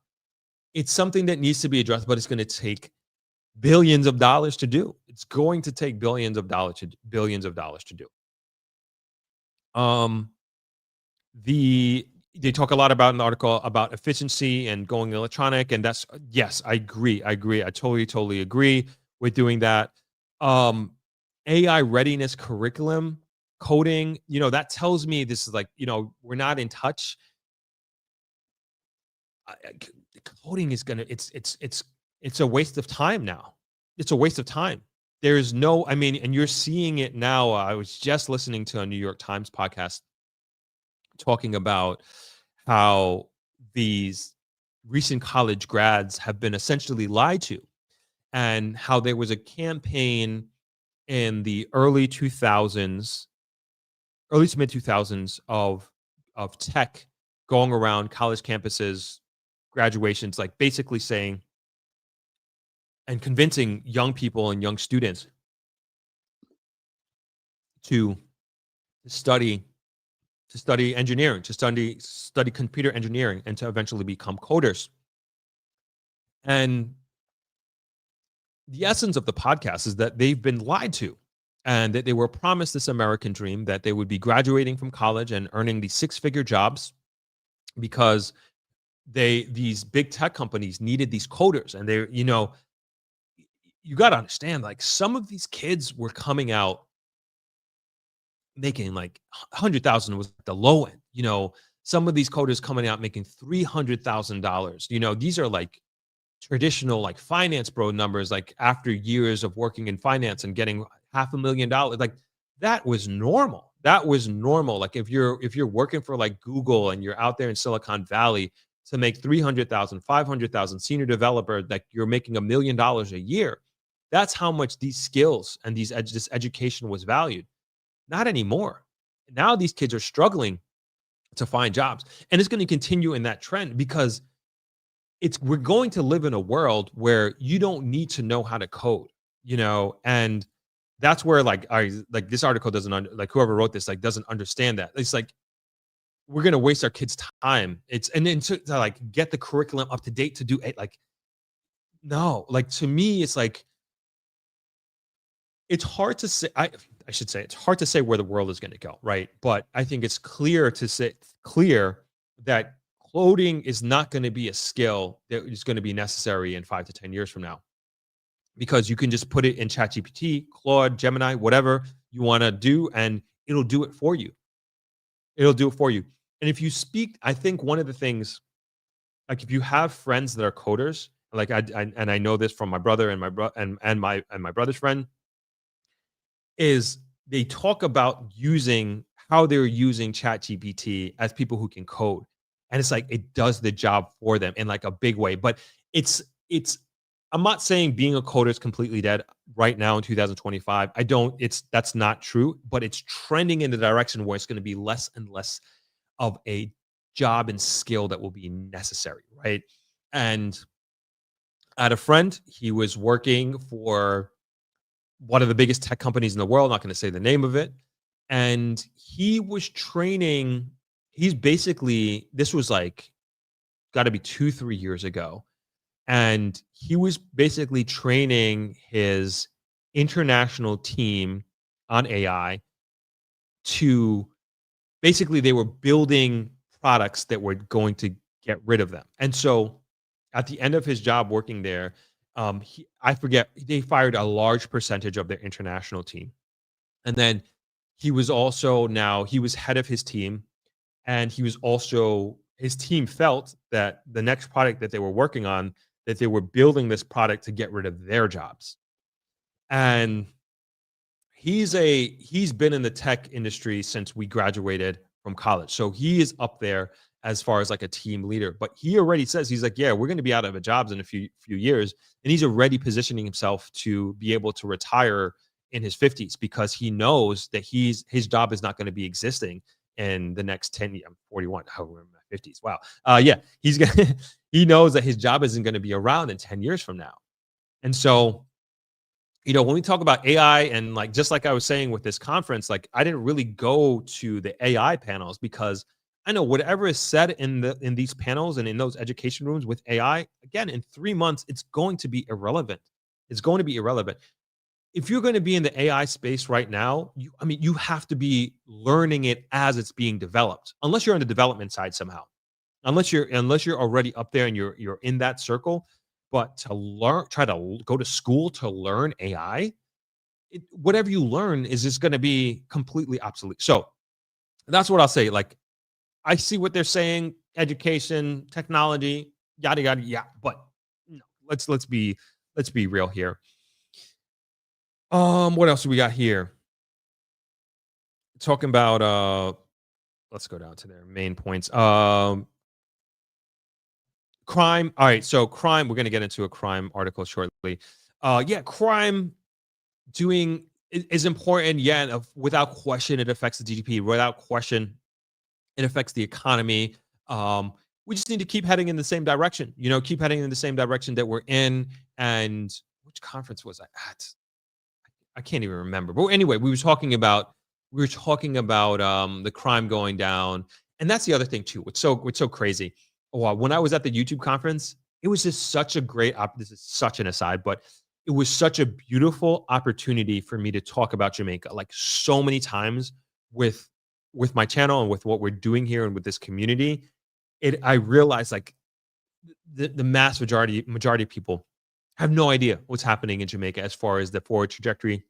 It's something that needs to be addressed, but it's going to take billions of dollars to do. It's going to take billions of dollars to do. They talk a lot about in the article about efficiency and going electronic, and that's, yes, I agree. I totally agree with doing that. AI readiness curriculum, coding, that tells me this is like, we're not in touch. Coding is gonna, it's a waste of time now. It's a waste of time. There's no, I mean, and you're seeing it now. I was just listening to a New York Times podcast talking about how these recent college grads have been essentially lied to, and how there was a campaign in the early to mid 2000s of tech going around college campuses, graduations, like basically saying and convincing young people and young students to study engineering, to study computer engineering, and to eventually become coders. And the essence of the podcast is that they've been lied to, and that they were promised this American dream that they would be graduating from college and earning these six-figure jobs because these big tech companies needed these coders. And you got to understand, like, some of these kids were coming out making like 100,000 was the low end. Some of these coders coming out making $300,000. These are like traditional, like, finance bro numbers, like after years of working in finance and getting $500,000. Like, that was normal. Like, if you're working for like Google and you're out there in Silicon Valley, to make 300,000, 500,000, senior developer, like, you're making $1 million a year. That's how much these skills and this education was valued. Not anymore. Now these kids are struggling to find jobs, and it's going to continue in that trend because we're going to live in a world where you don't need to know how to code, and that's where like this article doesn't like, whoever wrote this, like, doesn't understand that. It's like, we're going to waste our kids' time. And then to like get the curriculum up to date to do it, like, no, like, to me, it's like, it's hard to say. I should say it's hard to say where the world is going to go, right? But I think it's clear that coding is not going to be a skill that is going to be necessary in 5 to 10 years from now, because you can just put it in ChatGPT, Claude, Gemini, whatever you want to do, and it'll do it for you. And if you speak, I think one of the things, like, if you have friends that are coders, like I know this from my brother and my brother's friend, is they talk about using how they're using ChatGPT as people who can code. And it's like it does the job for them in like a big way. But it's I'm not saying being a coder is completely dead right now in 2025. I don't, that's not true, but it's trending in the direction where it's going to be less and less of a job and skill that will be necessary, right? And I had a friend, he was working for one of the biggest tech companies in the world, not going to say the name of it. And he was training, he's basically, this was like got to be 2, 3 years ago. And he was basically training his international team on AI to basically, they were building products that were going to get rid of them. And so at the end of his job working there, I forget, they fired a large percentage of their international team. And then he was also, now he was head of his team, and he was also, his team felt that the next product that they were working on, that they were building this product to get rid of their jobs. And he's been in the tech industry since we graduated from college. So he is up there as far as like a team leader. But he already says, he's like, yeah, we're going to be out of jobs in a few years. And he's already positioning himself to be able to retire in his 50s, because he knows that his job is not going to be existing in the next 10 years. I'm 41, however, in my 50s. Wow. Yeah, he's gonna he knows that his job isn't going to be around in 10 years from now. And so, when we talk about AI, and like, just like I was saying with this conference, like I didn't really go to the AI panels because I know whatever is said in these panels and in those education rooms with AI, again, in 3 months, it's going to be irrelevant. It's going to be irrelevant. If you're going to be in the AI space right now, you have to be learning it as it's being developed, unless you're on the development side somehow. Unless you're already up there and you're in that circle. But to learn, try to go to school to learn AI, whatever you learn is just going to be completely obsolete. So that's what I'll say. Like, I see what they're saying: education, technology, yada yada, yeah. But no, let's be real here. What else do we got here? Talking about let's go down to their main points. Crime. All right, so crime. We're going to get into a crime article shortly. Yeah, crime doing is important. Yeah, and without question, it affects the GDP. Without question, it affects the economy. We just need to keep heading in the same direction. Keep heading in the same direction that we're in. And which conference was I at? I can't even remember. But anyway, we were talking about the crime going down, and that's the other thing too. What's so crazy. When I was at the YouTube conference, it was just such a great. This is such an aside, but it was such a beautiful opportunity for me to talk about Jamaica, like so many times with my channel and with what we're doing here and with this community. I realized like the mass majority of people have no idea what's happening in Jamaica as far as the forward trajectory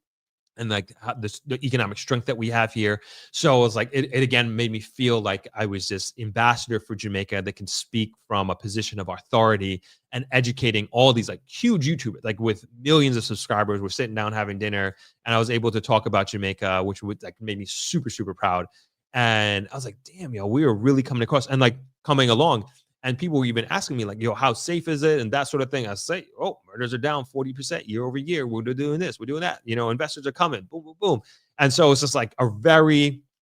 and like the economic strength that we have here. So it was like it again made me feel like I was this ambassador for Jamaica that can speak from a position of authority and educating all these like huge YouTubers, like with millions of subscribers. We're sitting down having dinner, and I was able to talk about Jamaica, which would like made me super super proud. And I was like, damn, we were really coming across and like coming along. And people were even asking me, like, how safe is it? And that sort of thing. I say, murders are down 40% year over year. We're doing this, we're doing that. Investors are coming, boom, boom, boom. And so it's just like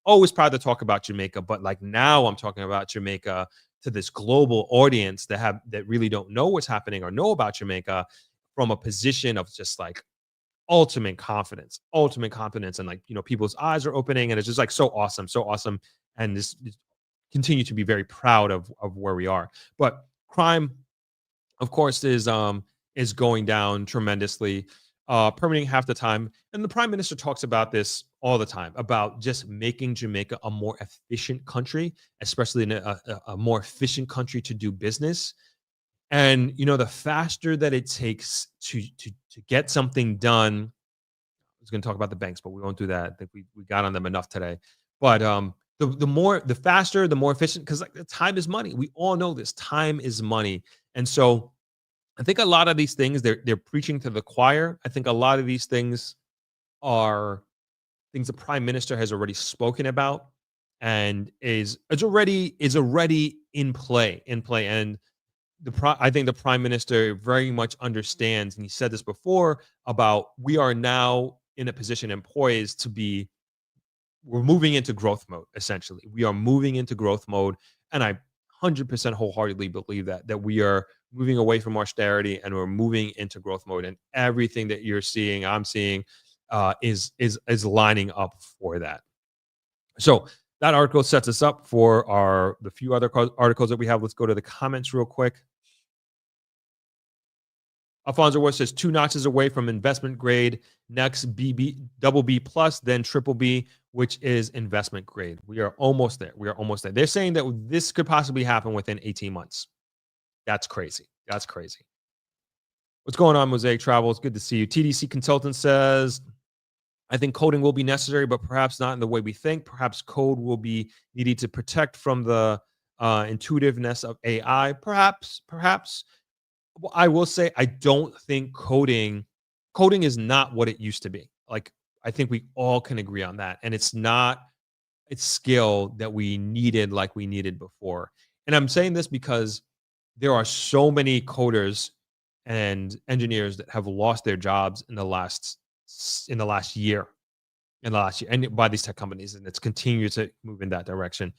always proud to talk about Jamaica. But like now I'm talking about Jamaica to this global audience that really don't know what's happening or know about Jamaica from a position of just like ultimate confidence. And like, people's eyes are opening, and it's just like so awesome. And this continue to be very proud of where we are. But crime, of course, is going down tremendously, permitting half the time. And the prime minister talks about this all the time, about just making Jamaica a more efficient country, especially in a more efficient country to do business. And the faster that it takes to get something done. I was going to talk about the banks, but we won't do that. I think we got on them enough today. But the faster, the more efficient, because like the time is money. We all know this. Time is money. And so I think a lot of these things they're preaching to the choir. I think a lot of these things are things the prime minister has already spoken about and is already in play. And I think the prime minister very much understands, and he said this before, about we are now in a position and poised to be, we're moving into growth mode. Essentially, we are moving into growth mode, and I 100% wholeheartedly believe that we are moving away from austerity and we're moving into growth mode. And everything that you're seeing, I'm seeing, is lining up for that. So that article sets us up for the few other articles that we have. Let's go to the comments real quick. Alfonso West says 2 notches away from investment grade. Next, double B plus, then triple B, which is investment grade. We are almost there. They're saying that this could possibly happen within 18 months. That's crazy. What's going on, Mosaic Travel? It's good to see you. TDC Consultant says, I think coding will be necessary, but perhaps not in the way we think. Perhaps code will be needed to protect from the intuitiveness of AI. Perhaps. Well, I will say I don't think coding is not what it used to be. Like, I think we all can agree on that. And it's skill that we needed like we needed before. And I'm saying this because there are so many coders and engineers that have lost their jobs in the last year, and by these tech companies, and it's continued to move in that direction.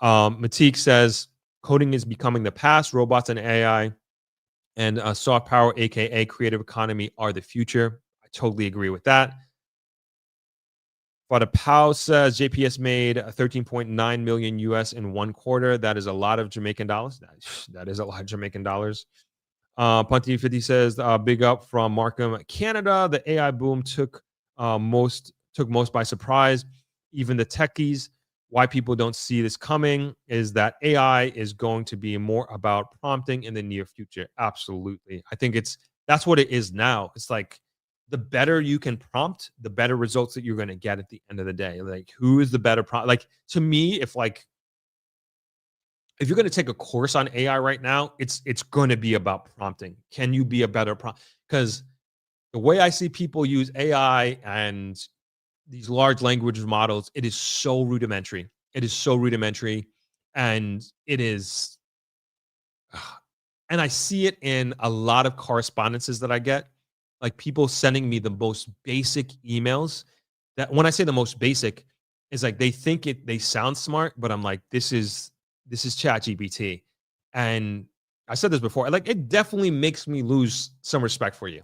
Matik says coding is becoming the past. Robots and AI and soft power, aka creative economy, are the future. I totally agree with that. Father Pau says JPS made 13.9 million US in 1 quarter. That is a lot of Jamaican dollars. That is a lot of Jamaican dollars. Punty 50 says big up from Markham, Canada. The AI boom took most by surprise. Even the techies. Why people don't see this coming is that AI is going to be more about prompting in the near future. Absolutely. I think that's what it is now. It's like the better you can prompt, the better results that you're going to get at the end of the day. Like, who is the better prompt? Like, to me, if you're going to take a course on AI right now, it's going to be about prompting. Can you be a better prompt? Because the way I see people use AI and these large language models, it is so rudimentary. And it is, and I see it in a lot of correspondences that I get, like people sending me the most basic emails. That when I say the most basic, is like they sound smart, but I'm like, this is ChatGPT. And I said this before, like, it definitely makes me lose some respect for you.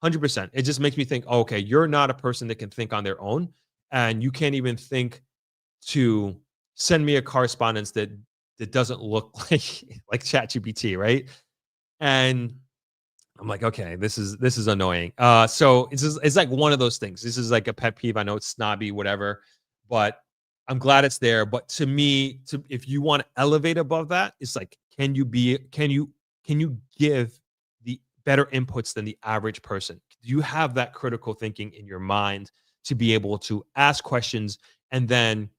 100%. It just makes me think, oh, okay, you're not a person that can think on their own, and you can't even think to send me a correspondence that doesn't look like ChatGPT, right? And I'm like, okay, this is annoying. So it's like one of those things. This is like a pet peeve. I know it's snobby, whatever, but I'm glad it's there. But to me, if you want to elevate above that, it's like, can you give the better inputs than the average person? Do you have that critical thinking in your mind to be able to ask questions, and then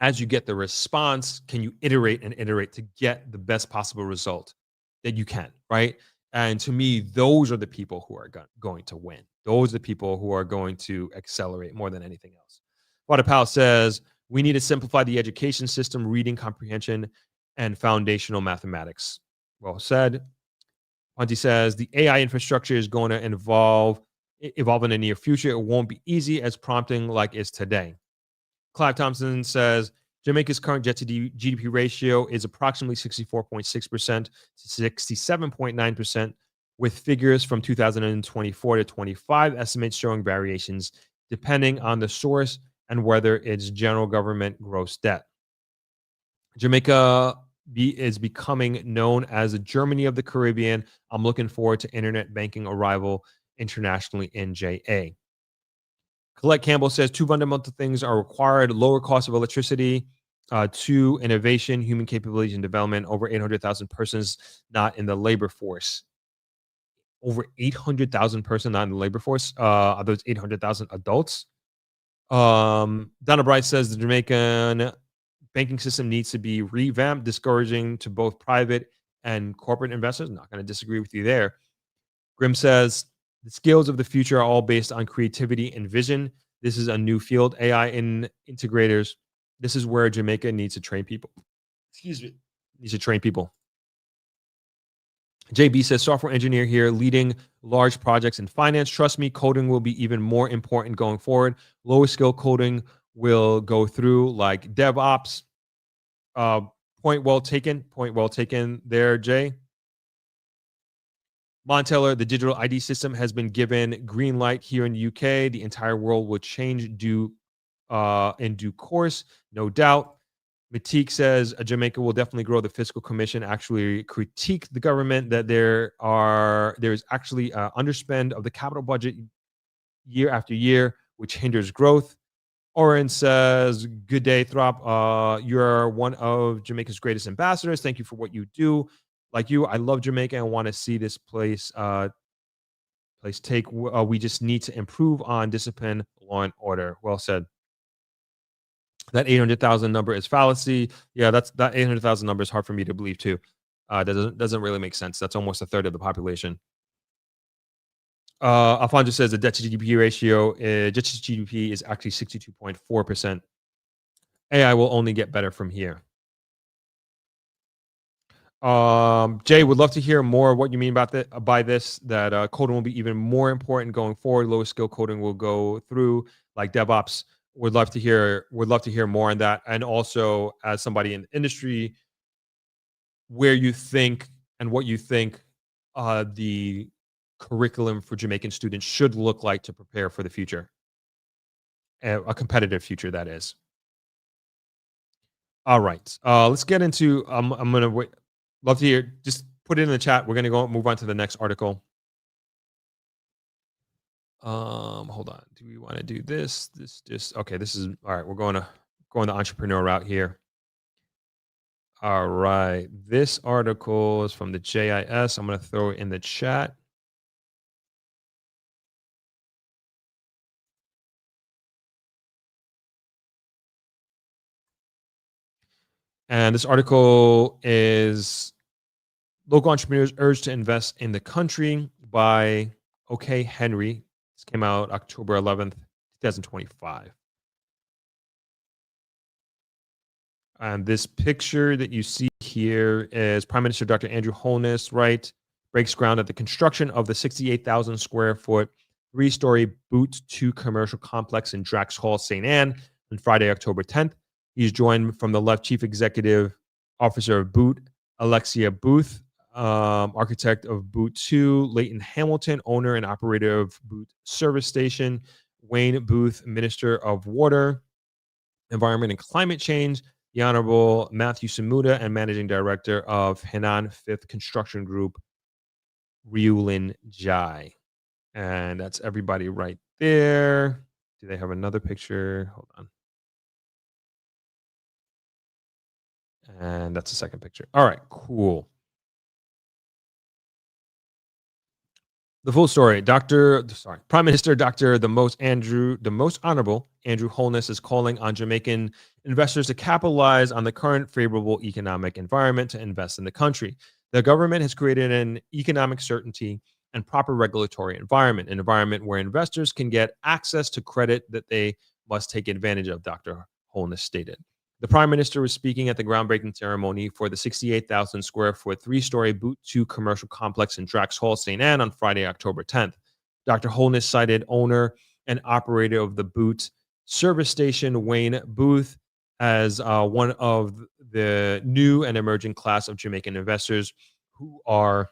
as you get the response, can you iterate to get the best possible result that you can, right? And to me, those are the people who are going to win. Those are the people who are going to accelerate more than anything else. Wada Powell says, we need to simplify the education system, reading comprehension, and foundational mathematics. Well said. Ponti says, the AI infrastructure is going to evolve in the near future. It won't be easy as prompting like is today. Clive Thompson says, Jamaica's current debt to GDP ratio is approximately 64.6% to 67.9%, with figures from 2024 to 25 estimates showing variations depending on the source and whether it's general government gross debt. Jamaica is becoming known as the Germany of the Caribbean. I'm looking forward to internet banking arrival internationally in JA. Colette Campbell says 2 fundamental things are required: lower cost of electricity, 2, innovation, human capabilities and development. Over 800,000 persons not in the labor force. Over 800,000 persons not in the labor force. Are those 800,000 adults? Donna Bright says the Jamaican banking system needs to be revamped, discouraging to both private and corporate investors. Not going to disagree with you there. Grim says the skills of the future are all based on creativity and vision. This is a new field, AI in integrators. This is where Jamaica needs to train people. Excuse me. Needs to train people. JB says, software engineer here, leading large projects in finance. Trust me, coding will be even more important going forward. Lower skill coding will go through like DevOps. Point well taken. Point well taken there, Jay. Monteller, the digital ID system has been given green light here in the UK. The entire world will change in due course, no doubt. Matique says Jamaica will definitely grow. The fiscal commission actually critique the government that there is actually underspend of the capital budget year after year, which hinders growth. Oren says, good day, Throp. You're one of Jamaica's greatest ambassadors. Thank you for what you do. Like you, I love Jamaica and want to see this place take. We just need to improve on discipline, law and order. Well said. That 800,000 number is fallacy. Yeah, that 800,000 number is hard for me to believe too. That doesn't really make sense. That's almost a third of the population. Alfonso says the debt to GDP ratio, debt to GDP is actually 62.4%. AI will only get better from here. Jay, would love to hear more what you mean about by this, that coding will be even more important going forward. Lower skill coding will go through like DevOps. Would love to hear more on that. And also, as somebody in the industry, where you think and what you think the curriculum for Jamaican students should look like to prepare for the future, a competitive future, that is. All right, let's get into. I'm gonna wait. Love to hear. Just put it in the chat. We're gonna move on to the next article. Hold on. Do we want to do this? Okay. This is all right. We're going the entrepreneur route here. All right. This article is from the JIS. I'm going to throw it in the chat. And this article is local entrepreneurs urged to invest in the country by OK Henry. This came out October 11th, 2025. And this picture that you see here is Prime Minister Dr. Andrew Holness, right, breaks ground at the construction of the 68,000 square foot, 3-story Boot 2 commercial complex in Drax Hall, St. Anne on Friday, October 10th. He's joined from the left Chief Executive Officer of Boot, Alexia Booth, architect of Boot 2, Leighton Hamilton, owner and operator of Boot Service Station, Wayne Booth, Minister of Water, Environment and Climate Change, the Honorable Matthew Samuda, and Managing Director of Henan Fifth Construction Group, Riulin Jai. And that's everybody right there. Do they have another picture? Hold on. And that's the second picture. All right, cool. The full story. Prime Minister the most honorable Andrew Holness is calling on Jamaican investors to capitalize on the current favorable economic environment to invest in the country. The government has created an economic certainty and proper regulatory environment, an environment where investors can get access to credit that they must take advantage of, Dr. Holness stated. The Prime Minister was speaking at the groundbreaking ceremony for the 68,000 square foot, 3-story Boot 2 commercial complex in Drax Hall, St. Anne on Friday, October 10th. Dr. Holness cited owner and operator of the Boot Service Station, Wayne Booth, as one of the new and emerging class of Jamaican investors who are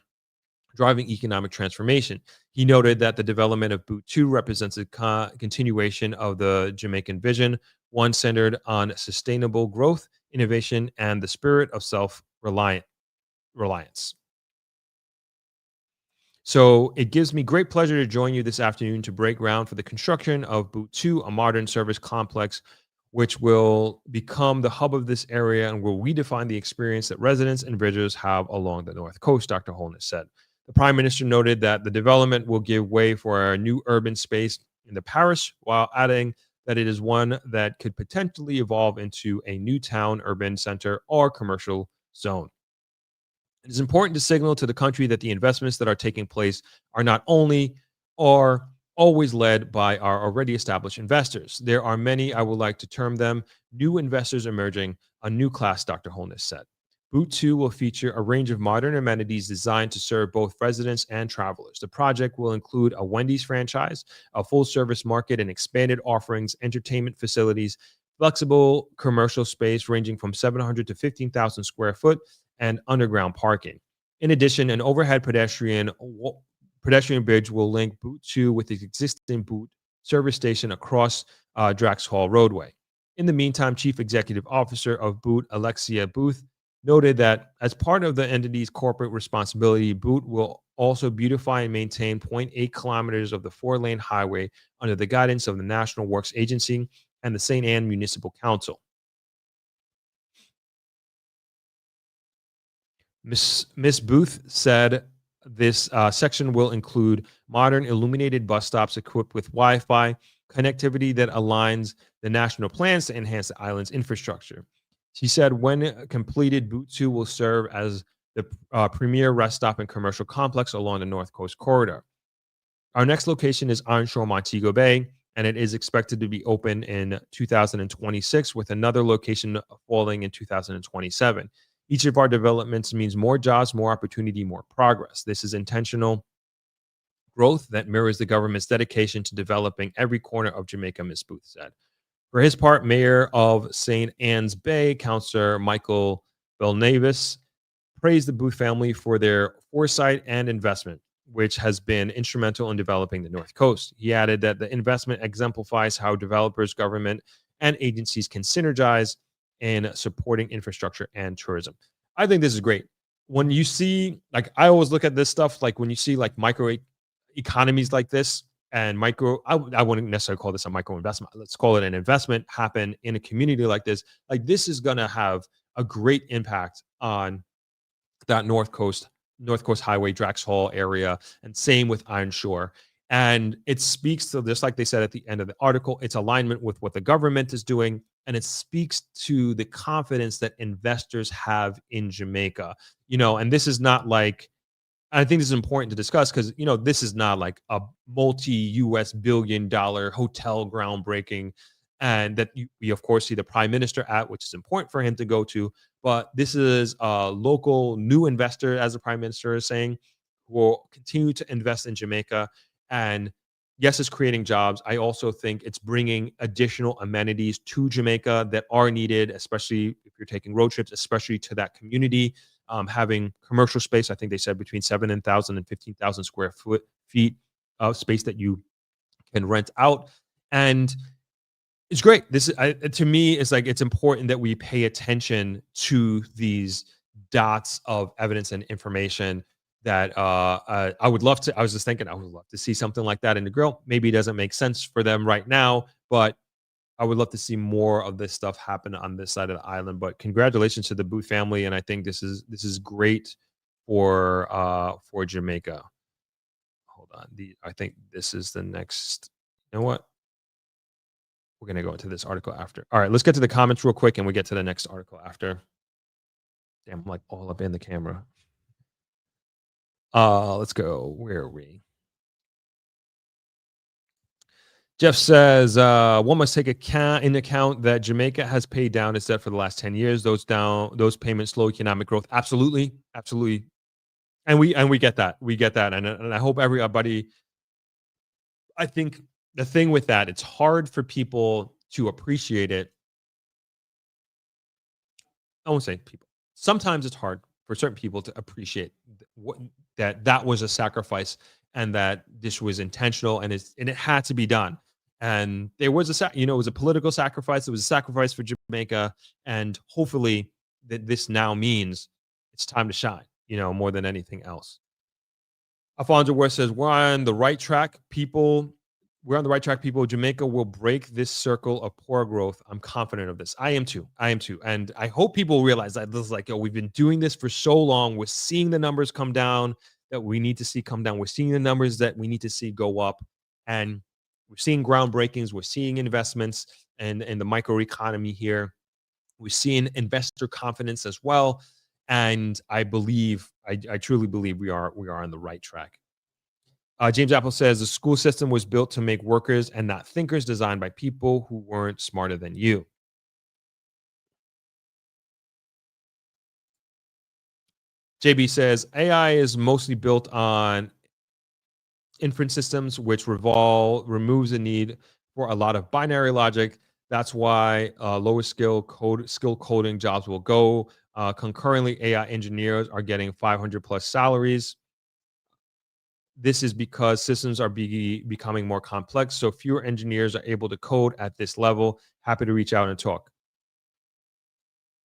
driving economic transformation. He noted that the development of Boot 2 represents a continuation of the Jamaican vision, one centered on sustainable growth, innovation, and the spirit of self-reliance. So it gives me great pleasure to join you this afternoon to break ground for the construction of Boot 2, a modern service complex which will become the hub of this area and will redefine the experience that residents and visitors have along the North Coast, Dr. Holness said. The Prime Minister noted that the development will give way for a new urban space in the parish, while adding that it is one that could potentially evolve into a new town, urban center, or commercial zone. It is important to signal to the country that the investments that are taking place are not only or always led by our already established investors. There are many, I would like to term them, new investors emerging, a new class, Dr. Holness said. Boot 2 will feature a range of modern amenities designed to serve both residents and travelers. The project will include a Wendy's franchise, a full service market, and expanded offerings, entertainment facilities, flexible commercial space ranging from 700 to 15,000 square foot, and underground parking. In addition, an overhead pedestrian bridge will link Boot 2 with the existing Boot service station across Drax Hall Roadway. In the meantime, Chief Executive Officer of Boot, Alexia Booth, noted that as part of the entity's corporate responsibility, Boot will also beautify and maintain zero point 0.8 kilometers of the 4-lane highway under the guidance of the National Works Agency and the St. Anne Municipal Council. Miss Booth said this section will include modern illuminated bus stops equipped with Wi-Fi connectivity that aligns the national plans to enhance the island's infrastructure. She said when completed, Boot 2 will serve as the premier rest stop and commercial complex along the North Coast corridor. Our next location is onshore Montego Bay, and it is expected to be open in 2026, with another location falling in 2027. Each of our developments means more jobs, more opportunity, more progress. This is intentional growth that mirrors the government's dedication to developing every corner of Jamaica, Ms. Booth said. For his part, Mayor of St. Anne's Bay, Councillor Michael Belnavis, praised the Booth family for their foresight and investment, which has been instrumental in developing the North Coast. He added that the investment exemplifies how developers, government, and agencies can synergize in supporting infrastructure and tourism. I think this is great. When you see, like, I always look at this stuff, like when you see like micro economies like this, and I wouldn't necessarily call this a micro investment. Let's call it an investment happen in a community like this. Like, this is going to have a great impact on that North Coast Highway, Drax Hall area, and same with Iron Shore. And it speaks to, just like they said at the end of the article, it's alignment with what the government is doing, and it speaks to the confidence that investors have in Jamaica. And this is not like, I think this is important to discuss because, this is not like a multi-US billion-dollar hotel groundbreaking, and that we, of course, see the prime minister at, which is important for him to go to. But this is a local new investor, as the prime minister is saying, who will continue to invest in Jamaica. And yes, it's creating jobs. I also think it's bringing additional amenities to Jamaica that are needed, especially if you're taking road trips, especially to that community. Having commercial space, I think they said between 7,000 and 15,000 square feet of space that you can rent out. And it's great. This to me, it's like, it's important that we pay attention to these dots of evidence and information that I would love to. I was just thinking, I would love to see something like that in the grill. Maybe it doesn't make sense for them right now, but I would love to see more of this stuff happen on this side of the island. But congratulations to the Booth family, and I think this is great for Jamaica. Hold on, I think this is the next. You know what? We're gonna go into this article after. All right, let's get to the comments real quick, and we get to the next article after. Damn, I'm like all up in the camera. Let's go. Where are we? Jeff says, one must take into account that Jamaica has paid down its debt for the last 10 years. Those payments slow economic growth. Absolutely. Absolutely. And we get that. We get that. And I hope everybody, I think the thing with that, it's hard for people to appreciate it. I won't say people. Sometimes it's hard for certain people to appreciate that was a sacrifice, and that this was intentional, and it had to be done. And there was it was a political sacrifice. It was a sacrifice for Jamaica, and hopefully that this now means it's time to shine, more than anything else. Alfonso West says, we're on the right track, people. Jamaica will break this circle of poor growth. I'm confident of this. I am too. And I hope people realize that this is like, we've been doing this for so long. We're seeing the numbers come down that we need to see come down. We're seeing the numbers that we need to see go up. And we're seeing groundbreakings. We're seeing investments and the microeconomy here. We're seeing investor confidence as well. And I truly believe we are on the right track. James Apple says the school system was built to make workers and not thinkers, designed by people who weren't smarter than you. JB says AI is mostly built on inference systems, which removes the need for a lot of binary logic. That's why lower skill coding jobs will go. Concurrently, AI engineers are getting 500 plus salaries. This is because systems are becoming more complex, so fewer engineers are able to code at this level. Happy to reach out and talk.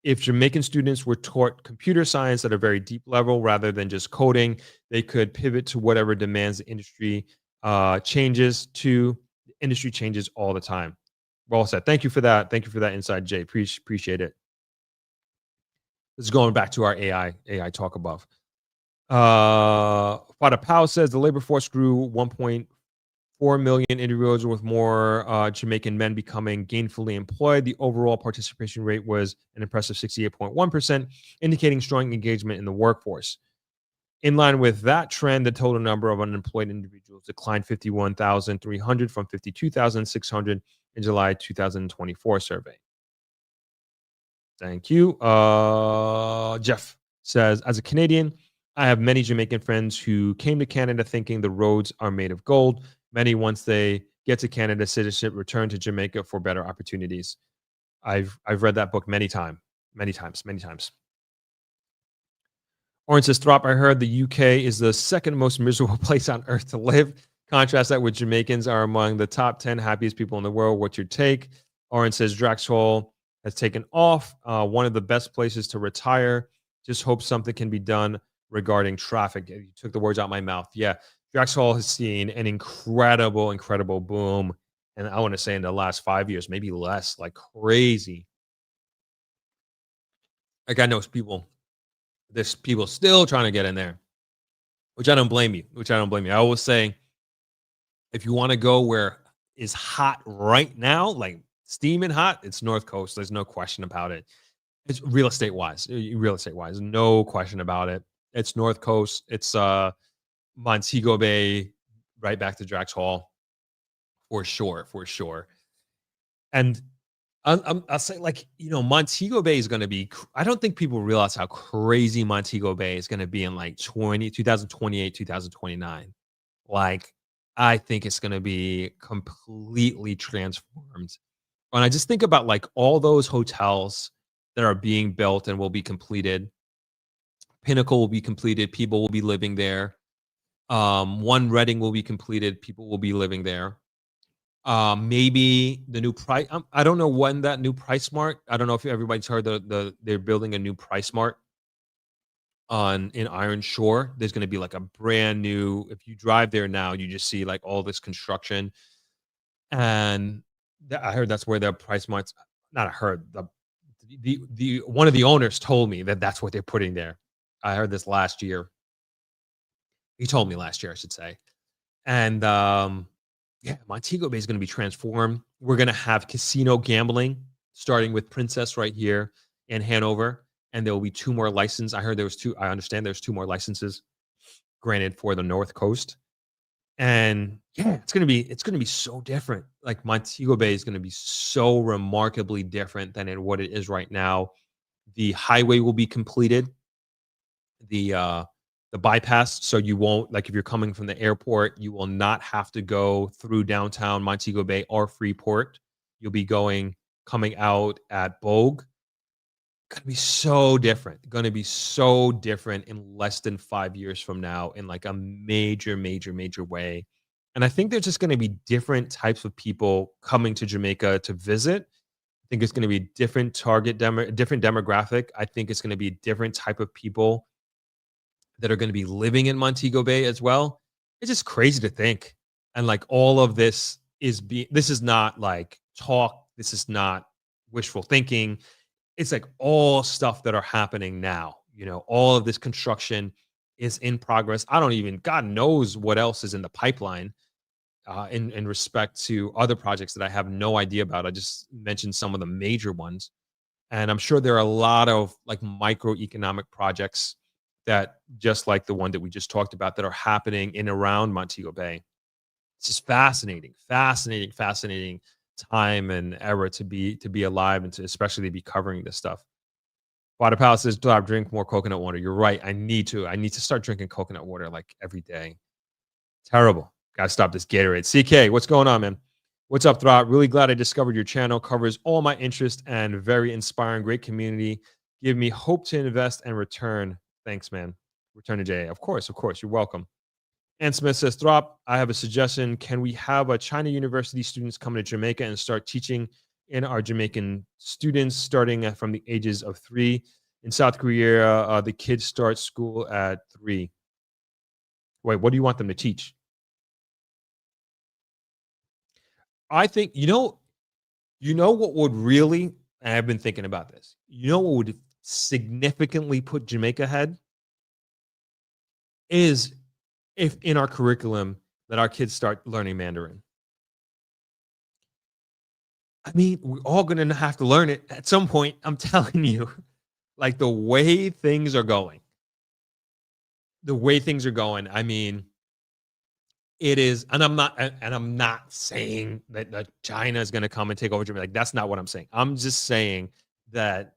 If Jamaican students were taught computer science at a very deep level rather than just coding, they could pivot to whatever demands the industry changes to. The industry changes all the time. Well said. Thank you for that. Thank you for that insight, Jay. Appreciate it. This is going back to our AI talk above. Fada Powell says the labor force grew 1.4 million individuals, with more Jamaican men becoming gainfully employed. The overall participation rate was an impressive 68.1%, indicating strong engagement in the workforce. In line with that trend, the total number of unemployed individuals declined 51,300 from 52,600 in July 2024 survey. Thank you. Jeff says, as a Canadian, I have many Jamaican friends who came to Canada thinking the roads are made of gold. Many, once they get to Canada citizenship, return to Jamaica for better opportunities. I've read that book many times. Orange says, Throp, I heard the UK is the second most miserable place on earth to live. Contrast that with Jamaicans are among the top 10 happiest people in the world. What's your take? Orange says, Draxhall has taken off. One of the best places to retire. Just hope something can be done regarding traffic. You took the words out of my mouth. Yeah. Draxhall has seen an incredible boom. And I want to say in the last 5 years, maybe less, like crazy. Like I know there's people still trying to get in there, which I don't blame you. I always say, if you want to go where is hot right now, like steaming hot, it's North Coast. There's no question about it. It's real estate wise, no question about it. It's North Coast. It's Montego Bay, right back to Draxhall, for sure. And I'll say, like, Montego Bay is going to be. I don't think people realize how crazy Montego Bay is going to be in like 2028, 2029. Like, I think it's going to be completely transformed. And I just think about like all those hotels that are being built and will be completed. Pinnacle will be completed. People will be living there. One Reading will be completed. People will be living there. Maybe the new price. I don't know when that new Price Mart. I don't know if everybody's heard they're building a new Price Mart in Iron Shore. There's going to be like a brand new. If you drive there now, you just see like all this construction, and I heard that's where the Price Mart's. Not I heard the one of the owners told me that that's what they're putting there. I heard this last year. He told me last year, I should say. And yeah, Montego Bay is going to be transformed. We're going to have casino gambling, starting with Princess right here in Hanover, and there will be 2 more licenses. I heard there was 2. I understand there's 2 more licenses granted for the North Coast. And yeah, it's going to be so different. Like Montego Bay is going to be so remarkably different than what it is right now. The highway will be completed. The bypass, so you won't, like, if you're coming from the airport, you will not have to go through downtown Montego Bay or Freeport. You'll be coming out at Bogue. Going to be so different in less than 5 years from now, in like a major way. And I think there's just going to be different types of people coming to Jamaica to visit. I think it's going to be different different demographic. I think it's going to be a different type of people that are going to be living in Montego Bay as well. It's just crazy to think. And like all of this this is not like talk. This is not wishful thinking. It's like all stuff that are happening now. All of this construction is in progress. God knows what else is in the pipeline in respect to other projects that I have no idea about. I just mentioned some of the major ones. And I'm sure there are a lot of like microeconomic projects that just like the one that we just talked about that are happening in around Montego Bay. It's just fascinating, fascinating, fascinating time and era to be alive and to especially be covering this stuff. Water Palace says, "Drop, drink more coconut water." You're right. I need to. I need to start drinking coconut water like every day. Terrible. Gotta stop this Gatorade. CK, what's going on, man? What's up, Throp? Really glad I discovered your channel. Covers all my interest and very inspiring. Great community. Give me hope to invest and return. Thanks, man. Return to Jay. Of course, of course. You're welcome. Ann Smith says, Throp, I have a suggestion. Can we have a China University students come to Jamaica and start teaching in our Jamaican students starting from the ages of 3? In South Korea, the kids start school at 3. Wait, what do you want them to teach? I think, you know what would really, and I've been thinking about this, you know what would significantly put Jamaica ahead is if in our curriculum that our kids start learning Mandarin. I mean, we're all going to have to learn it at some point. I'm telling you, like the way things are going, I mean, it is, and I'm not saying that China is going to come and take over Jamaica. Like that's not what I'm saying. I'm just saying that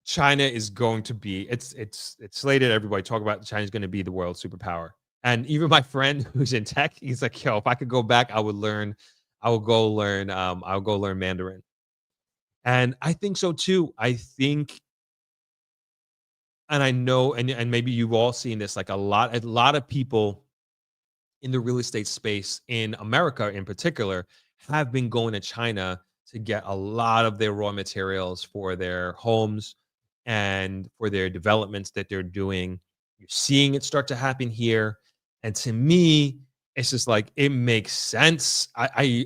China is going to be, it's slated. Everybody talk about China's going to be the world superpower. And even my friend who's in tech, he's like, yo, if I could go back, I would go learn Mandarin. And I think so too. I think, and I know, and maybe you've all seen this, like a lot of people in the real estate space in America in particular have been going to China to get a lot of their raw materials for their homes and for their developments that they're doing. You're seeing it start to happen here. And to me, it's just like it makes sense. I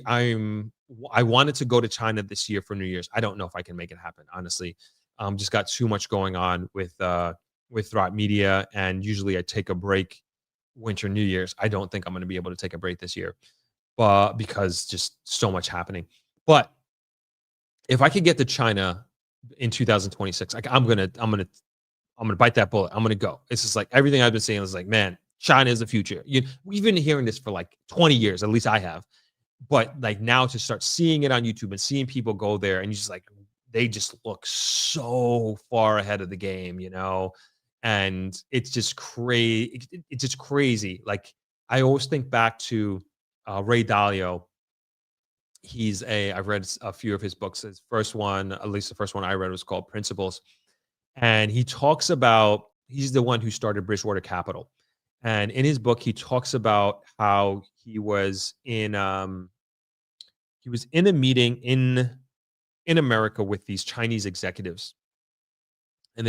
wanted to go to China this year for New Year's. I don't know if I can make it happen, honestly. Just got too much going on with Thrive Media, and usually I take a break winter New Year's. I don't think I'm going to be able to take a break this year, but because just so much happening. But if I could get to China in 2026, like I'm gonna bite that bullet. I'm gonna go. It's just like everything I've been saying is like, man, China is the future. We've been hearing this for like 20 years, at least I have. But like now to start seeing it on YouTube and seeing people go there, and you just like they just look so far ahead of the game, and it's just crazy. It's just crazy. Like I always think back to Ray Dalio. I've read a few of his books. His first one, at least the first one I read, was called Principles. And he talks about, he's the one who started Bridgewater Capital. And in his book, he talks about how he was in a meeting in America with these Chinese executives. And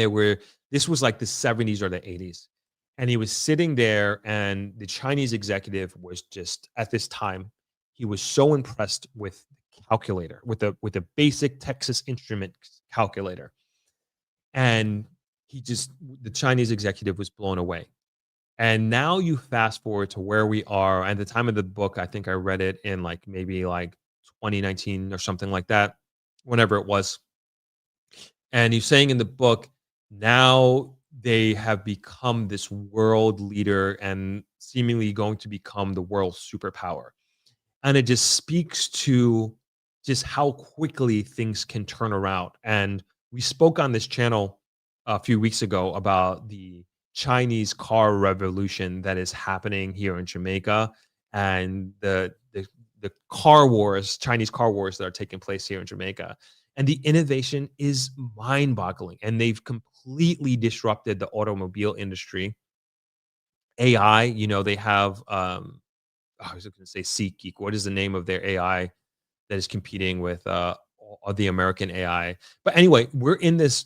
this was like the 70s or the 80s. And he was sitting there, and the Chinese executive was just, at this time, he was so impressed with the calculator, with the basic Texas Instrument calculator. And the Chinese executive was blown away. And now you fast forward to where we are. At the time of the book, I think I read it in like maybe like 2019 or something like that, whenever it was. And he's saying in the book, now they have become this world leader and seemingly going to become the world superpower. And it just speaks to just how quickly things can turn around. And we spoke on this channel a few weeks ago about the Chinese car revolution that is happening here in Jamaica, and the car wars, Chinese car wars that are taking place here in Jamaica. And the innovation is mind-boggling, and they've completely disrupted the automobile industry. AI, they have I was going to say SeatGeek. What is the name of their AI that is competing with the American AI? But anyway, we're in this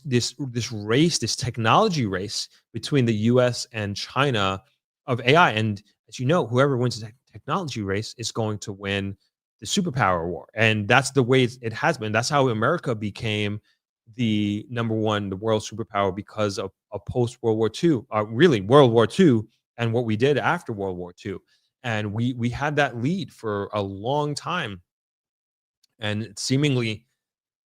race, this technology race between the U.S. and China of AI. And as you know, whoever wins the technology race is going to win the superpower war. And that's the way it has been. That's how America became the number one, the world superpower, because of post World War II, really World War II, and what we did after World War II. And we had that lead for a long time. And seemingly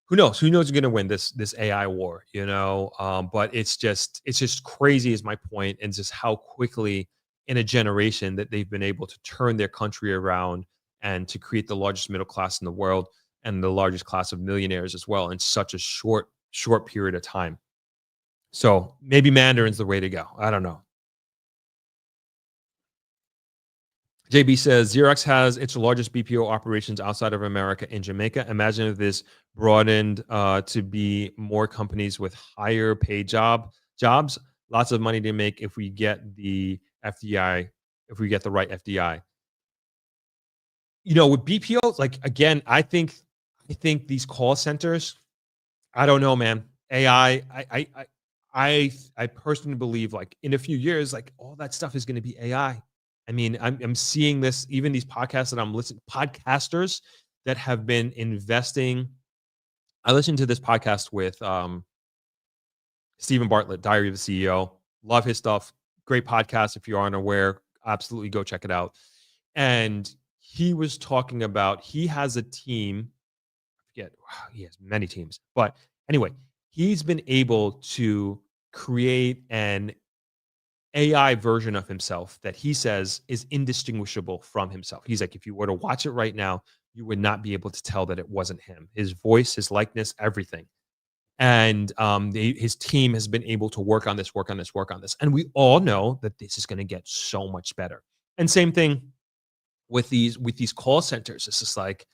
who knows? Who knows who's going to win this AI war? But it's just crazy is my point, and just how quickly in a generation that they've been able to turn their country around and to create the largest middle class in the world and the largest class of millionaires as well in such a short period of time. So maybe Mandarin's the way to go. I don't know. JB says Xerox has its largest BPO operations outside of America in Jamaica. Imagine if this broadened to be more companies with higher paid jobs. Lots of money to make if we get the FDI, if we get the right FDI. With BPOs, like again, I think these call centers. I don't know, man. AI. I personally believe, like in a few years, like all that stuff is going to be AI. I mean, I'm seeing this, even these podcasts that I'm listening, podcasters that have been investing. I listened to this podcast with Stephen Bartlett, Diary of a CEO. Love his stuff. Great podcast. If you aren't aware, absolutely go check it out. And he was talking about, he has a team. I forget, he has many teams. But anyway, he's been able to create an AI version of himself that he says is indistinguishable from himself. He's like, if you were to watch it right now, you would not be able to tell that it wasn't him. His voice, his likeness, everything. And his team has been able to work on this. And we all know that this is going to get so much better. And same thing with these call centers. It's just like,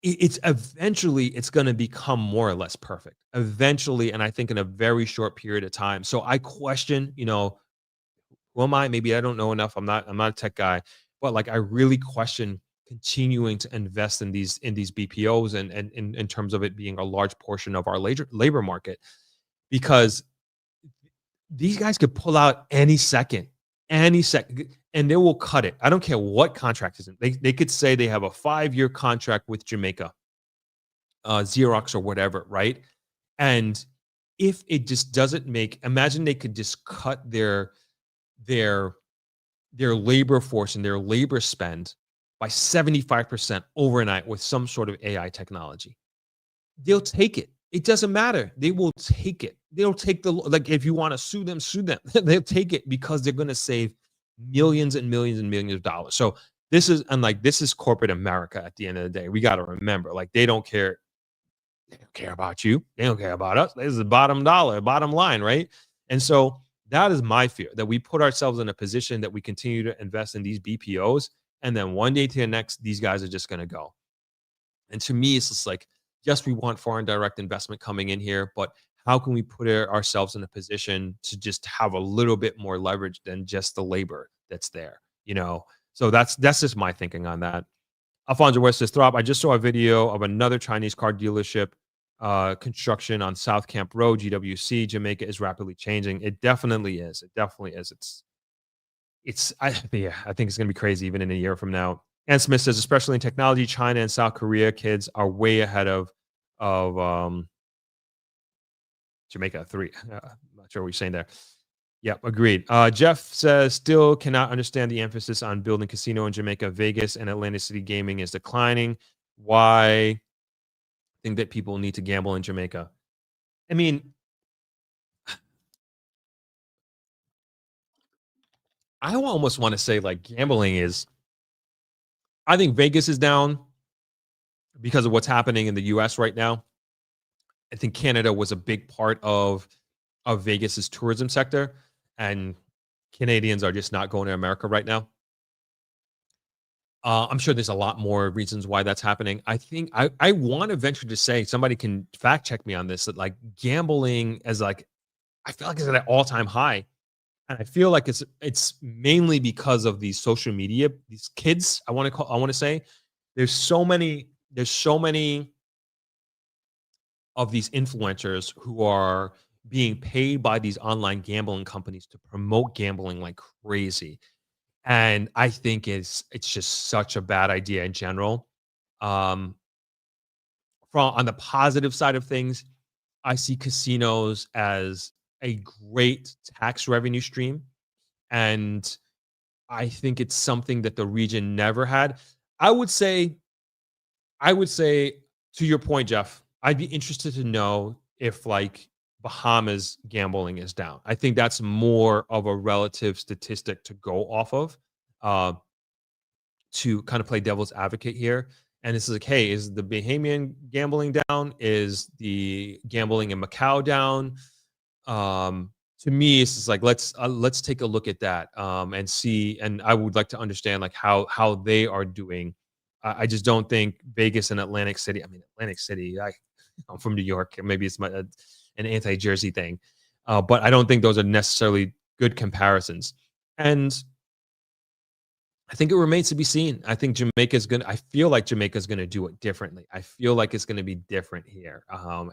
it's eventually it's going to become more or less perfect eventually, and I think in a very short period of time. So I question, who am I? Maybe I don't know enough. I'm not a tech guy, but like I really question continuing to invest in these BPOs and in terms of it being a large portion of our labor market, because these guys could pull out any second, and they will cut it. I don't care what contract is in. They could say they have a 5-year contract with Jamaica, Xerox or whatever, right? And if it just doesn't imagine they could just cut their labor force and their labor spend by 75% overnight with some sort of AI technology. They'll take it. It doesn't matter. They will take it. They'll take if you want to sue them, sue them. They'll take it because they're going to save millions and millions and millions of dollars. So this is corporate America at the end of the day. We got to remember, like, they don't care. They don't care about you. They don't care about us. This is the bottom line, right? And so that is my fear, that we put ourselves in a position that we continue to invest in these BPOs, and then one day to the next, these guys are just going to go. And to me, it's just like, yes, we want foreign direct investment coming in here, but how can we put ourselves in a position to just have a little bit more leverage than just the labor that's there, So that's just my thinking on that. Alfonso West says, Throp, I just saw a video of another Chinese car dealership construction on South Camp Road, GWC. Jamaica is rapidly changing. It definitely is. I think it's going to be crazy even in a year from now. Ann Smith says, especially in technology, China and South Korea kids are way ahead of Jamaica 3. I'm not sure what you're saying there. Yep, agreed. Jeff says, still cannot understand the emphasis on building casino in Jamaica. Vegas and Atlantic City gaming is declining. Why think that people need to gamble in Jamaica? I mean, I almost want to say, like, gambling is, I think Vegas is down because of what's happening in the US right now. I think Canada was a big part of Vegas's tourism sector, and Canadians are just not going to America right now. I'm sure there's a lot more reasons why that's happening. I think I want to venture to say, somebody can fact check me on this, that like gambling as like, I feel like it's at an all-time high. And I feel like it's mainly because of these social media, these kids, I want to say, there's so many of these influencers who are being paid by these online gambling companies to promote gambling like crazy. And I think it's just such a bad idea in general. On the positive side of things, I see casinos as a great tax revenue stream, and I think it's something that the region never had. I would say, to your point, Jeff, I'd be interested to know if like Bahamas gambling is down. I think that's more of a relative statistic to go off of, uh, to kind of play devil's advocate here. And it's like, hey, is the Bahamian gambling down? Is the gambling in Macau down? To me, it's just like let's take a look at that, and see. And I would like to understand like how they are doing. I just don't think Vegas and Atlantic City. I mean, Atlantic City. I'm from New York. Maybe it's an anti-Jersey thing, but I don't think those are necessarily good comparisons. And I think it remains to be seen. I think Jamaica's gonna. I feel like Jamaica's gonna do it differently. I feel like it's gonna be different here,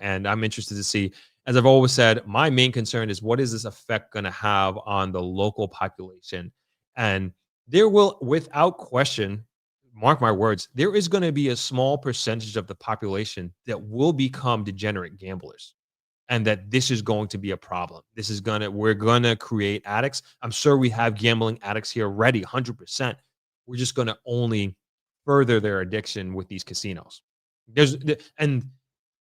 and I'm interested to see. As I've always said, my main concern is what is this effect gonna have on the local population, and there will, without question, mark my words, there is going to be a small percentage of the population that will become degenerate gamblers, and that this is going to be a problem. We're gonna create addicts. I'm sure we have gambling addicts here already, 100%. We're just gonna only further their addiction with these casinos. And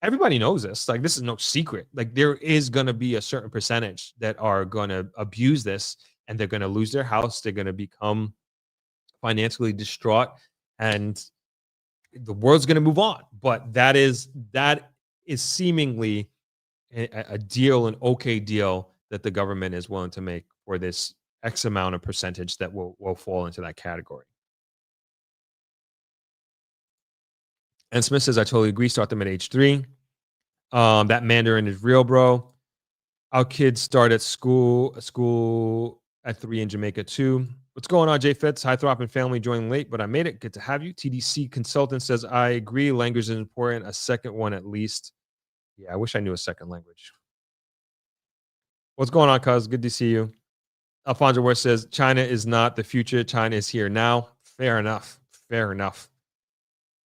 everybody knows this. Like this is no secret. Like there is gonna be a certain percentage that are gonna abuse this, and they're gonna lose their house. They're gonna become financially distraught, and the world's gonna move on. But that is seemingly a deal, an okay deal that the government is willing to make for this X amount of percentage that will fall into that category. And Smith says, I totally agree. Start them at age 3. That Mandarin is real, bro. Our kids start at school at 3 in Jamaica too. What's going on, Jay Fitz? Hi, Throp and family joining late, but I made it. Good to have you. TDC consultant says, I agree. Language is important. A second one at least. Yeah, I wish I knew a second language. What's going on, cuz? Good to see you. Alfonso West says, China is not the future. China is here now. Fair enough. Fair enough.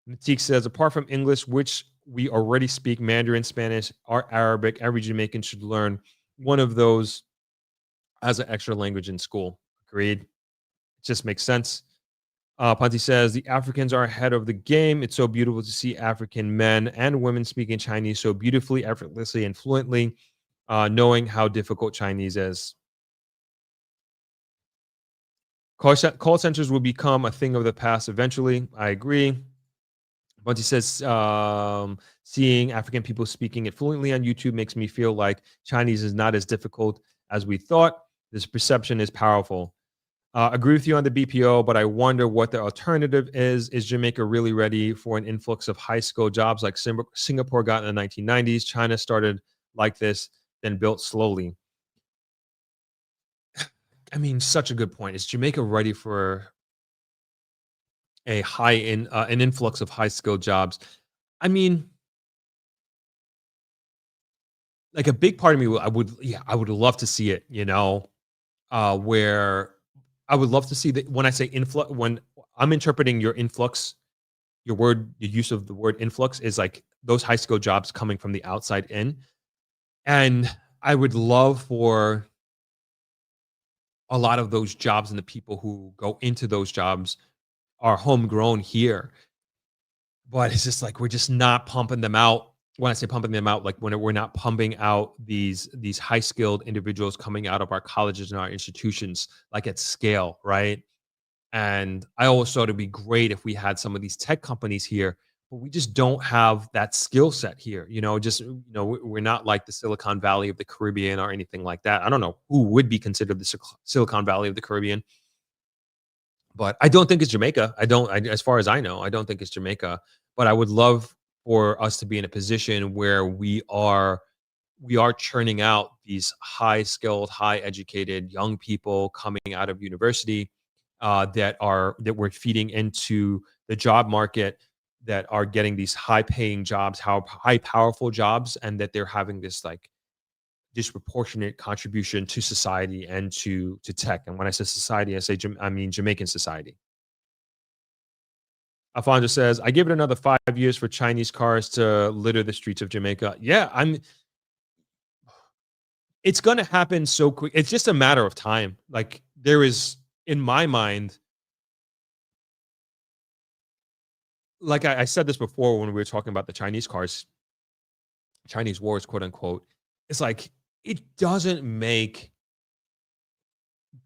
Matik says, apart from English, which we already speak, Mandarin, Spanish, or Arabic, every Jamaican should learn one of those as an extra language in school. Agreed. It just makes sense. Ponti says, the Africans are ahead of the game. It's so beautiful to see African men and women speaking Chinese so beautifully, effortlessly, and fluently, knowing how difficult Chinese is. Call centers will become a thing of the past eventually. I agree. Bunty says, seeing African people speaking it fluently on YouTube makes me feel like Chinese is not as difficult as we thought. This perception is powerful. Agree with you on the BPO, but I wonder what the alternative is. Is Jamaica really ready for an influx of high-skilled jobs like Singapore got in the 1990s? China started like this, then built slowly. I mean, such a good point. Is Jamaica ready for an influx of high-skilled jobs? I mean, like a big part of me, I would love to see it, where I would love to see that when I say influx, when I'm interpreting your influx, your use of the word influx is like those high skill jobs coming from the outside in. And I would love for a lot of those jobs and the people who go into those jobs are homegrown here. But it's just like we're just not pumping them out. When I say pumping them out, like when we're not pumping out these high skilled individuals coming out of our colleges and our institutions like at scale, right? And I always thought it'd be great if we had some of these tech companies here, but we just don't have that skill set here. We're not like the Silicon Valley of the Caribbean or anything like that. I don't know who would be considered the Silicon Valley of the Caribbean, but I don't think it's Jamaica. As far as I know, I don't think it's Jamaica. But I would love for us to be in a position where we are churning out these high skilled, high educated young people coming out of university, that we're feeding into the job market, that are getting these high paying jobs, high powerful jobs, and that they're having this like disproportionate contribution to society and to tech. And when I say society, I mean Jamaican society. Alfonso says, I give it another 5 years for Chinese cars to litter the streets of Jamaica. Yeah, it's going to happen so quick. It's just a matter of time. Like there is, in my mind, like I said this before when we were talking about the Chinese cars, Chinese wars, quote unquote, it's like it doesn't make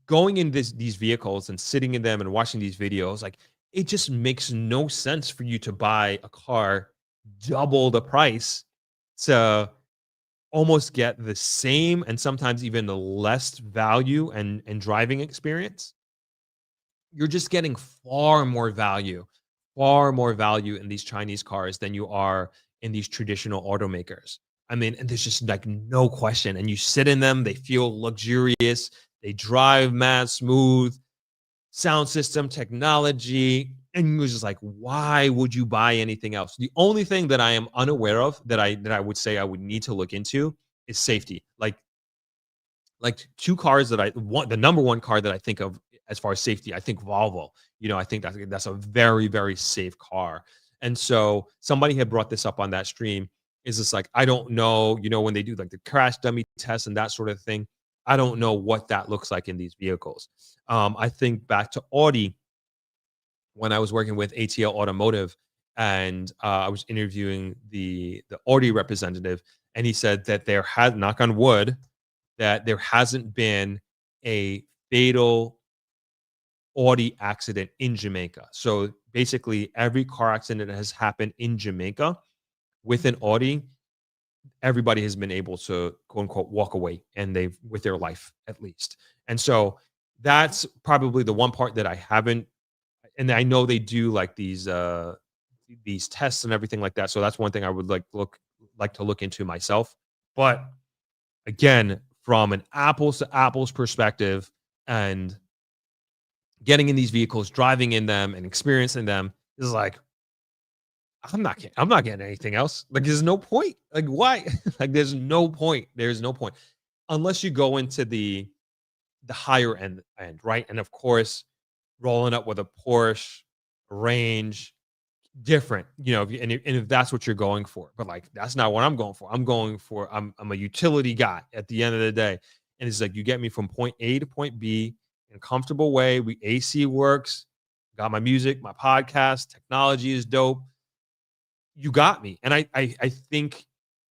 going in these vehicles and sitting in them and watching these videos, like it just makes no sense for you to buy a car double the price to almost get the same and sometimes even the less value and driving experience. You're just getting far more value in these Chinese cars than you are in these traditional automakers. I mean, and there's just like no question. And you sit in them, they feel luxurious, they drive mad smooth, sound system, technology. And you're just like, why would you buy anything else? The only thing that I am unaware of that I would say I would need to look into is safety. Like two cars that I want, the number one car that I think of as far as safety, I think Volvo. I think that's a very, very safe car. And so somebody had brought this up on that stream. Is this like, I don't know, when they do like the crash dummy test and that sort of thing, I don't know what that looks like in these vehicles. I think back to Audi when I was working with ATL Automotive, and I was interviewing the Audi representative, and he said that there had, knock on wood, that there hasn't been a fatal Audi accident in Jamaica. So basically, every car accident that has happened in Jamaica with an Audi, everybody has been able to quote unquote walk away and they've with their life at least. And so that's probably the one part that I haven't, and I know they do like these tests and everything like that. So that's one thing I would like to look into myself. But again, from an apples to apples perspective and getting in these vehicles, driving in them and experiencing them is like, I'm not getting anything else. Like, there's no point. Like, why? Like, there's no point. There's no point. Unless you go into the higher end, right? And of course, rolling up with a Porsche, range, different, and if that's what you're going for. But like that's not what I'm going for. I'm a utility guy at the end of the day. And it's like you get me from point A to point B in a comfortable way. We AC works, got my music, my podcast, technology is dope. You got me. And I think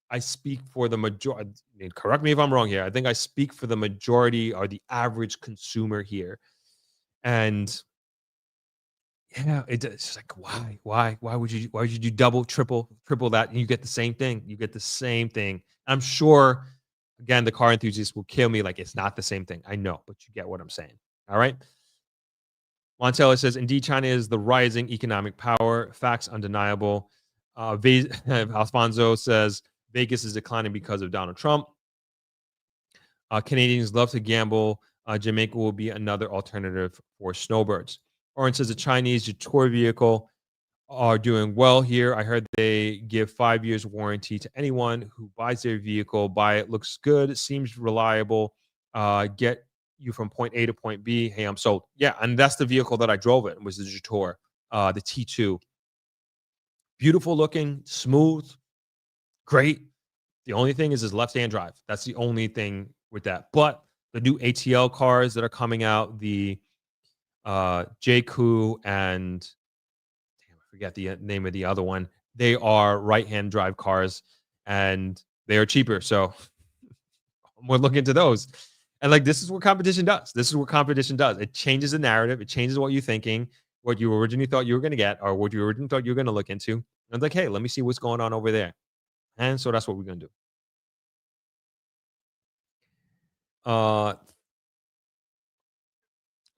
I speak for the majority. Correct me if I'm wrong here. I think I speak for the majority or the average consumer here. And yeah, it's like why would you do double, triple that and you get the same thing? You get the same thing. I'm sure again the car enthusiasts will kill me like it's not the same thing. I know, but you get what I'm saying. All right. Montella says, indeed, China is the rising economic power. Facts undeniable. Alfonso says Vegas is declining because of Donald Trump. Canadians love to gamble. Jamaica will be another alternative for snowbirds. Orange says the Chinese tour vehicle are doing well here. I heard they give 5 years warranty to anyone who buys their vehicle. Buy it, looks good, seems reliable. Get you from point A to point B. Hey, I'm sold. Yeah, and that's the vehicle that I drove it. Was the Jator, the T2. Beautiful looking, smooth, great. The only thing is left-hand drive. That's the only thing with that. But the new ATL cars that are coming out, the JQ and damn, I forget the name of the other one. They are right-hand drive cars, and they are cheaper. So we'll look into those. And like this is what competition does. This is what competition does. It changes the narrative. It changes what you're thinking, what you originally thought you were going to get, or what you originally thought you were going to look into. And it's like, hey, let me see what's going on over there. And so that's what we're going to do.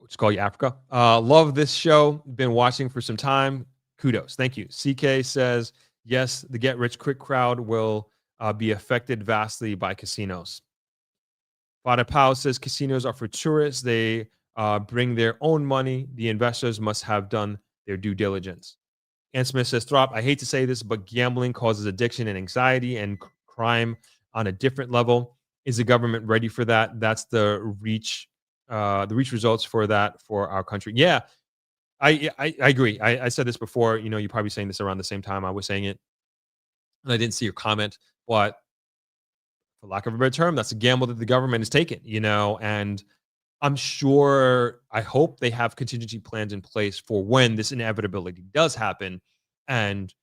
Let's call you Africa. Love this show. Been watching for some time. Kudos. Thank you. CK says, yes, the get rich quick crowd will be affected vastly by casinos. Father Powell says casinos are for tourists. They bring their own money. The investors must have done their due diligence. Ann Smith says, Throp, I hate to say this, but gambling causes addiction and anxiety and crime on a different level. Is the government ready for that? That's the reach results for that for our country. Yeah, I agree. I said this before. You're probably saying this around the same time I was saying it, and I didn't see your comment. But for lack of a better term, that's a gamble that the government is taking. And I'm sure, I hope they have contingency plans in place for when this inevitability does happen, and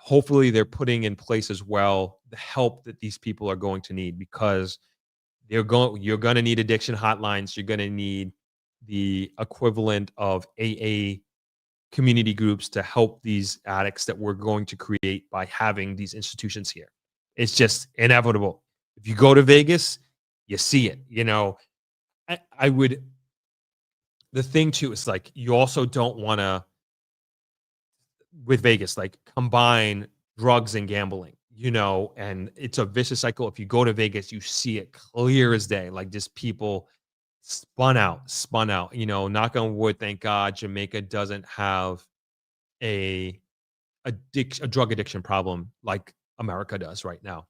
hopefully they're putting in place as well the help that these people are going to need, because you're going to need addiction hotlines. You're going to need the equivalent of AA community groups to help these addicts that we're going to create by having these institutions here. It's just inevitable. If you go to Vegas, you see it. I would. The thing too is, like, you also don't want to, with Vegas, like, combine drugs and gambling, and it's a vicious cycle. If you go to Vegas, you see it clear as day, like, just people spun out, knock on wood. Thank God Jamaica doesn't have a a drug addiction problem like America does right now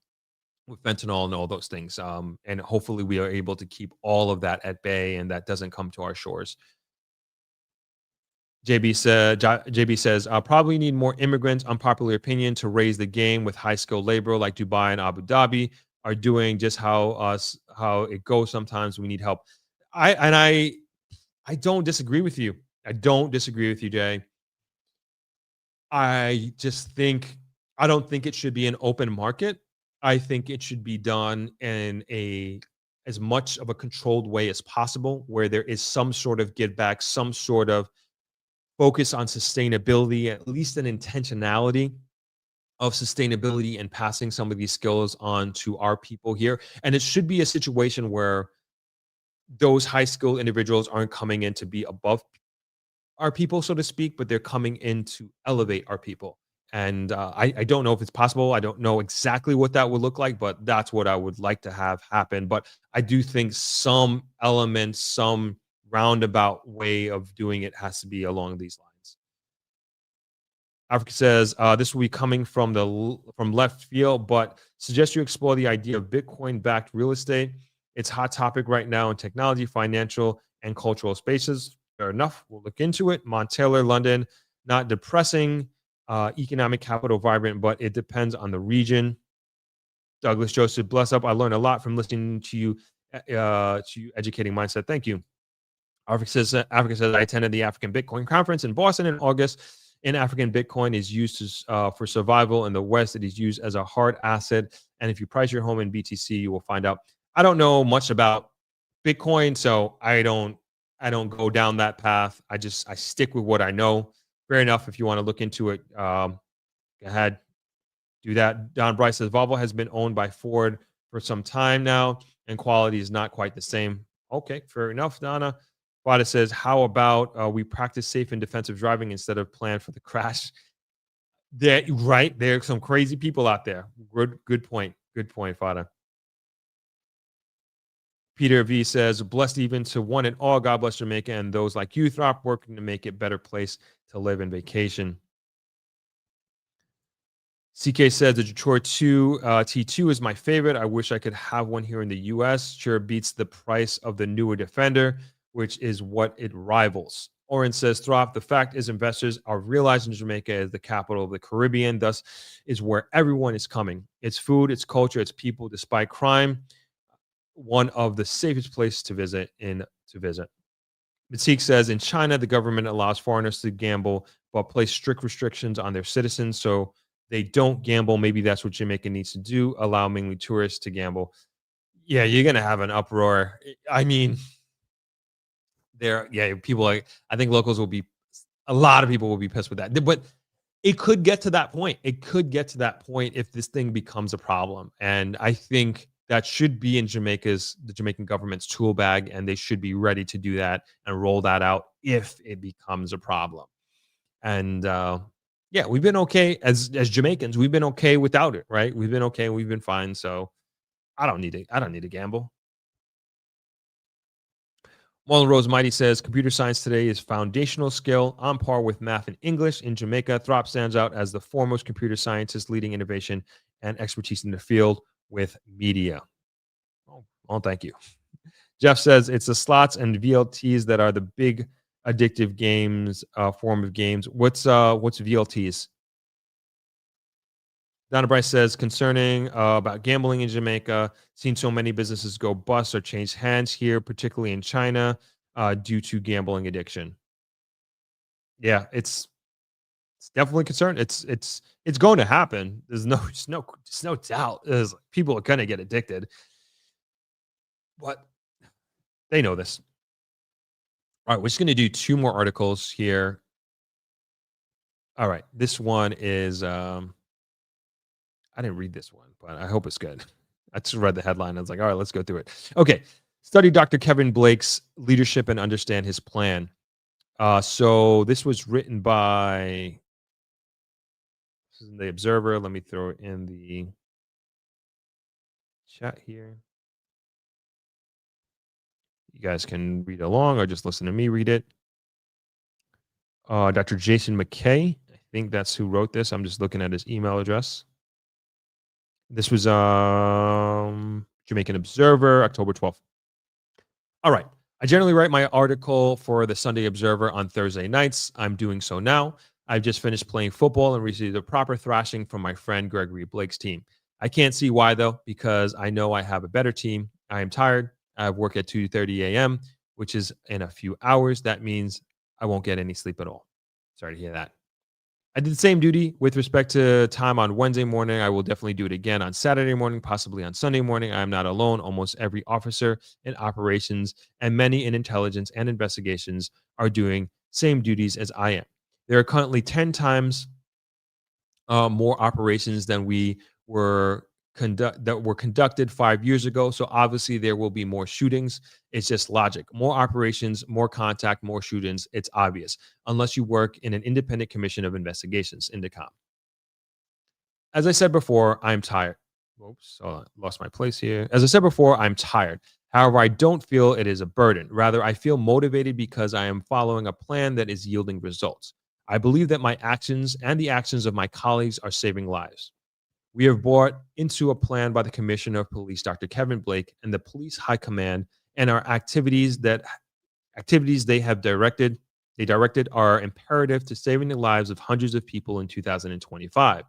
with fentanyl and all those things. And hopefully we are able to keep all of that at bay and that doesn't come to our shores. JB says, I'll probably need more immigrants, unpopular opinion, to raise the game with high skilled labor like Dubai and Abu Dhabi are doing. Just how it goes sometimes. We need help. I don't disagree with you. I don't disagree with you, Jay. I just think I don't think it should be an open market. I think it should be done in as much of a controlled way as possible, where there is some sort of give back, some sort of focus on sustainability, at least an intentionality of sustainability and passing some of these skills on to our people here. And it should be a situation where those high skilled individuals aren't coming in to be above our people, so to speak, but they're coming in to elevate our people. And I don't know if it's possible. I don't know exactly what that would look like, but that's what I would like to have happen. But I do think some elements, some roundabout way of doing it has to be along these lines. Africa says, this will be coming from from left field, but suggest you explore the idea of Bitcoin-backed real estate. It's a hot topic right now in technology, financial, and cultural spaces. Fair enough. We'll look into it. Mont Taylor, London, not depressing, economic capital vibrant, but it depends on the region. Douglas Joseph, bless up. I learned a lot from listening to you, educating mindset. Thank you. Africa says, I attended the African Bitcoin conference in Boston in August. In African Bitcoin is used for survival. In the West, it is used as a hard asset. And if you price your home in BTC, you will find out. I don't know much about Bitcoin, so I don't go down that path. I stick with what I know. Fair enough. If you want to look into it, go ahead, do that. Don Bryce says Volvo has been owned by Ford for some time now, and quality is not quite the same. Okay, fair enough, Donna. Wada says, how about we practice safe and defensive driving instead of plan for the crash? Right. There are some crazy people out there. Good point. Good point, Fada. Peter V says, blessed even to one and all. God bless Jamaica and those like you, Throp, working to make it a better place to live and vacation. CK says the Detroit T2 is my favorite. I wish I could have one here in the US. Sure beats the price of the newer Defender, which is what it rivals. Oren says, Throp, the fact is investors are realizing Jamaica is the capital of the Caribbean, thus is where everyone is coming. It's food, it's culture, it's people, despite crime. One of the safest places to visit. Matik says, in China, the government allows foreigners to gamble, but place strict restrictions on their citizens so they don't gamble. Maybe that's what Jamaica needs to do, allow mainly tourists to gamble. Yeah, you're going to have an uproar. I mean, people I think locals will be, a lot of people will be pissed with that. But it could get to that point. It could get to that point if this thing becomes a problem. And I think that should be in the Jamaican government's tool bag, and they should be ready to do that and roll that out if it becomes a problem. And we've been okay as Jamaicans. We've been okay without it, right? We've been okay. We've been fine. So I don't need to gamble. Marlon Rose Mighty says computer science today is foundational skill on par with math and English. In Jamaica, Throp stands out as the foremost computer scientist leading innovation and expertise in the field with media. Oh, thank you. Jeff says it's the slots and VLTs that are the big addictive games, form of games. What's VLTs? Donna Bryce says, concerning about gambling in Jamaica, seen so many businesses go bust or change hands here, particularly in China, due to gambling addiction. Yeah, it's It's definitely a concern. It's going to happen. There's no doubt. People are going to get addicted, but they know this. All right, we're just going to do two more articles here. All right, this one is I didn't read this one, but I hope it's good. I just read the headline. I was like, all right, let's go through it. Okay, study Dr. Kevin Blake's leadership and understand his plan. So this was written by this is in the Observer. Let me throw it in the chat here. You guys can read along or just listen to me read it. Dr. Jason McKay, I think that's who wrote this. I'm just looking at his email address. This was Jamaican Observer, October 12th. All right. I generally write my article for the Sunday Observer on Thursday nights. I'm doing so now. I've just finished playing football and received a proper thrashing from my friend Gregory Blake's team. I can't see why, though, because I know I have a better team. I am tired. I have work at 2:30 a.m., which is in a few hours. That means I won't get any sleep at all. Sorry to hear that. I did the same duty with respect to time on Wednesday morning. I will definitely do it again on Saturday morning, possibly on Sunday morning. I am not alone. Almost every officer in operations and many in intelligence and investigations are doing same duties as I am. There are currently 10 times more operations than were conducted 5 years ago. So obviously there will be more shootings. It's just logic. More operations, more contact, more shootings. It's obvious. Unless you work in an independent commission of investigations, INDECOM. As I said before, I'm tired. Oops, lost my place here. As I said before, I'm tired. However, I don't feel it is a burden. Rather, I feel motivated because I am following a plan that is yielding results. I believe that my actions and the actions of my colleagues are saving lives. We have brought into a plan by the Commissioner of Police, Dr. Kevin Blake, and the Police High Command, and our activities they directed are imperative to saving the lives of hundreds of people in 2025.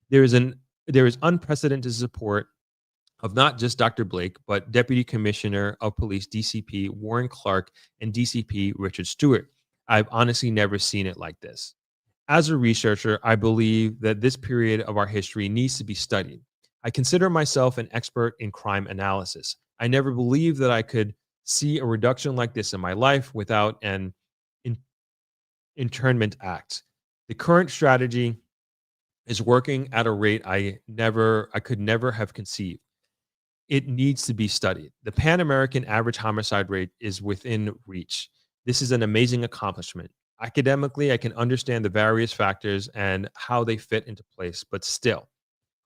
There is unprecedented support of not just Dr. Blake, but Deputy Commissioner of Police DCP Warren Clark and DCP Richard Stewart. I've honestly never seen it like this. As a researcher, I believe that this period of our history needs to be studied. I consider myself an expert in crime analysis. I never believed that I could see a reduction like this in my life without an internment act. The current strategy is working at a rate I could never have conceived. It needs to be studied. The Pan-American average homicide rate is within reach. This is an amazing accomplishment. Academically, I can understand the various factors and how they fit into place, but still,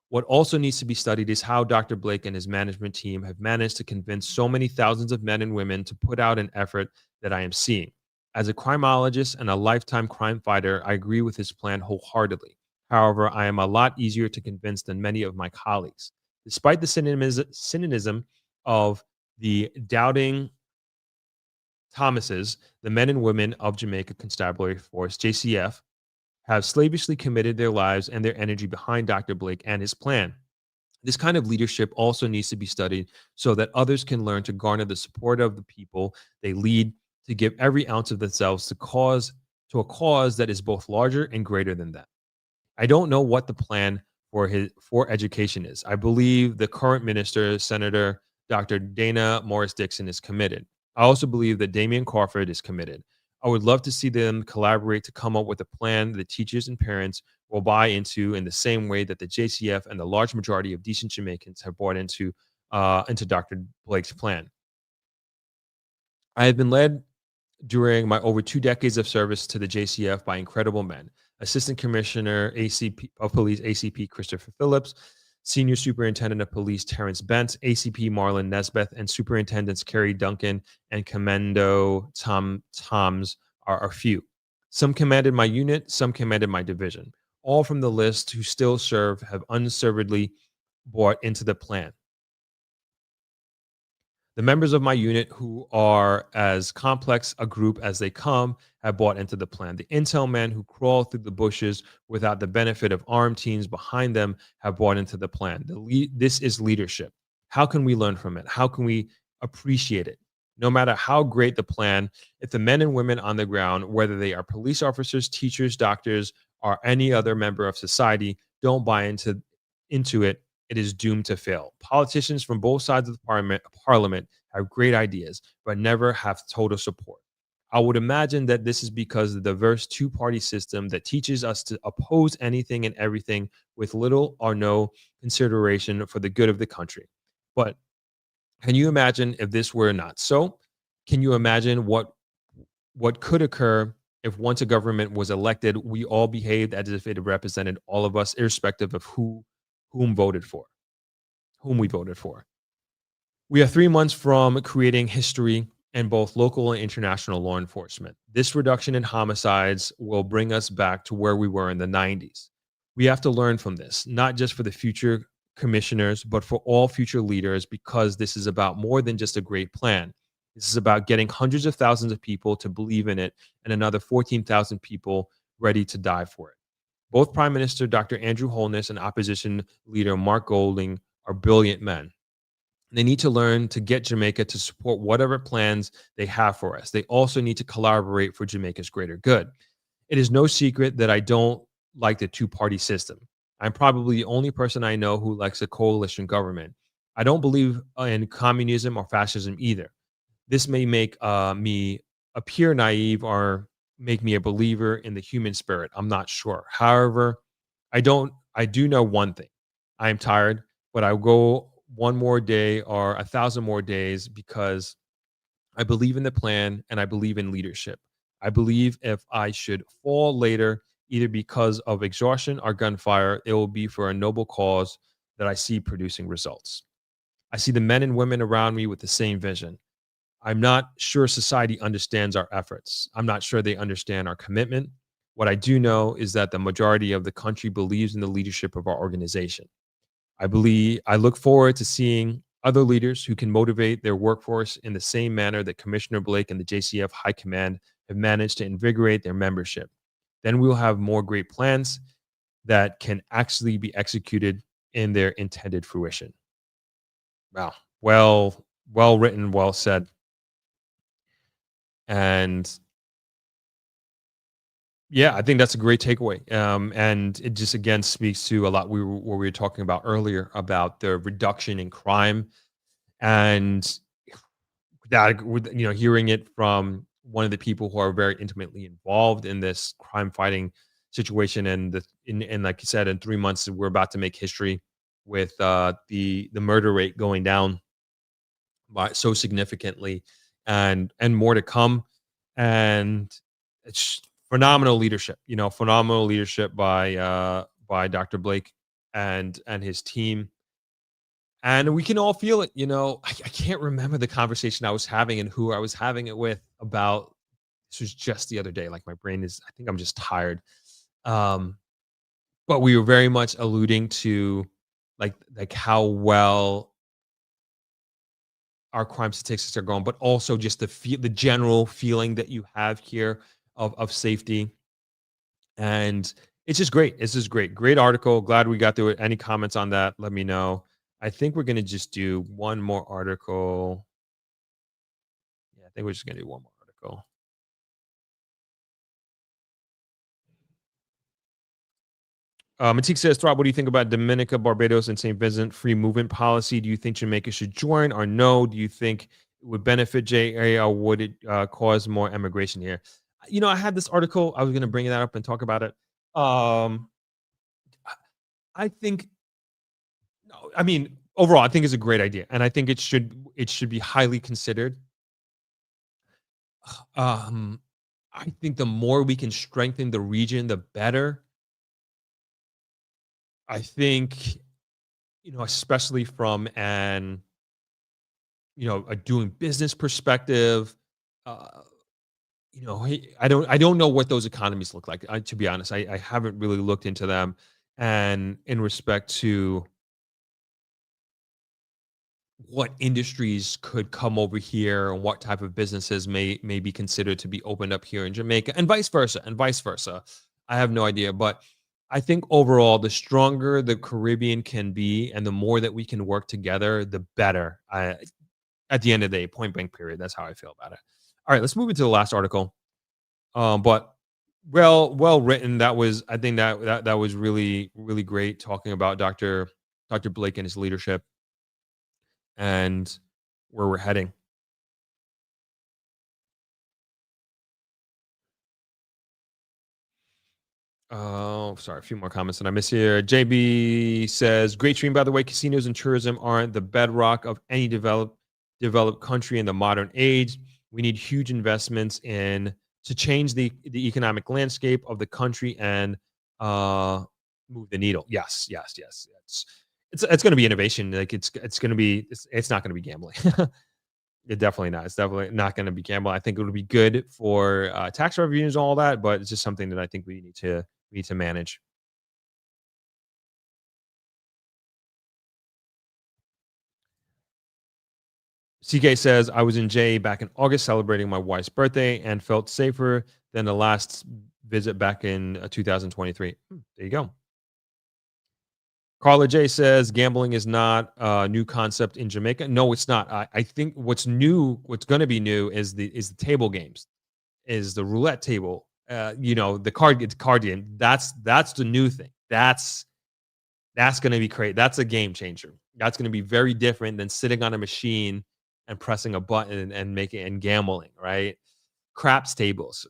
what also needs to be studied is how Dr. Blake and his management team have managed to convince so many thousands of men and women to put out an effort that I am seeing. As a crimeologist and a lifetime crime fighter, I agree with his plan wholeheartedly. However, I am a lot easier to convince than many of my colleagues. Despite the cynicism of the doubting Thomases, the men and women of Jamaica Constabulary Force, JCF, have slavishly committed their lives and their energy behind Dr. Blake and his plan. This kind of leadership also needs to be studied so that others can learn to garner the support of the people they lead, to give every ounce of themselves to a cause that is both larger and greater than them. I don't know what the plan for education is. I believe the current minister, Senator Dr. Dana Morris Dixon, is committed. I also believe that Damian Crawford is committed. I would love to see them collaborate to come up with a plan that teachers and parents will buy into in the same way that the JCF and the large majority of decent Jamaicans have bought into Dr. Blake's plan. I have been led during my over 2 decades of service to the JCF by incredible men. Assistant Commissioner of Police ACP Christopher Phillips, Senior Superintendent of Police Terrence Bent, ACP Marlon Nesbeth, and Superintendents Kerry Duncan and Commando Toms are a few. Some commanded my unit, some commanded my division. All from the list who still serve have unreservedly bought into the plan. The members of my unit, who are as complex a group as they come, have bought into the plan. The intel men who crawl through the bushes without the benefit of armed teams behind them have bought into the plan. This is leadership. How can we learn from it? How can we appreciate it? No matter how great the plan, if the men and women on the ground, whether they are police officers, teachers, doctors, or any other member of society don't buy into it, it is doomed to fail. Politicians from both sides of the parliament have great ideas, but never have total support. I would imagine that this is because of the diverse two-party system that teaches us to oppose anything and everything with little or no consideration for the good of the country. But can you imagine if this were not so? Can you imagine what could occur if once a government was elected, we all behaved as if it represented all of us, irrespective of whom voted for, whom we voted for? We are 3 months from creating history in both local and international law enforcement. This reduction in homicides will bring us back to where we were in the 90s. We have to learn from this, not just for the future commissioners, but for all future leaders, because this is about more than just a great plan. This is about getting hundreds of thousands of people to believe in it and another 14,000 people ready to die for it. Both Prime Minister Dr. Andrew Holness and opposition leader Mark Golding are brilliant men. They need to learn to get Jamaica to support whatever plans they have for us. They also need to collaborate for Jamaica's greater good. It is no secret that I don't like the two-party system. I'm probably the only person I know who likes a coalition government. I don't believe in communism or fascism either. This may make me appear naive or make me a believer in the human spirit. I'm not sure. However, I do know one thing. I am tired, but I'll go one more day or 1,000 more days because I believe in the plan and I believe in leadership. I believe if I should fall later, either because of exhaustion or gunfire, it will be for a noble cause that I see producing results. I see the men and women around me with the same vision. I'm not sure society understands our efforts. I'm not sure they understand our commitment. What I do know is that the majority of the country believes in the leadership of our organization. I look forward to seeing other leaders who can motivate their workforce in the same manner that Commissioner Blake and the JCF High Command have managed to invigorate their membership. Then we'll have more great plans that can actually be executed in their intended fruition. Wow. Well written, well said. And yeah, I think that's a great takeaway. And it just again speaks to a lot what we were talking about earlier about the reduction in crime, and that hearing it from one of the people who are very intimately involved in this crime fighting situation, and like you said, in 3 months we're about to make history with the murder rate going down by so significantly, and more to come. And it's phenomenal leadership, phenomenal leadership by Dr. Blake and his team. And we can all feel it. I can't remember the conversation I was having and who I was having it with about. This was just the other day. Like, my brain I think I'm just tired. But we were very much alluding to like how well our crime statistics are going, but also just the general feeling that you have here of safety. And it's just great. It's just great article. Glad we got through it. Any comments on that, let me know. I think we're going to just do one more article. Yeah, I think we're just going to do one more article. Matik says, Throb, what do you think about Dominica, Barbados, and St. Vincent free movement policy? Do you think Jamaica should join or no? Do you think it would benefit JA, or would it cause more emigration here? I had this article. I was going to bring that up and talk about it. I think, overall, I think it's a great idea, and I think it should be highly considered. I think the more we can strengthen the region, the better. I think, especially from a doing business perspective, I don't know what those economies look like. To be honest, I haven't really looked into them, and in respect to what industries could come over here and what type of businesses may be considered to be opened up here in Jamaica, and vice versa. I have no idea, but I think overall, the stronger the Caribbean can be and the more that we can work together, the better. At the end of the day, point blank period. That's how I feel about it. All right, let's move into the last article. But Well written. That was, I think that was really, really great, talking about Dr. Blake and his leadership and where we're heading. Oh, sorry, a few more comments that I missed here. JB says, "Great stream, by the way. Casinos and tourism aren't the bedrock of any developed country in the modern age. We need huge investments in to change the economic landscape of the country and uh, move the needle." Yes, yes, yes. It's going to be innovation. Like it's going to be it's not going to be gambling. It definitely not. It's definitely not going to be gambling. I think it'll be good for tax revenues and all that, but it's just something that I think we need to manage. CK says, "I was in J back in August celebrating my wife's birthday and felt safer than the last visit back in 2023." There you go. Carla J says, "Gambling is not a new concept in Jamaica." No, it's not. I think what's new, what's going to be new is the table games, is the roulette table. The card game. That's the new thing. That's going to be great. That's a game changer. That's going to be very different than sitting on a machine and pressing a button and making and gambling, right? Craps tables.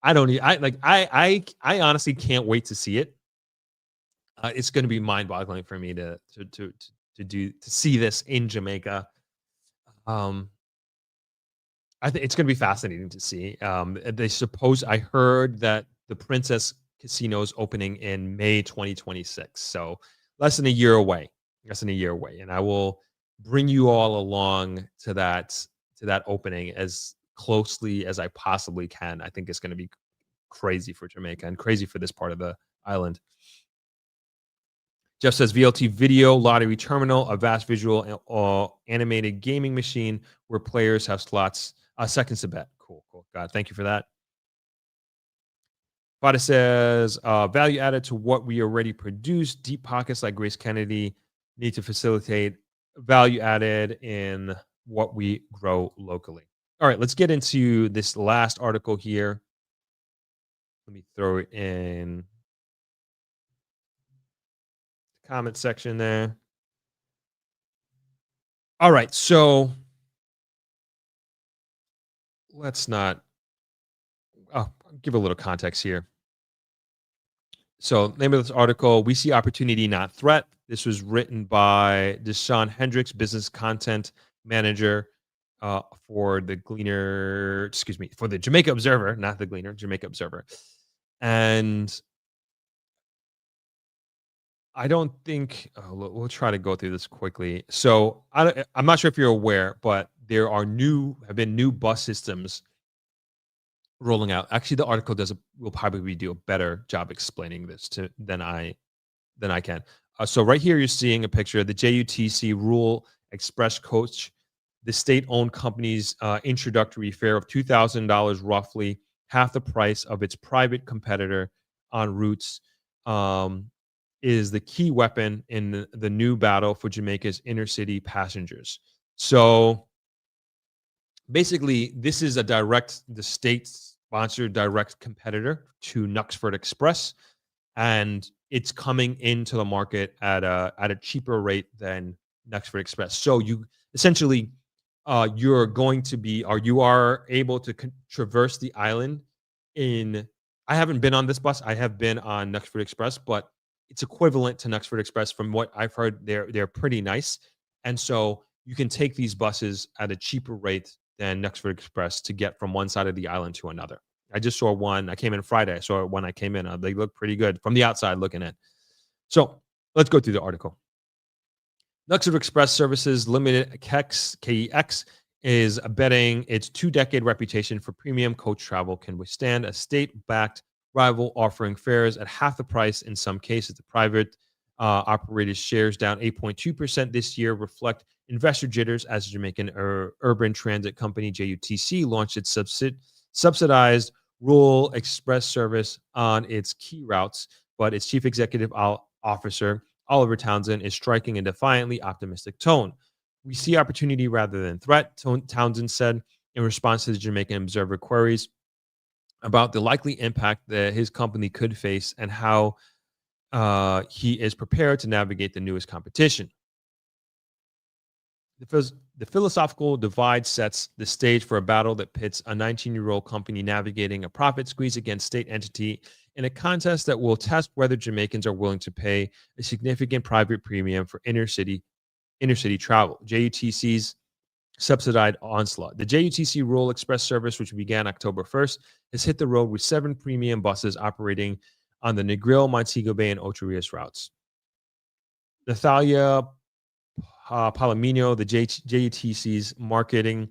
I don't need. I honestly can't wait to see it. It's going to be mind-boggling for me to see this in Jamaica. Um, I think it's going to be fascinating to see. I heard that the Princess Casino is opening in May 2026, so less than a year away. Less than a year away, and I will bring you all along to that opening as closely as I possibly can. I think it's going to be crazy for Jamaica and crazy for this part of the island. Jeff says VLT video lottery terminal, a vast visual animated gaming machine where players have slots, seconds to bet. Cool, cool. God, thank you for that. Fada says value added to what we already produce. Deep pockets like Grace Kennedy need to facilitate value added in what we grow locally. All right, let's get into this last article here. Let me throw it in comment section there. All right, so let's not I'll give a little context here. So, name of this article, "We See Opportunity, Not Threat." This was written by Deshaun Hendricks, business content manager for the Gleaner, excuse me, for the Jamaica Observer, not the Gleaner, Jamaica Observer. And I don't think we'll try to go through this quickly. So I'm not sure if you're aware, but there have been new bus systems rolling out. Actually, the article will probably do a better job explaining this than I can. So right here, you're seeing a picture of the JUTC Rural Express Coach, the state-owned company's introductory fare of $2,000, roughly half the price of its private competitor on routes. Is the key weapon in the new battle for Jamaica's inner city passengers. So basically, this is the state-sponsored direct competitor to Knucksford Express, and it's coming into the market at a cheaper rate than Knucksford Express. So you essentially you're going to be, or you are able to traverse the island in. I haven't been on this bus. I have been on Knucksford Express, but it's equivalent to Knucksford Express. From what I've heard, they're pretty nice, and so you can take these buses at a cheaper rate than Knucksford Express to get from one side of the island to another. I just saw one. I came in Friday. I saw it when I came in. They look pretty good from the outside looking in. So let's go through the article. Knucksford Express Services Limited, KEX, is betting its 2-decade reputation for premium coach travel can withstand a state-backed rival offering fares at half the price in some cases. The private operated shares down 8.2% this year reflect investor jitters as Jamaican urban transit company JUTC launched its subsidized rural express service on its key routes, but its chief executive officer, Oliver Townsend, is striking a defiantly optimistic tone. "We see opportunity rather than threat," Townsend said in response to the Jamaican Observer queries. about the likely impact that his company could face and how he is prepared to navigate the newest competition. The philosophical divide sets the stage for a battle that pits a 19-year-old company navigating a profit squeeze against state entity in a contest that will test whether Jamaicans are willing to pay a significant private premium for inner city travel. JUTC's subsidized onslaught. The JUTC Rural Express service, which began October 1st, has hit the road with 7 premium buses operating on the Negril, Montego Bay, and Ocho Rios routes. Nathalia Palomino, the JUTC's marketing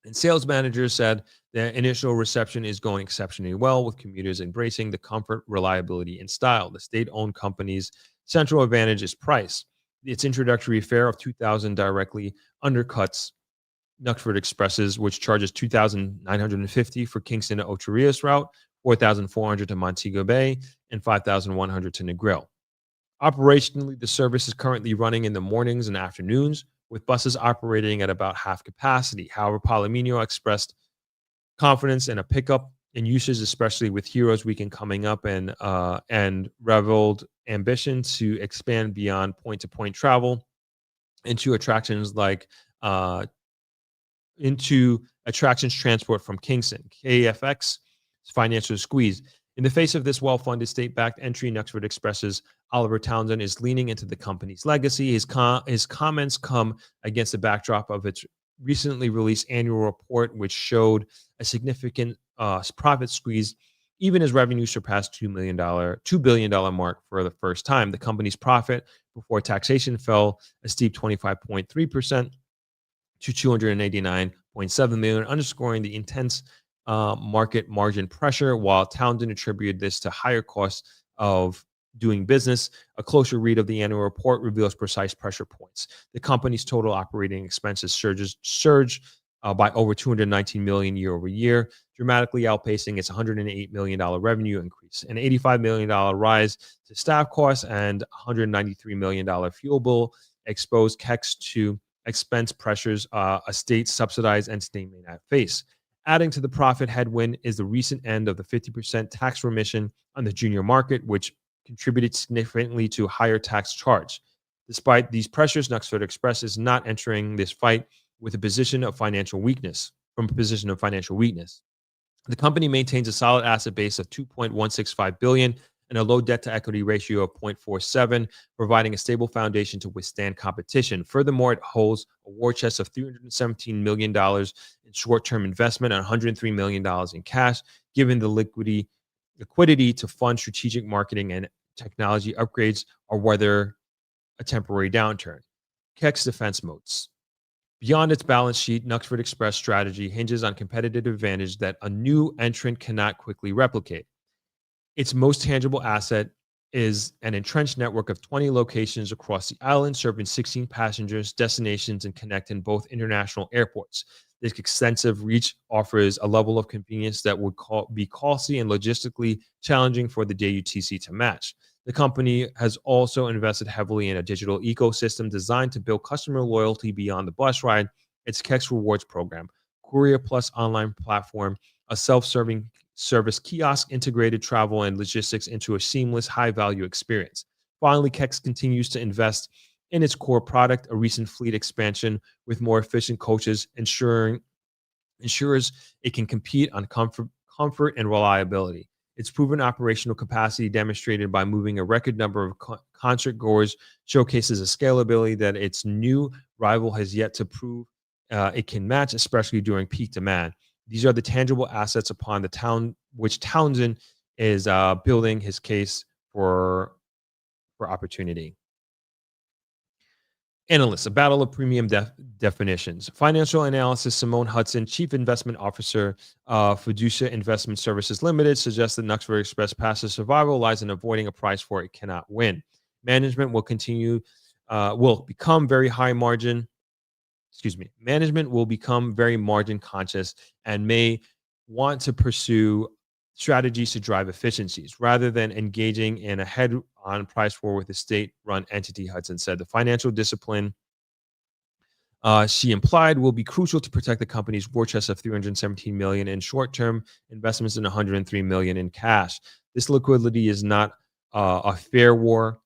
and sales manager, said the initial reception is going exceptionally well, with commuters embracing the comfort, reliability, and style. The state-owned company's central advantage is price. Its introductory fare of $2,000 directly undercuts Knutsford Express's, which charges $2,950 for Kingston to Ocho Rios route, $4,400 to Montego Bay, and $5,100 to Negril. Operationally, the service is currently running in the mornings and afternoons, with buses operating at about half capacity. However, Palomino expressed confidence in a pickup in usage, especially with Heroes Weekend coming up, and reveled ambition to expand beyond point-to-point travel into attractions transport from Kingston. KFX financial squeeze. In the face of this well-funded state-backed entry, Knutsford Express's Oliver Townsend is leaning into the company's legacy. His comments come against the backdrop of its recently released annual report, which showed a significant profit squeeze, even as revenue surpassed $2 billion mark for the first time. The company's profit before taxation fell a steep 25.3% to $289.7 million, underscoring the intense market margin pressure, while Townsend attributed this to higher costs of doing business. A closer read of the annual report reveals precise pressure points. The company's total operating expenses surged by over $219 million year over year, dramatically outpacing its $108 million revenue increase. An $85 million rise to staff costs and $193 million fuel bill exposed KEX to expense pressures a state-subsidized entity may not face. Adding to the profit headwind is the recent end of the 50% tax remission on the junior market, which contributed significantly to a higher tax charge. Despite these pressures, Knutsford Express is not entering this fight with a position of financial weakness. The company maintains a solid asset base of $2.165 billion and a low debt-to-equity ratio of 0.47, providing a stable foundation to withstand competition. Furthermore, it holds a war chest of $317 million in short-term investment and $103 million in cash, given the liquidity to fund strategic marketing and technology upgrades or weather a temporary downturn. KEX defense moats. Beyond its balance sheet, Knutsford Express strategy hinges on competitive advantage that a new entrant cannot quickly replicate. Its most tangible asset is an entrenched network of 20 locations across the island, serving 16 passengers, destinations, and connecting both international airports. This extensive reach offers a level of convenience that would be costly and logistically challenging for the JUTC to match. The company has also invested heavily in a digital ecosystem designed to build customer loyalty beyond the bus ride. Its KEX Rewards program, Courier Plus online platform, a self-serving service kiosk, integrated travel and logistics into a seamless, high-value experience. Finally, KEX continues to invest in its core product, a recent fleet expansion with more efficient coaches, ensures it can compete on comfort and reliability. Its proven operational capacity, demonstrated by moving a record number of concert goers, showcases a scalability that its new rival has yet to prove it can match, especially during peak demand. These are the tangible assets upon which Townsend is building his case for opportunity. Analysts, a battle of premium definitions. Financial analysis Simone Hudson, Chief Investment Officer of Fiducia Investment Services Limited, suggests that Knutsford Express path to survival lies in avoiding a price for it cannot win. Management will become very margin conscious and may want to pursue strategies to drive efficiencies rather than engaging in a head-on price war with a state-run entity, Hudson said. The financial discipline She implied will be crucial to protect the company's war chest of 317 million in short-term investments and 103 million in cash. This liquidity is not a fair war,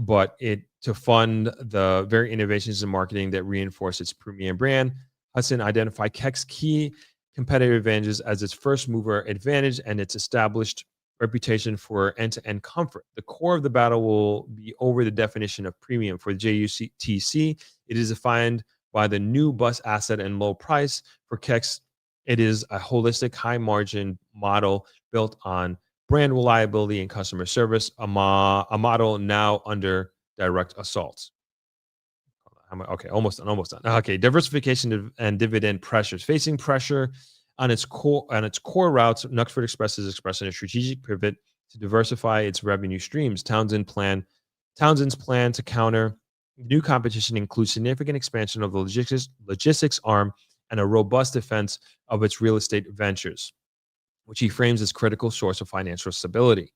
but it to fund the very innovations in marketing that reinforce its premium brand. Hudson identified Keck's key competitive advantages as its first mover advantage and its established reputation for end-to-end comfort. The core of the battle will be over the definition of premium for JUTC. It is defined by the new bus asset and low price. For Keck's, it is a holistic, high-margin model built on brand reliability and customer service, a model now under direct assault. Okay, almost done. Okay, diversification and dividend pressures. Facing pressure on its core routes, Knutsford Express is expressing a strategic pivot to diversify its revenue streams. Townsend's plan to counter new competition includes significant expansion of the logistics arm and a robust defense of its real estate ventures, which he frames as critical source of financial stability.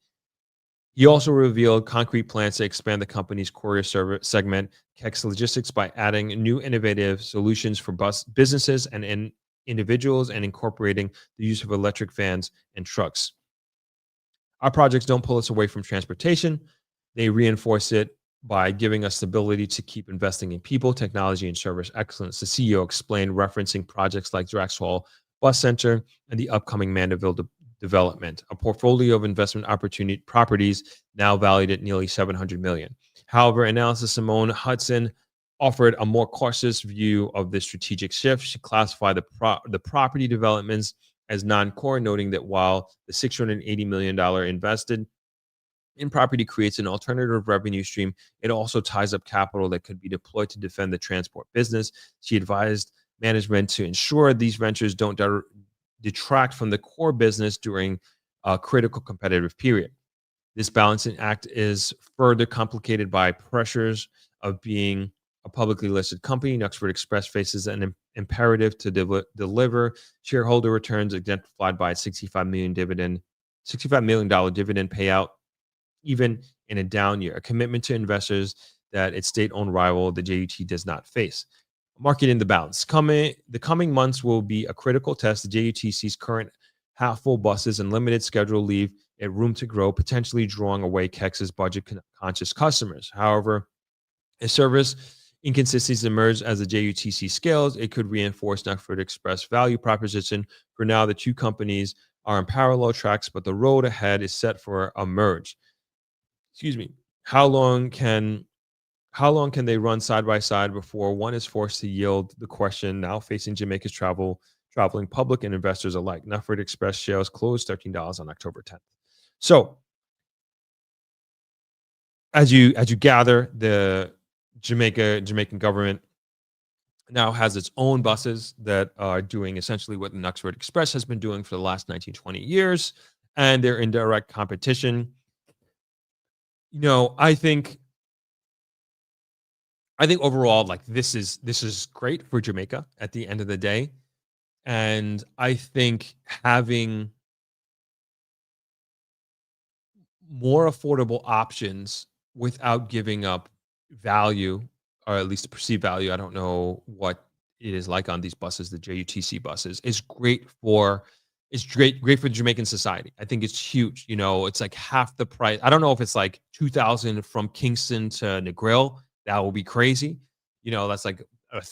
He also revealed concrete plans to expand the company's courier service segment, Kex Logistics, by adding new innovative solutions for bus businesses and individuals and incorporating the use of electric vans and trucks. Our projects don't pull us away from transportation. They reinforce it by giving us the ability to keep investing in people, technology, and service excellence. The CEO explained, referencing projects like Draxhall Bus Center and the upcoming Mandeville development, a portfolio of investment opportunity properties now valued at nearly 700 million. However, analysis Simone Hudson offered a more cautious view of this strategic shift. She classified the property developments as non-core, noting that while the $680 million invested in property creates an alternative revenue stream, it also ties up capital that could be deployed to defend the transport business. She advised management to ensure these ventures don't detract from the core business during a critical competitive period. This balancing act is further complicated by pressures of being a publicly listed company. Knutsford Express faces an imperative to deliver shareholder returns exemplified by a $65 million dividend payout, even in a down year, a commitment to investors that its state-owned rival, the JUT, does not face. Marketing the balance. The coming months will be a critical test. The JUTC's current half-full buses and limited schedule leave it room to grow, potentially drawing away Kex's budget-conscious customers. However, as service inconsistencies emerge as the JUTC scales, it could reinforce Knutsford Express value proposition. For now, the two companies are on parallel tracks, but the road ahead is set for a merge. Excuse me. How long can they run side by side before one is forced to yield? The question now facing Jamaica's traveling public and investors alike. Knutsford Express shares closed $13 on October 10th. So, as you gather, the Jamaican government now has its own buses that are doing essentially what the Knutsford Express has been doing for the last 19, 20 years, and they're in direct competition. I think overall, like this is great for Jamaica at the end of the day. And I think having more affordable options without giving up value, or at least the perceived value, I don't know what it is like on these buses, the JUTC buses, is great for Jamaican society. I think it's huge. It's like half the price. I don't know if it's like 2,000 from Kingston to Negril. That will be crazy. That's like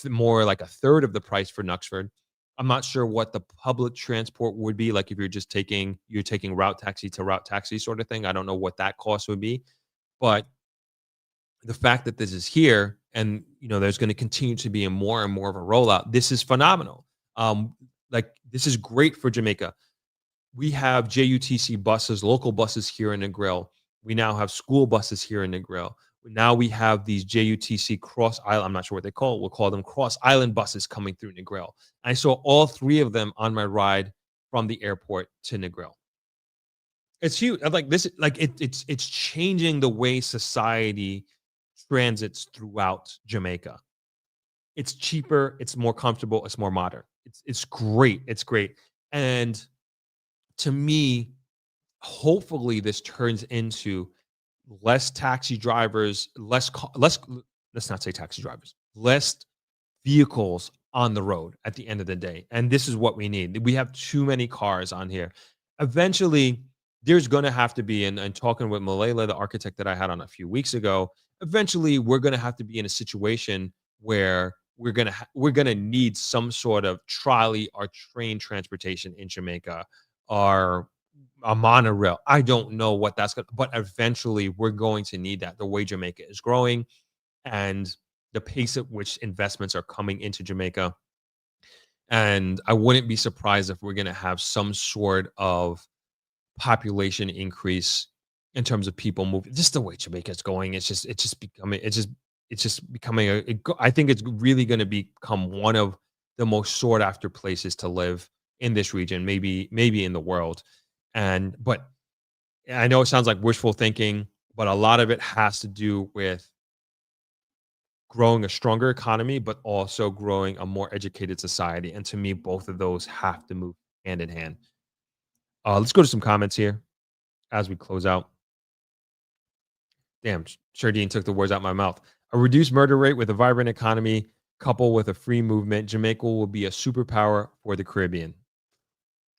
more like a third of the price for Knutsford. I'm not sure what the public transport would be like if you're taking route taxi to route taxi sort of thing. I don't know what that cost would be, but the fact that this is here and there's going to continue to be more and more of a rollout. This is phenomenal. This is great for Jamaica. We have JUTC buses, local buses here in Negril. We now have school buses here in Negril. Now we have these JUTC cross island. I'm not sure what they call it. We'll call them cross island buses coming through Negril. I saw all three of them on my ride from the airport to Negril. It's huge. It's changing the way society transits throughout Jamaica. It's cheaper. It's more comfortable. It's more modern. It's great. It's great. And to me, hopefully this turns into less taxi drivers, let's not say taxi drivers, less vehicles on the road at the end of the day. And this is what we need. We have too many cars on here. Eventually, there's going to have to be, and talking with Malayla, the architect that I had on a few weeks ago, eventually we're going to have to be in a situation where we're going to need some sort of trolley or train transportation in Jamaica, or a monorail. I don't know what that's going to, but eventually we're going to need that, the way Jamaica is growing and the pace at which investments are coming into Jamaica. And I wouldn't be surprised if we're going to have some sort of population increase in terms of people moving. Just the way Jamaica is going, it's just becoming I think it's really going to become one of the most sought after places to live in this region, maybe in the world. But I know it sounds like wishful thinking, but a lot of it has to do with growing a stronger economy, but also growing a more educated society. And to me, both of those have to move hand in hand. Let's go to some comments here as we close out. Damn, Shardine took the words out of my mouth. A reduced murder rate with a vibrant economy coupled with a free movement, Jamaica will be a superpower for the Caribbean.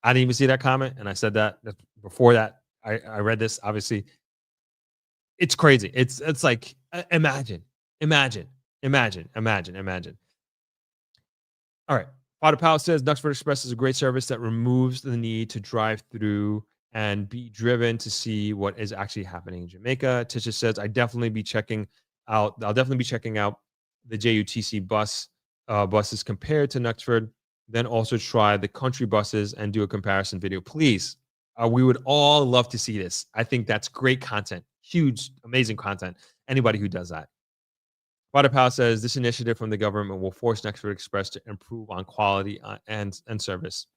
I didn't even see that comment, and I said that before that. I read this. Obviously, it's crazy. It's like imagine. All right. Father Powell says Duxford Express is a great service that removes the need to drive through and be driven to see what is actually happening in Jamaica. Tisha says I'll definitely be checking out the JUTC buses compared to Knutsford. Then also try the country buses and do a comparison video. Please, we would all love to see this. I think that's great content. Huge, amazing content. Anybody who does that. Father Powell says this initiative from the government will force Knutsford Express to improve on quality and service.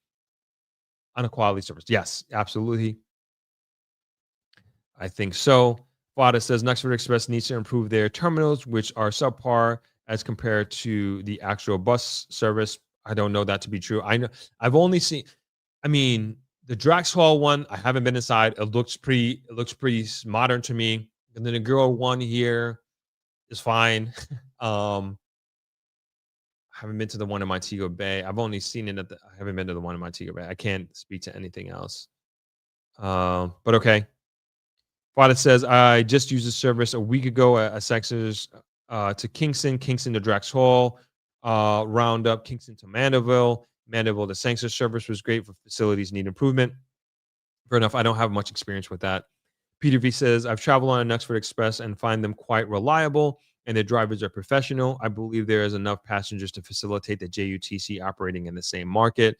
On a quality service. Yes, absolutely. I think so. Father says Knutsford Express needs to improve their terminals, which are subpar as compared to the actual bus service. I don't know that to be true. I know I've only seen, the Drax Hall one, I haven't been inside. It looks pretty modern to me. And then the girl one here is fine. I haven't been to the one in Montego Bay. I've only seen it I haven't been to the one in Montego Bay. I can't speak to anything else. But okay. Father says I just used the service a week ago at Sexers to Kingston to Drax Hall, Roundup, Kingston to Mandeville to Sangster service was great, for facilities need improvement. Fair enough. I don't have much experience with that. Peter V says I've traveled on a Knutsford Express and find them quite reliable, and their drivers are professional. I believe there is enough passengers to facilitate the JUTC operating in the same market.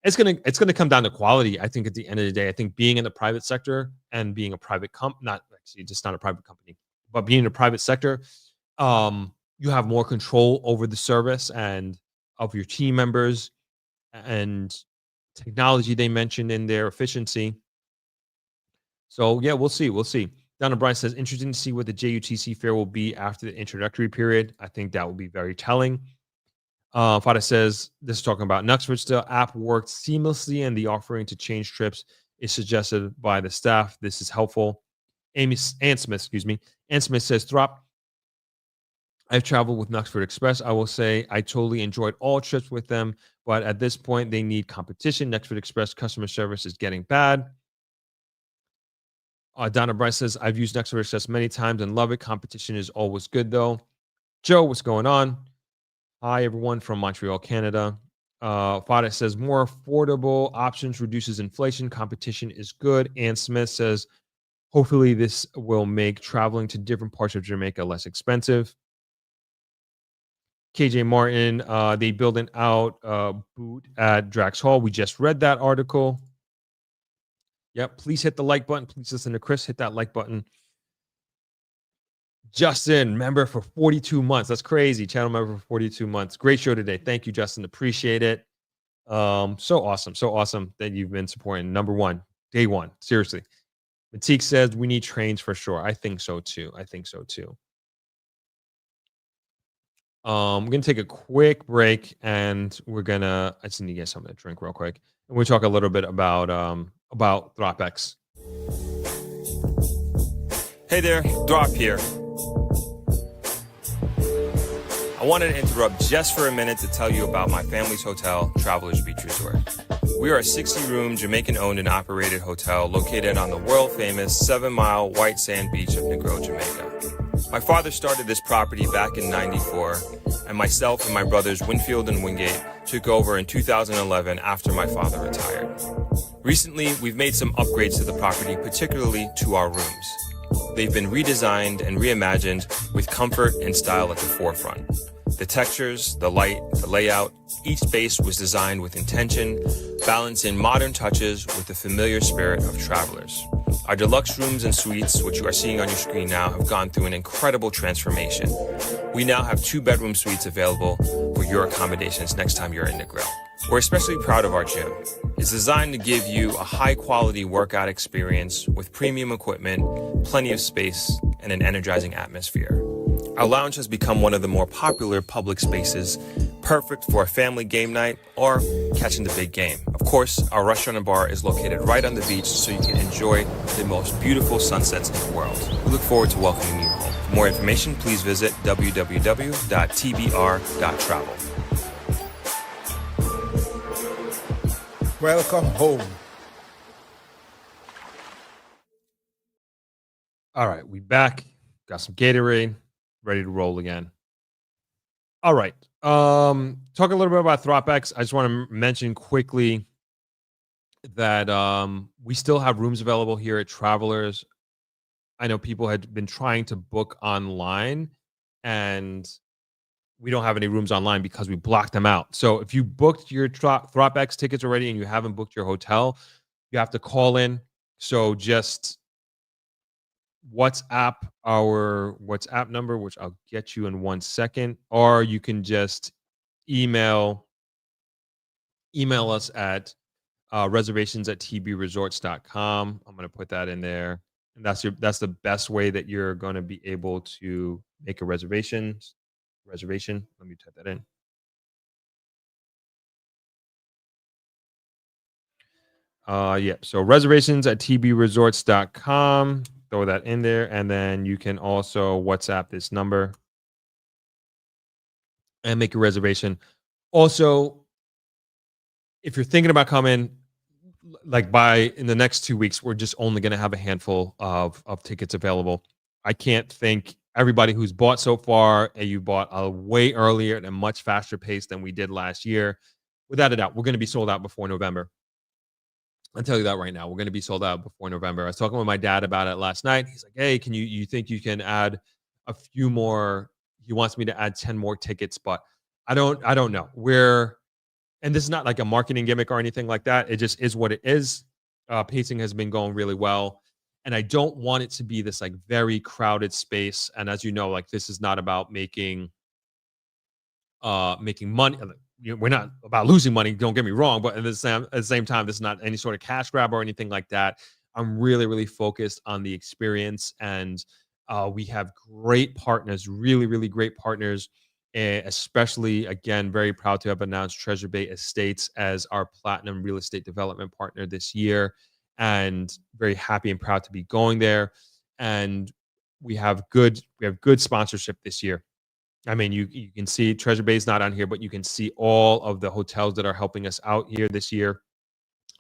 It's gonna come down to quality. I think at the end of the day, I think being in the private sector and being a private not a private company, but being in the private sector, you have more control over the service and of your team members and technology they mentioned in their efficiency. So yeah, we'll see. Donna Bryce says, interesting to see what the JUTC fare will be after the introductory period. I think that will be very telling. Fada says, this is talking about Knutsford still. App worked seamlessly and the offering to change trips is suggested by the staff. This is helpful. Ann Smith says, Throp, I've traveled with Knutsford Express. I will say I totally enjoyed all trips with them, but at this point, they need competition. Knutsford Express customer service is getting bad. Donna Bryce says, I've used Knutsford Express many times and love it. Competition is always good, though. Joe, what's going on? Hi, everyone from Montreal, Canada. Fada says, more affordable options reduces inflation. Competition is good. Ann Smith says, hopefully this will make traveling to different parts of Jamaica less expensive. KJ Martin, they build an out boot at Drax Hall. We just read that article. Yep, please hit the like button. Please listen to Chris. Hit that like button. Justin, member for 42 months. That's crazy. Channel member for 42 months. Great show today. Thank you, Justin. Appreciate it. So awesome that you've been supporting. Number one, day one. Seriously. Matique says we need trains for sure. I think so too. We're gonna take a quick break and I just need to get something to drink real quick. And we'll talk a little bit about ThropX. Hey there, Drop here. I I wanted to interrupt just for a minute to tell you about my family's hotel, Travelers Beach Resort. We are a 60-room Jamaican-owned and operated hotel located on the world-famous 7-mile white sand beach of Negril, Jamaica. My father started this property back in '94, and myself and my brothers Winfield and Wingate took over in 2011 after my father retired. Recently, we've made some upgrades to the property, particularly to our rooms. They've been redesigned and reimagined with comfort and style at the forefront. The textures, the light, the layout, each space was designed with intention, balancing modern touches with the familiar spirit of travelers. Our deluxe rooms and suites, which you are seeing on your screen now, have gone through an incredible transformation. We now have 2-bedroom suites available for your accommodations next time you're in Negril. We're especially proud of our gym. It's designed to give you a high-quality workout experience with premium equipment, plenty of space, and an energizing atmosphere. Our lounge has become one of the more popular public spaces, perfect for a family game night or catching the big game. Of course, our restaurant and bar is located right on the beach, so you can enjoy the most beautiful sunsets in the world. We look forward to welcoming you home. For more information, please visit www.tbr.travel. Welcome home. All right, we back. Got some Gatorade, ready to roll again. All right. Talk a little bit about ThropX. I just want to mention quickly that we still have rooms available here at Travelers. I know people had been trying to book online, and we don't have any rooms online because we blocked them out. So if you booked your ThropX tickets already and you haven't booked your hotel, you have to call in. So just WhatsApp our WhatsApp number, which I'll get you in 1 second, or you can just email us at reservations@tbresorts.com. I'm going to put that in there, and that's the best way that you're going to be able to make a reservation. Let me type that in. So reservations@tbresorts.com. Throw that in there, and then you can also WhatsApp this number and make a reservation. Also, if you're thinking about coming, like in the next 2 weeks, we're just only going to have a handful of tickets available. I can't thank everybody who's bought so far, and you bought way earlier at a much faster pace than we did last year. Without a doubt, we're going to be sold out before November. I'll tell you that right now. We're going to be sold out before November. I was talking with my dad about it last night. He's like, hey, you think you can add a few more? He wants me to add 10 more tickets, but I don't know. And this is not like a marketing gimmick or anything like that. It just is what it is. Pacing has been going really well. And I don't want it to be this like very crowded space. And as you know, like this is not about making money. We're not about losing money, don't get me wrong, but at the same time, this is not any sort of cash grab or anything like that. I'm really, really focused on the experience, and we have great partners, really, really great partners, especially, again, very proud to have announced Treasure Bay Estates as our platinum real estate development partner this year, and very happy and proud to be going there. And we have good sponsorship this year. I mean, you can see Treasure Bay is not on here, but you can see all of the hotels that are helping us out here this year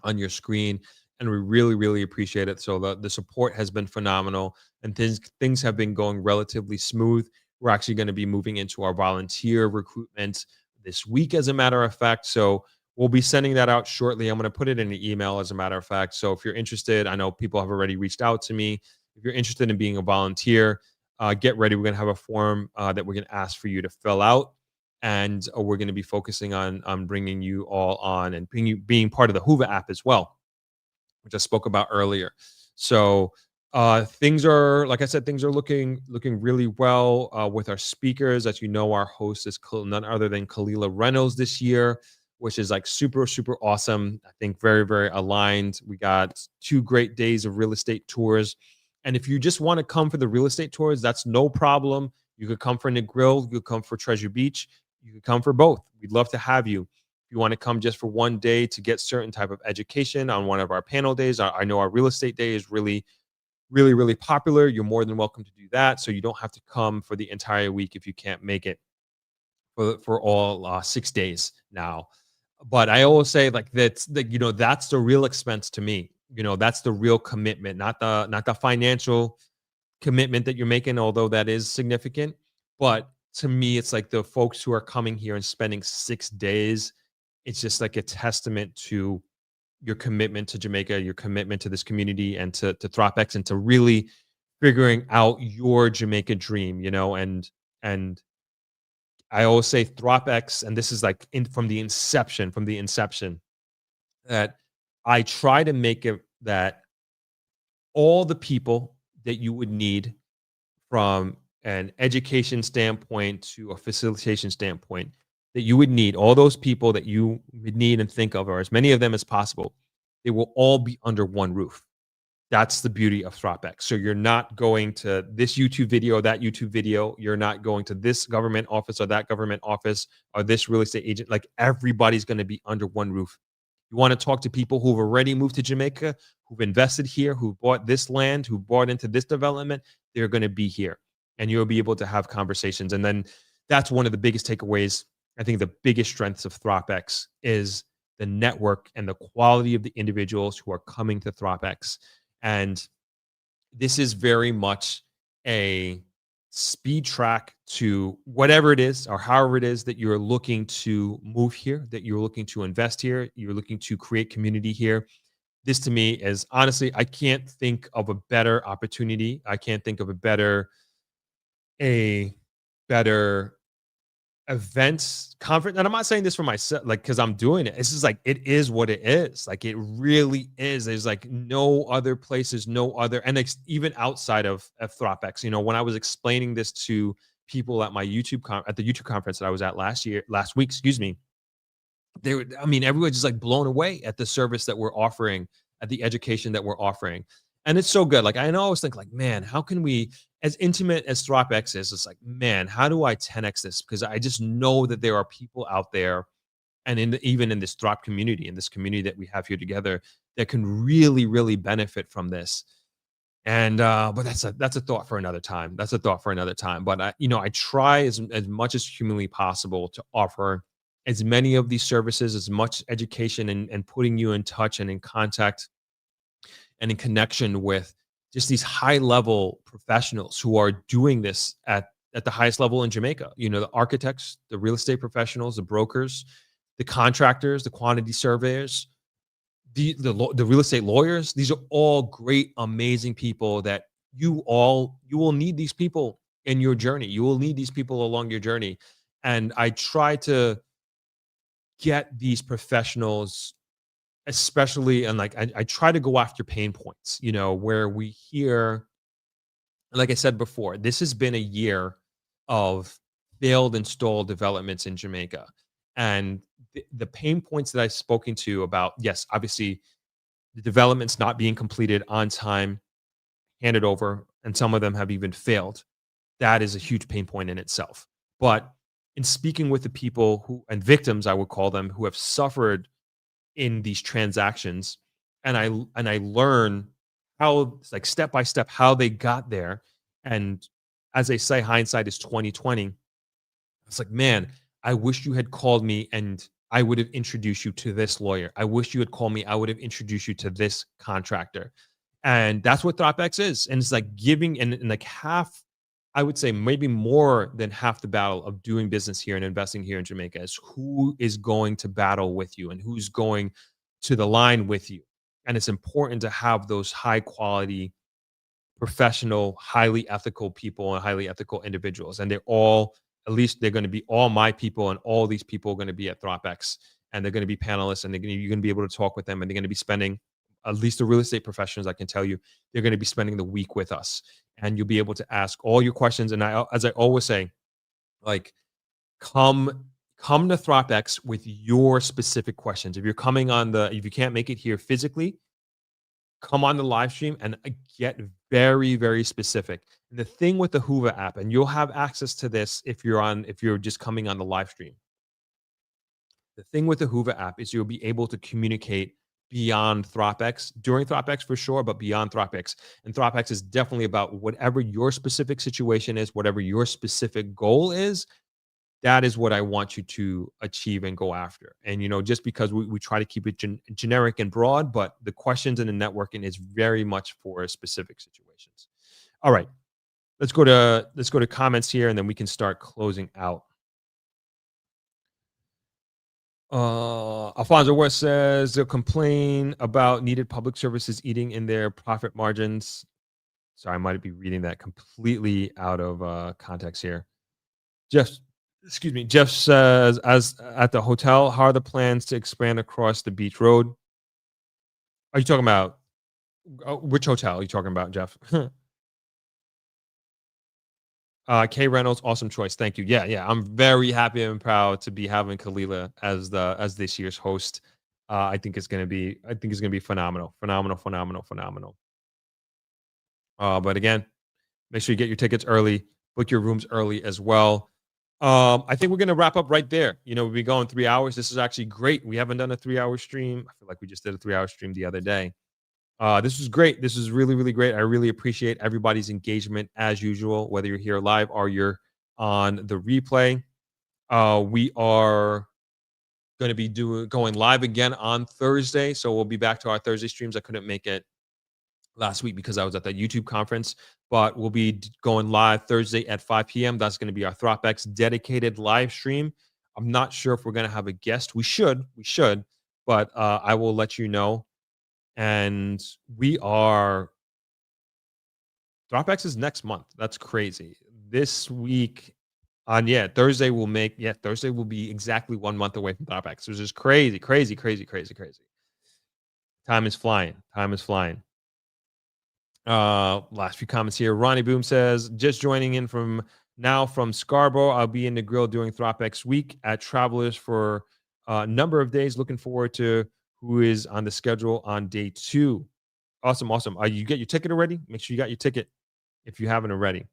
on your screen, and we really, really appreciate it. So the support has been phenomenal, and things have been going relatively smooth. We're actually going to be moving into our volunteer recruitment this week, as a matter of fact. So we'll be sending that out shortly. I'm going to put it in the email, as a matter of fact. So if you're interested, I know people have already reached out to me. If you're interested in being a volunteer, get ready. We're going to have a form that we're going to ask for you to fill out, and we're going to be focusing on bringing you all on and being part of the Hoover app as well, which I spoke about earlier. So things are, like I said, things are looking really well with our speakers. As you know, our host is none other than Kalila Reynolds this year, which is like super, super awesome. I think very, very aligned. We got 2 great days of real estate tours. And if you just want to come for the real estate tours, that's no problem. You could come for Negril, you could come for Treasure Beach, you could come for both. We'd love to have you. If you want to come just for one day to get certain type of education on one of our panel days, I know our real estate day is really, really, really popular. You're more than welcome to do that. So you don't have to come for the entire week if you can't make it. for all 6 days now. But I always say like that's the real expense to me. That's the real commitment, not the financial commitment that you're making, although that is significant. But to me, it's like the folks who are coming here and spending 6 days. It's just like a testament to your commitment to Jamaica, your commitment to this community, and to Thropex, and to really figuring out your Jamaica dream. And I always say Thropex, and this is like from the inception, that I try to make it that all the people that you would need from an education standpoint to a facilitation standpoint, that you would need, all those people that you would need and think of, or as many of them as possible, they will all be under one roof. That's the beauty of Thropex. So you're not going to this YouTube video, that YouTube video. You're not going to this government office or that government office or this real estate agent. Like, everybody's going to be under one roof. You want to talk to people who've already moved to Jamaica, who've invested here, who bought this land, who bought into this development. They're going to be here, and you'll be able to have conversations. And then that's one of the biggest takeaways. I think the biggest strengths of Thropex is the network and the quality of the individuals who are coming to Thropex. And this is very much a speed track to whatever it is, or however it is that you're looking to move here, that you're looking to invest here, you're looking to create community here. This to me is, honestly, I can't think of a better opportunity. I can't think of a better events conference. And I'm not saying this for myself, like, because I'm doing it. It's just like, it is what it is. Like, it really is. There's like no other places, no other, and it's even outside of Thropex. When I was explaining this to people at my at the YouTube conference that I was at last week, excuse me, everyone's just like blown away at the service that we're offering, at the education that we're offering. And it's so good. Like, I always think like, man, how can we, as intimate as Thropex is, it's like, man, how do I 10x this? Because I just know that there are people out there, and even in this Throp community, in this community that we have here together, that can really, really benefit from this. And but that's a thought for another time. That's a thought for another time. But I try as much as humanly possible to offer as many of these services, as much education, and putting you in touch and in contact and in connection with just these high level professionals who are doing this at the highest level in Jamaica. The architects, the real estate professionals, the brokers, the contractors, the quantity surveyors, the real estate lawyers. These are all great, amazing people that you will need these people in your journey. You will need these people along your journey. And I try to get these professionals, especially, and like I try to go after pain points, where we hear, like I said before, this has been a year of failed installed developments in Jamaica. And the pain points that I've spoken to about, yes, obviously the developments not being completed on time, handed over, and some of them have even failed. That is a huge pain point in itself. But in speaking with the people and victims, I would call them, who have suffered in these transactions, and I learn how, like, step by step, how they got there. And as they say, hindsight is 2020. It's like, man, I wish you had called me and I would have introduced you to this lawyer. I wish you had called me, I would have introduced you to this contractor. And that's what Thropex is. And it's like giving, and like half, I would say maybe more than half the battle of doing business here and investing here in Jamaica is who is going to battle with you and who's going to the line with you. And it's important to have those high quality, professional, highly ethical people and highly ethical individuals. And they're all, at least they're going to be all my people, and all these people are going to be at Thropex, and they're going to be panelists, and you're going to be able to talk with them, and they're going to be spending, at least the real estate professionals, I can tell you, they're going to be spending the week with us, and you'll be able to ask all your questions. And as I always say, like, come to Thropex with your specific questions. If you can't make it here physically, come on the live stream and get very, very specific. And the thing with the Hoover app, and you'll have access to this if you're just coming on the live stream. The thing with the Hoover app is you'll be able to communicate beyond Thropex, during Thropex for sure, but beyond Thropex. And Thropex is definitely about whatever your specific situation is, whatever your specific goal is. That is what I want you to achieve and go after. And, just because we try to keep it generic and broad, but the questions and the networking is very much for specific situations. All right, let's go to comments here, and then we can start closing out. Alfonso West says they'll complain about needed public services eating in their profit margins. Sorry, I might be reading that completely out of context here. Jeff says, as at the hotel, how are the plans to expand across the beach road? Are you talking about which hotel are you talking about, Jeff? K Reynolds, awesome choice. Thank you. Yeah. I'm very happy and proud to be having Kalila as this year's host. I think it's gonna be phenomenal. But again, make sure you get your tickets early, book your rooms early as well. I think we're gonna wrap up right there. We've been going 3 hours. This is actually great. We haven't done a 3-hour stream. I feel like we just did a 3-hour stream the other day. This was great. This is really, really great. I really appreciate everybody's engagement as usual, whether you're here live or you're on the replay. We are going to be going live again on Thursday. So we'll be back to our Thursday streams. I couldn't make it last week because I was at that YouTube conference, but we'll be going live Thursday at 5 p.m. That's going to be our ThropX dedicated live stream. I'm not sure if we're going to have a guest. We should, but I will let you know. And we are ThropX is next month. That's crazy. This week Thursday will be exactly 1 month away from ThropX. It's just crazy. Time is flying. Last few comments here. Ronnie Boom says, just joining in from Scarborough. I'll be in the grill during ThropX week at Travelers for a number of days. Looking forward to who is on the schedule on day 2. Awesome. You get your ticket already? Make sure you got your ticket if you haven't already.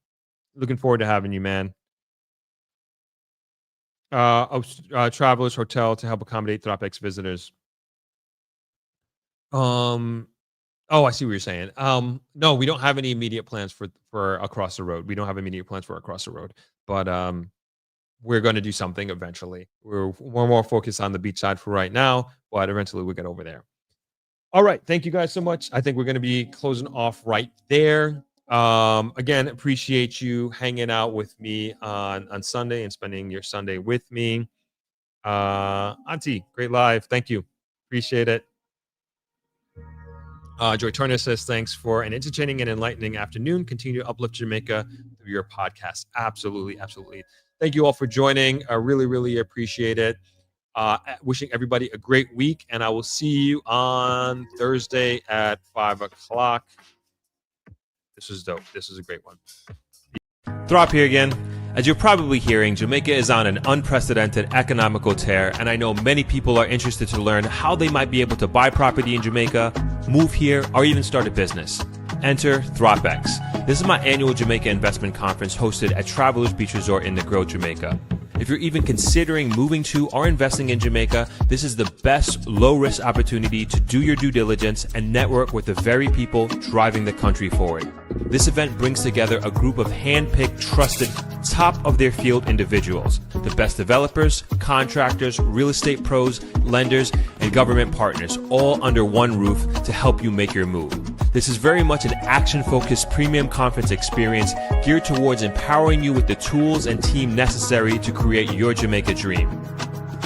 Looking forward to having you, man. Travelers Hotel to help accommodate ThropX visitors. I see what you're saying. No, we don't have any immediate plans for across the road. But we're going to do something eventually. We're more focused on the beach side for right now, but eventually we'll get over there. All right. Thank you guys so much. I think we're going to be closing off right there. Again, appreciate you hanging out with me on Sunday and spending your Sunday with me. Auntie, great live. Thank you. Appreciate it. Joy Turner says, thanks for an entertaining and enlightening afternoon. Continue to uplift Jamaica through your podcast. Absolutely. Thank you all for joining. I really, really appreciate it. Wishing everybody a great week, and I will see you on Thursday at 5 o'clock. This is dope. This is a great one. Throp here again. As you're probably hearing, Jamaica is on an unprecedented economical tear, and I know many people are interested to learn how they might be able to buy property in Jamaica, move here, or even start a business. Enter ThropX. This is my annual Jamaica investment conference hosted at Travelers Beach Resort in Negril, Jamaica. If you're even considering moving to or investing in Jamaica, this is the best low-risk opportunity to do your due diligence and network with the very people driving the country forward. This event brings together a group of hand-picked, trusted, top-of-their-field individuals, the best developers, contractors, real estate pros, lenders, and government partners, all under one roof to help you make your move. This is very much an action-focused premium conference experience geared towards empowering you with the tools and team necessary to create your Jamaica dream.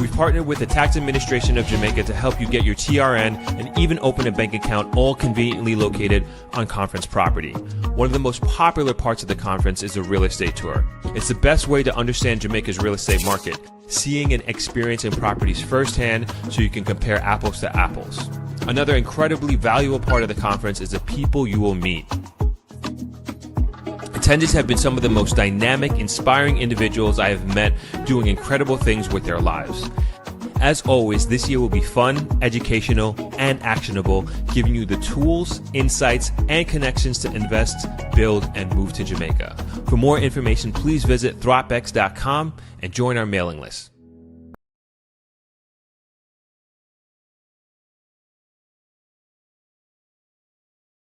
We've partnered with the Tax Administration of Jamaica to help you get your TRN and even open a bank account, all conveniently located on conference property. One of the most popular parts of the conference is the real estate tour. It's the best way to understand Jamaica's real estate market, seeing and experiencing properties firsthand so you can compare apples to apples. Another incredibly valuable part of the conference is the people you will meet. Attendees have been some of the most dynamic, inspiring individuals I have met doing incredible things with their lives. As always, this year will be fun, educational, and actionable, giving you the tools, insights, and connections to invest, build, and move to Jamaica. For more information, please visit thropx.com and join our mailing list.